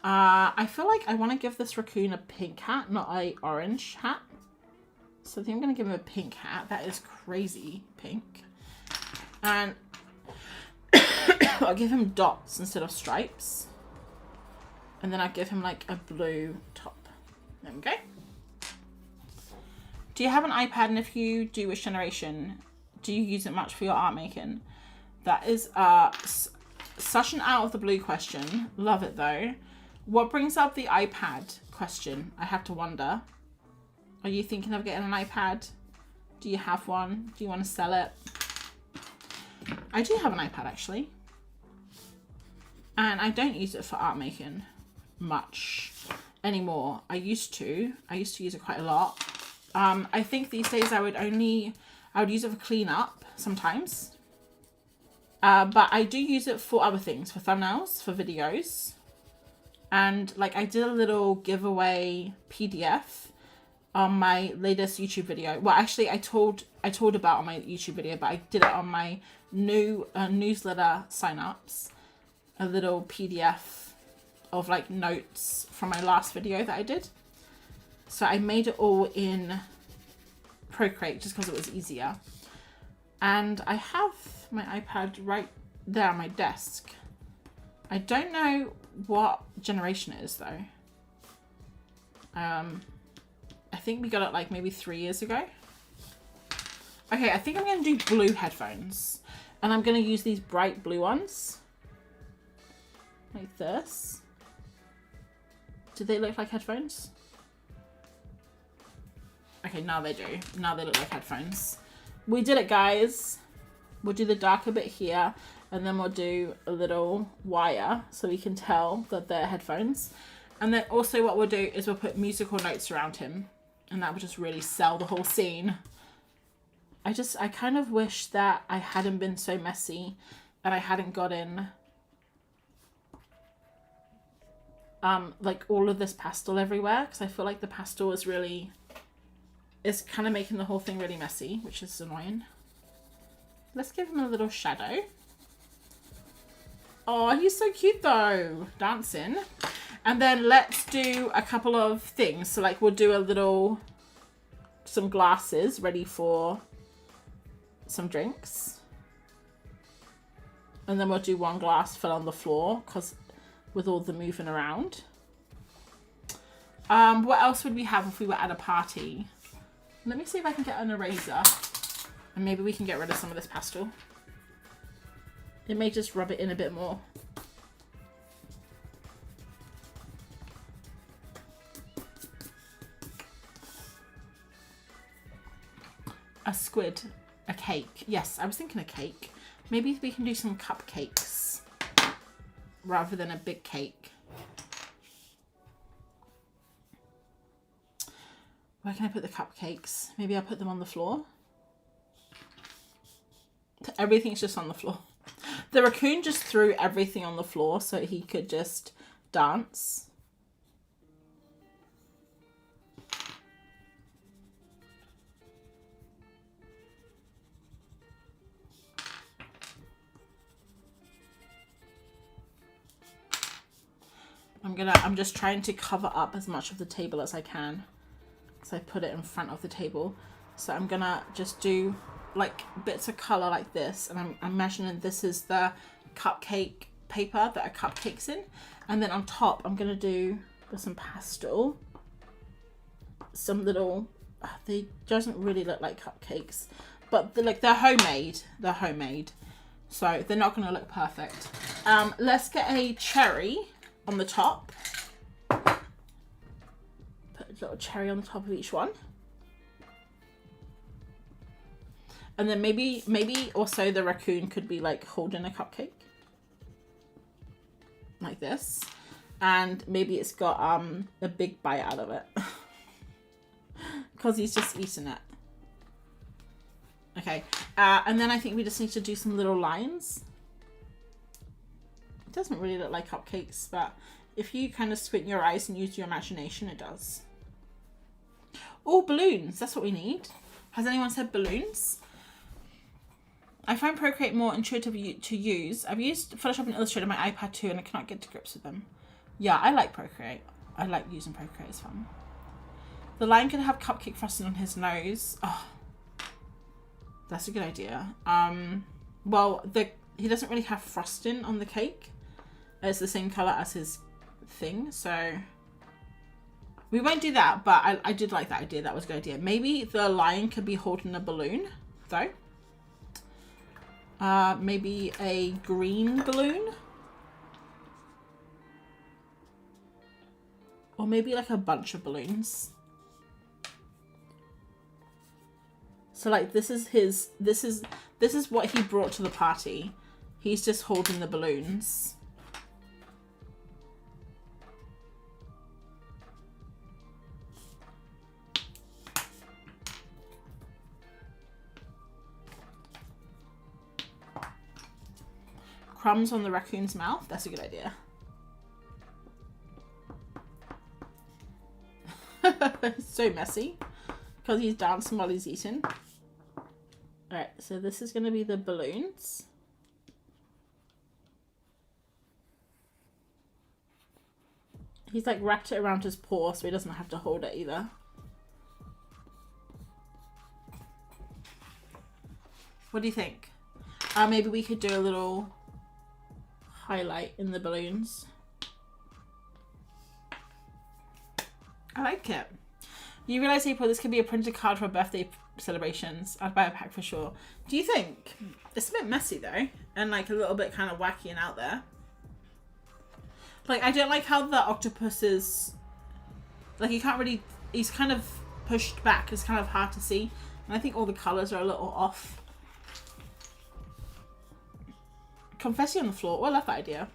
I feel like I want to give this raccoon a pink hat, not a orange hat. So I think I'm going to give him a pink hat. That is crazy pink. And I'll give him dots instead of stripes. And then I'll give him like a blue top. There we go. Do you have an iPad? And if you do, which generation? Do you use it much for your art making? That is Such an out of the blue question. Love it though. What brings up the iPad question? I have to wonder. Are you thinking of getting an iPad? Do you have one? Do you want to sell it? I do have an iPad actually. And I don't use it for art making much anymore. I used to use it quite a lot. I think these days I would use it for cleanup sometimes. But I do use it for other things, for thumbnails, for videos. And like I did a little giveaway PDF on my latest YouTube video. Well, actually I told about on my YouTube video, but I did it on my new newsletter signups. A little PDF of like notes from my last video that I did. So I made it all in Procreate just because it was easier. And I have my iPad right there on my desk. I don't know what generation it is though. I think we got it like maybe 3 years ago. Okay, I think I'm going to do blue headphones. And I'm going to use these bright blue ones. Like this. Do they look like headphones? Okay, now they do. Now they look like headphones. We did it, guys. We'll do the darker bit here, and then we'll do a little wire so we can tell that they're headphones. And then also what we'll do is we'll put musical notes around him, and that will just really sell the whole scene. I kind of wish that I hadn't been so messy and I hadn't gotten like all of this pastel everywhere, because I feel like the pastel is kind of making the whole thing really messy, which is annoying. Let's give him a little shadow. Oh, he's so cute though, dancing. And then let's do a couple of things. So like we'll do some glasses ready for some drinks. And then we'll do one glass fell on the floor because with all the moving around. What else would we have if we were at a party? Let me see if I can get an eraser. And maybe we can get rid of some of this pastel. It may just rub it in a bit more. A squid, a cake. Yes, I was thinking a cake. Maybe we can do some cupcakes rather than a big cake. Where can I put the cupcakes? Maybe I'll put them on the floor. Everything's just on the floor. The raccoon just threw everything on the floor so he could just dance. I'm just trying to cover up as much of the table as I can. So I put it in front of the table. So I'm gonna just do like bits of color like this, and I'm imagining this is the cupcake paper that a cupcake's in, and then on top I'm gonna do with some pastel some little they doesn't really look like cupcakes, but they're homemade, so they're not gonna look perfect. Let's get a cherry on the top. Put a little cherry on the top of each one. And then maybe also the raccoon could be like holding a cupcake. Like this. And maybe it's got a big bite out of it. Because he's just eating it. Okay. And then I think we just need to do some little lines. It doesn't really look like cupcakes, but if you kind of squint your eyes and use your imagination, it does. Oh, balloons. That's what we need. Has anyone said balloons? I find Procreate more intuitive to use. I've used Photoshop and Illustrator on my iPad too, and I cannot get to grips with them. Yeah, I like Procreate. I like using Procreate. It's fun. The lion could have cupcake frosting on his nose. Oh, that's a good idea. Well, he doesn't really have frosting on the cake. It's the same color as his thing, so we won't do that. But I did like that idea. That was a good idea. Maybe the lion could be holding a balloon, though. Maybe a green balloon. Or maybe like a bunch of balloons. So like this is what he brought to the party. He's just holding the balloons. Crumbs on the raccoon's mouth. That's a good idea. It's so messy because he's dancing while he's eating. Alright, so this is going to be the balloons. He's like wrapped it around his paw so he doesn't have to hold it either. What do you think? Maybe we could do a little highlight in the balloons. I like it. You realise, April, this could be a printed card for birthday celebrations. I'd buy a pack for sure. Do you think? It's a bit messy though, and like a little bit kind of wacky and out there. Like, I don't like how the octopus is, like, you can't really, he's kind of pushed back. It's kind of hard to see. And I think all the colours are a little off. Confetti on the floor. Oh, I love that idea.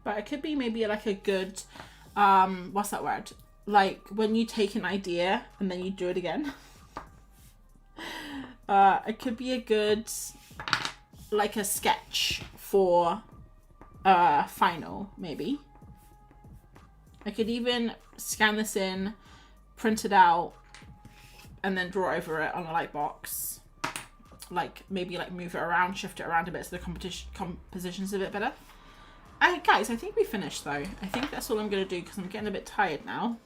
But it could be maybe like a good, what's that word? Like when you take an idea and then you do it again. It could be a good, like a sketch for final, maybe. I could even scan this in, print it out, and then draw over it on a light box. Like maybe like move it around, shift it around a bit so the composition's a bit better. Guys, I think we finished though. I think that's all I'm going to do because I'm getting a bit tired now.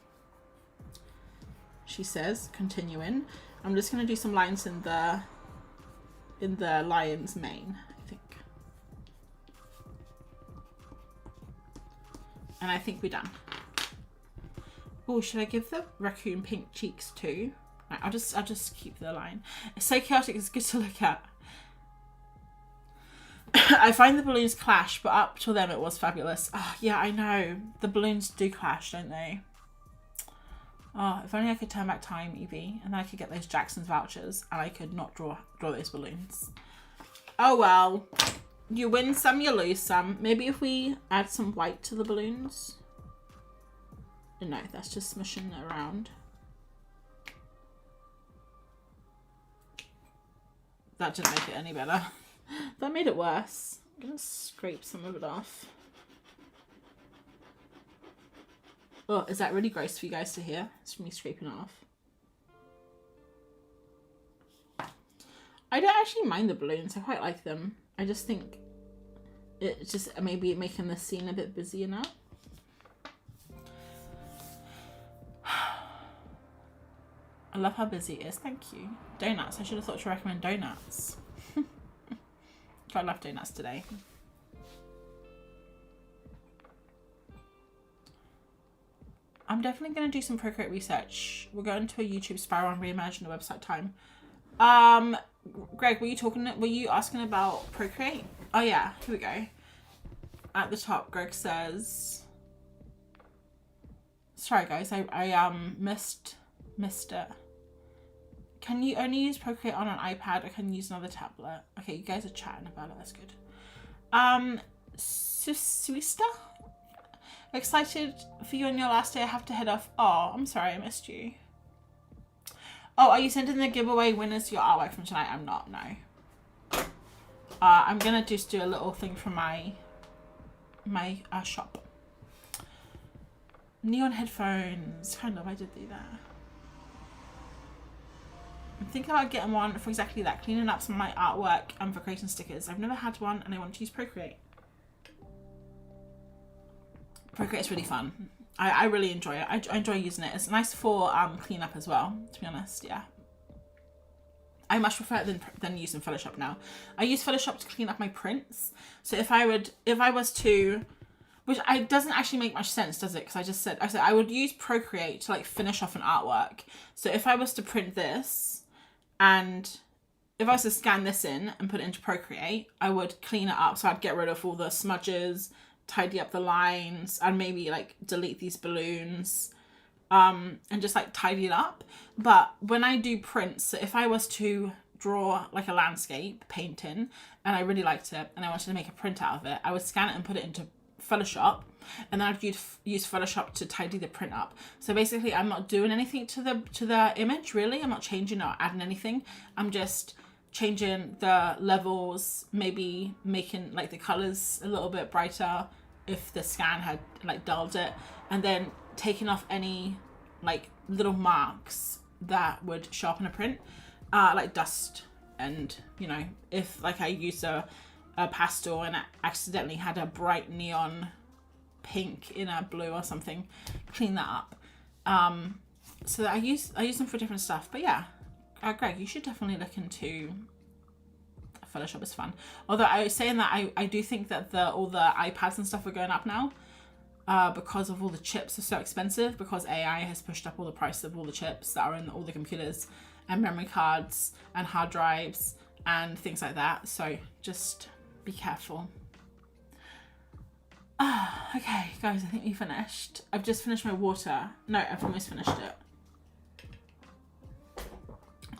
She says, continuing. I'm just going to do some lines in the lion's mane, I think. And I think we're done. Oh, should I give the raccoon pink cheeks too? Right, I'll just keep the line. It's so chaotic, it's good to look at. I find the balloons clash, but up till then it was fabulous. Oh, yeah, I know. The balloons do clash, don't they? Oh, if only I could turn back time, Evie, and then I could get those Jackson's vouchers, and I could not draw those balloons. Oh well. You win some, you lose some. Maybe if we add some white to the balloons. No, that's just smushing it around. That didn't make it any better. That made it worse. I'm gonna scrape some of it off. Oh, is that really gross for you guys to hear? It's me scraping it off. I don't actually mind the balloons. I quite like them. I just think it's just maybe making the scene a bit busier now. I love how busy it is. Thank you. Donuts. I should have thought to recommend donuts. I love donuts today. I'm definitely going to do some Procreate research. We're going to a YouTube spiral and reimagine the website time. Greg, were you asking about Procreate? Oh yeah, here we go. At the top, Greg says, sorry guys, I missed it. Can you only use Procreate on an iPad, or can you use another tablet? Okay, you guys are chatting about it, that's good. Suista? Excited for you on your last day. I have to head off. Oh, I'm sorry, I missed you. Oh, are you sending the giveaway winners your artwork from tonight? I'm not, no. I'm gonna just do a little thing from my shop. Neon headphones. Kind of, I did do that. I'm thinking about getting one for exactly that, cleaning up some of my artwork and for creating stickers. I've never had one and I want to use Procreate. Procreate's really fun. I really enjoy it. I enjoy using it. It's nice for cleanup as well, to be honest, yeah. I much prefer it than using Photoshop now. I use Photoshop to clean up my prints. So if I was to, which doesn't actually make much sense, does it? Because I said I would use Procreate to like finish off an artwork. So if I was to print this, and if I was to scan this in and put it into Procreate, I would clean it up. So I'd get rid of all the smudges, tidy up the lines, and maybe like delete these balloons, and just like tidy it up. But when I do prints, so if I was to draw like a landscape painting and I really liked it and I wanted to make a print out of it, I would scan it and put it into Photoshop, and then I'd use Photoshop to tidy the print up. So basically I'm not doing anything to the image really. I'm not changing or adding anything. I'm just changing the levels, maybe making like the colors a little bit brighter if the scan had like dulled it, and then taking off any like little marks that would sharpen a print, like dust, and you know, if like I used a pastel and I accidentally had a bright neon pink in a blue or something, clean that up. So that I use them for different stuff. But yeah, Greg, you should definitely look into Photoshop. Is fun. Although I was saying that I do think that all the iPads and stuff are going up now, because of all the chips are so expensive, because AI has pushed up all the price of all the chips that are in all the computers and memory cards and hard drives and things like that. So just be careful. Okay, guys, I think we finished. I've just finished my water. No, I've almost finished it.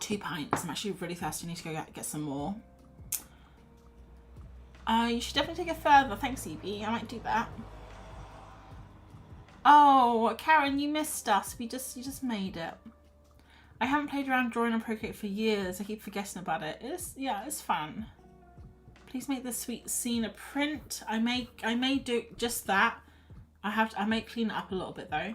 2 pints. I'm actually really thirsty. I need to go get some more. You should definitely take it further. Thanks, Evie. I might do that. Oh, Karen, you missed us. You just made it. I haven't played around drawing on Procreate for years. I keep forgetting about it. It's fun. Please make this sweet scene a print. I may do just that. I may clean it up a little bit though.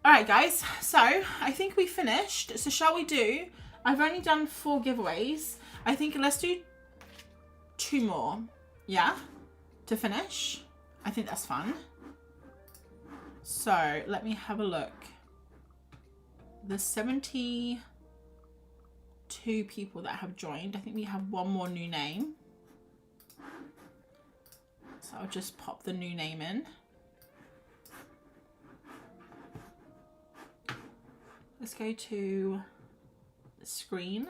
All right, guys. So I think we finished. So shall we do? I've only done 4 giveaways. I think let's do 2 more. Yeah, to finish. I think that's fun. So let me have a look. There's 72 people that have joined. I think we have 1 more new name. So I'll just pop the new name in. Let's go to the screen.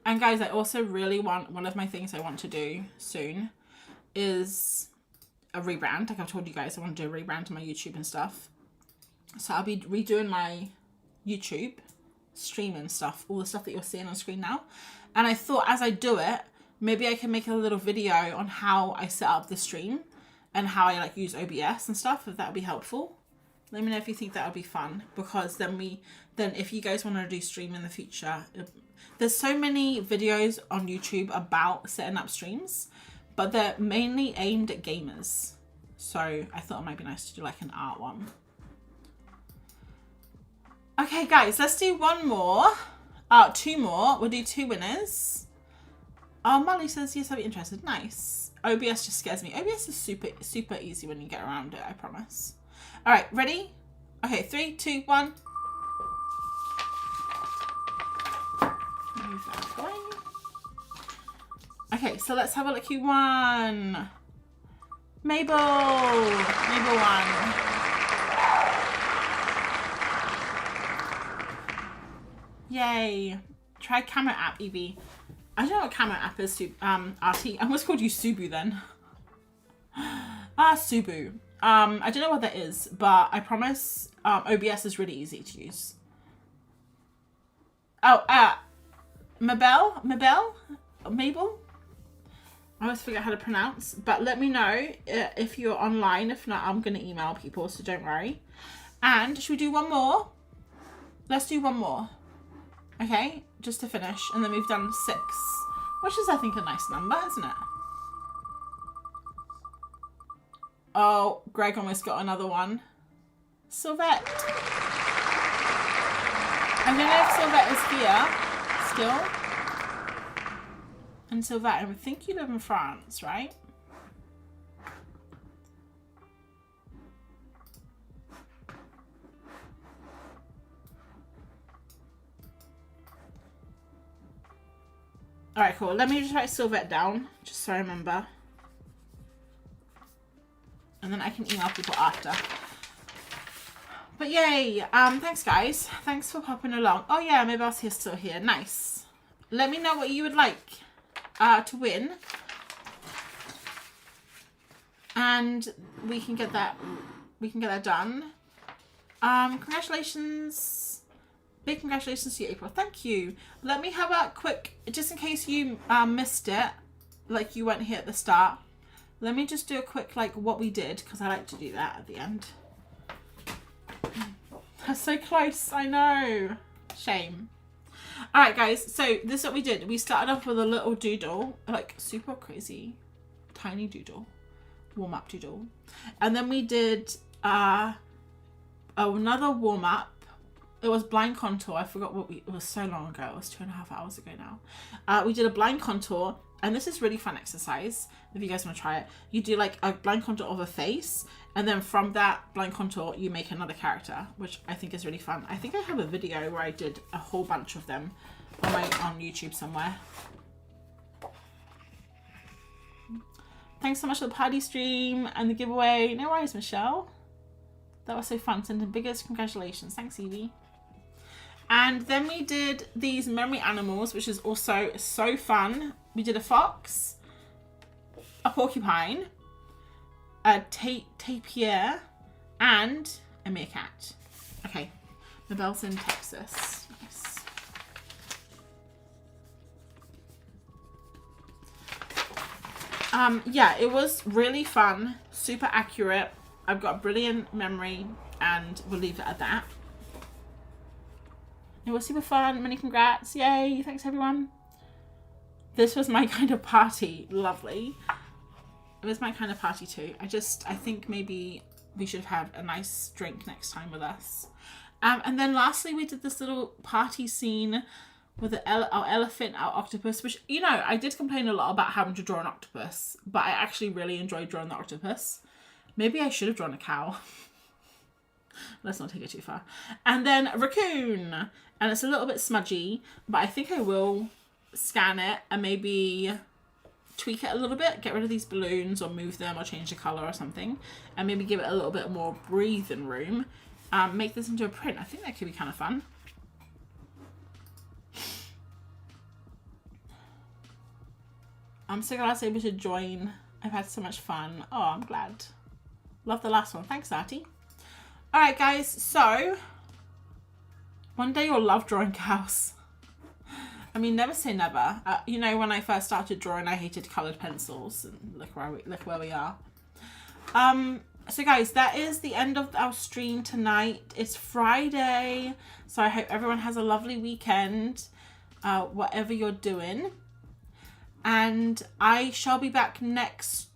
And guys, I also really want, one of my things I want to do soon is a rebrand. Like I've told you guys, I want to do a rebrand to my YouTube and stuff. So I'll be redoing my YouTube stream and stuff, all the stuff that you're seeing on screen now. And I thought as I do it, maybe I can make a little video on how I set up the stream and how I like use OBS and stuff, if that would be helpful. Let me know if you think that would be fun, because then if you guys want to do stream in the future, there's so many videos on YouTube about setting up streams, but they're mainly aimed at gamers. So I thought it might be nice to do like an art one. Okay, guys, let's do 1 more. 2 more. We'll do 2 winners. Oh, Molly says, yes, I'll be interested. Nice. OBS just scares me. OBS is super, super easy when you get around it, I promise. All right, ready? Okay, 3, 2, 1. Move that away. Okay, so let's have a look who won. Mabel. Mabel won. Yay. Try camera app, Evie. I don't know what camera app is, RT. I almost called you Subu then. Subu. I don't know what that is, but I promise OBS is really easy to use. Oh, Mabel? Mabel? I always forget how to pronounce, but let me know if you're online. If not, I'm going to email people, so don't worry. And should we do 1 more? Let's do 1 more. Okay, just to finish, and then we've done 6, which is, I think, a nice number, isn't it? Oh, Greg almost got another one. Sylvette. I don't know if Sylvette is here still. And Sylvette, I would think you live in France, right? All right, cool. Let me just write Sylvette down, just so I remember. And then I can email people after. But yay. Thanks, guys. Thanks for popping along. Oh, yeah, maybe I'll see you still here. Nice. let me know what you would like to win. And we can get that done. Congratulations. Big congratulations to you, April. Thank you. Let me have a quick, just in case you missed it, like you weren't here at the start. Let me just do a quick, like, what we did, because I like to do that at the end. That's so close, I know. Shame. Alright, guys, so this is what we did. We started off with a little doodle, like, super crazy, tiny doodle, warm-up doodle. And then we did another warm-up. It was blind contour. I forgot it was so long ago. It was 2.5 hours ago now. We did a blind contour, and this is really fun exercise. If you guys want to try it, you do like a blind contour of a face, and then from that blind contour, you make another character, which I think is really fun. I think I have a video where I did a whole bunch of them on YouTube somewhere. Thanks so much for the party stream and the giveaway. No worries, Michelle. That was so fun. Sending biggest congratulations. Thanks, Evie. And then we did these memory animals, which is also so fun. We did a fox, a porcupine, a tapir, and a meerkat. Okay, Mabel's in Texas. Nice. Yeah, it was really fun, super accurate. I've got a brilliant memory, and we'll leave it at that. It was super fun. Many congrats. Yay. Thanks, everyone. This was my kind of party. Lovely. It was my kind of party too. I think maybe we should have a nice drink next time with us. And then lastly, we did this little party scene with our elephant, our octopus, which, you know, I did complain a lot about having to draw an octopus, but I actually really enjoyed drawing the octopus. Maybe I should have drawn a cow. Let's not take it too far. And then raccoon. And it's a little bit smudgy, but I think I will scan it and maybe tweak it a little bit, get rid of these balloons or move them or change the color or something, and maybe give it a little bit more breathing room. Make this into a print. I think that could be kind of fun. I'm so glad I was able to join. I've had so much fun. Oh, I'm glad. Love the last one. Thanks, Artie. All right, guys. So one day you'll love drawing cows. I mean, never say never. You know, when I first started drawing, I hated coloured pencils, and look where we are. So guys, that is the end of our stream tonight. It's Friday, so I hope everyone has a lovely weekend, whatever you're doing. And I shall be back next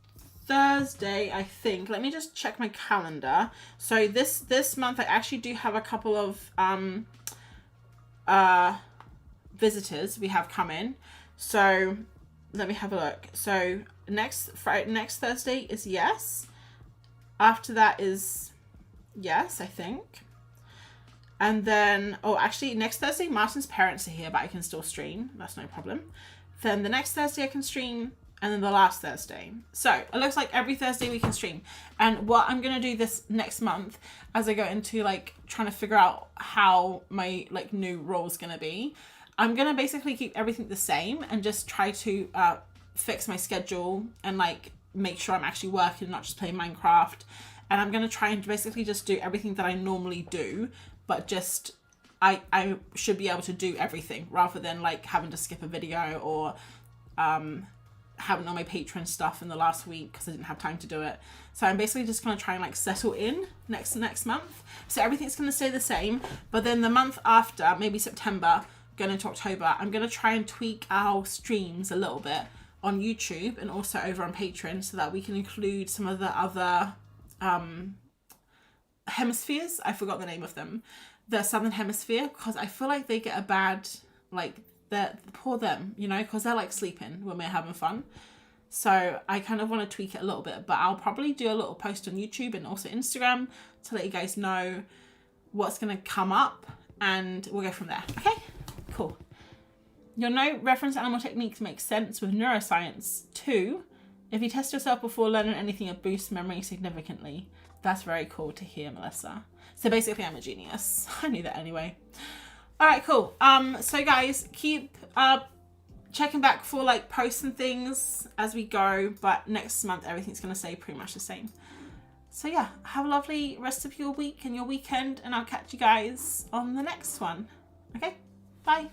Thursday, I think. Let me just check my calendar. So this month I actually do have a couple of visitors we have coming. So let me have a look. So next Thursday is yes. After that is yes, I think. And then, oh, actually next Thursday Martin's parents are here, but I can still stream. That's no problem. Then the next Thursday I can stream, and then the last Thursday. So it looks like every Thursday we can stream. And what I'm gonna do this next month, as I go into like trying to figure out how my like new role is gonna be, I'm gonna basically keep everything the same and just try to fix my schedule and like make sure I'm actually working, not just playing Minecraft. And I'm gonna try and basically just do everything that I normally do, but just I should be able to do everything rather than like having to skip a video or having all my Patreon stuff in the last week because I didn't have time to do it. So I'm basically just going to try and like settle in next month. So everything's going to stay the same, but then the month after, maybe September, going into October, I'm going to try and tweak our streams a little bit on YouTube and also over on Patreon so that we can include some of the other hemispheres. I forgot the name of them. The Southern Hemisphere, because I feel like they get a bad, like, poor them, you know, because they're like sleeping when we're having fun. So I kind of want to tweak it a little bit, but I'll probably do a little post on YouTube and also Instagram to let you guys know what's going to come up, and we'll go from there. Okay, cool. You'll know reference animal techniques make sense with neuroscience too. If you test yourself before learning anything, it boosts memory significantly. That's very cool to hear, Melissa. So basically I'm a genius. I knew that anyway. All right, cool. So guys, keep checking back for like posts and things as we go, but next month everything's going to stay pretty much the same. So yeah, have a lovely rest of your week and your weekend, and I'll catch you guys on the next one. Okay, bye.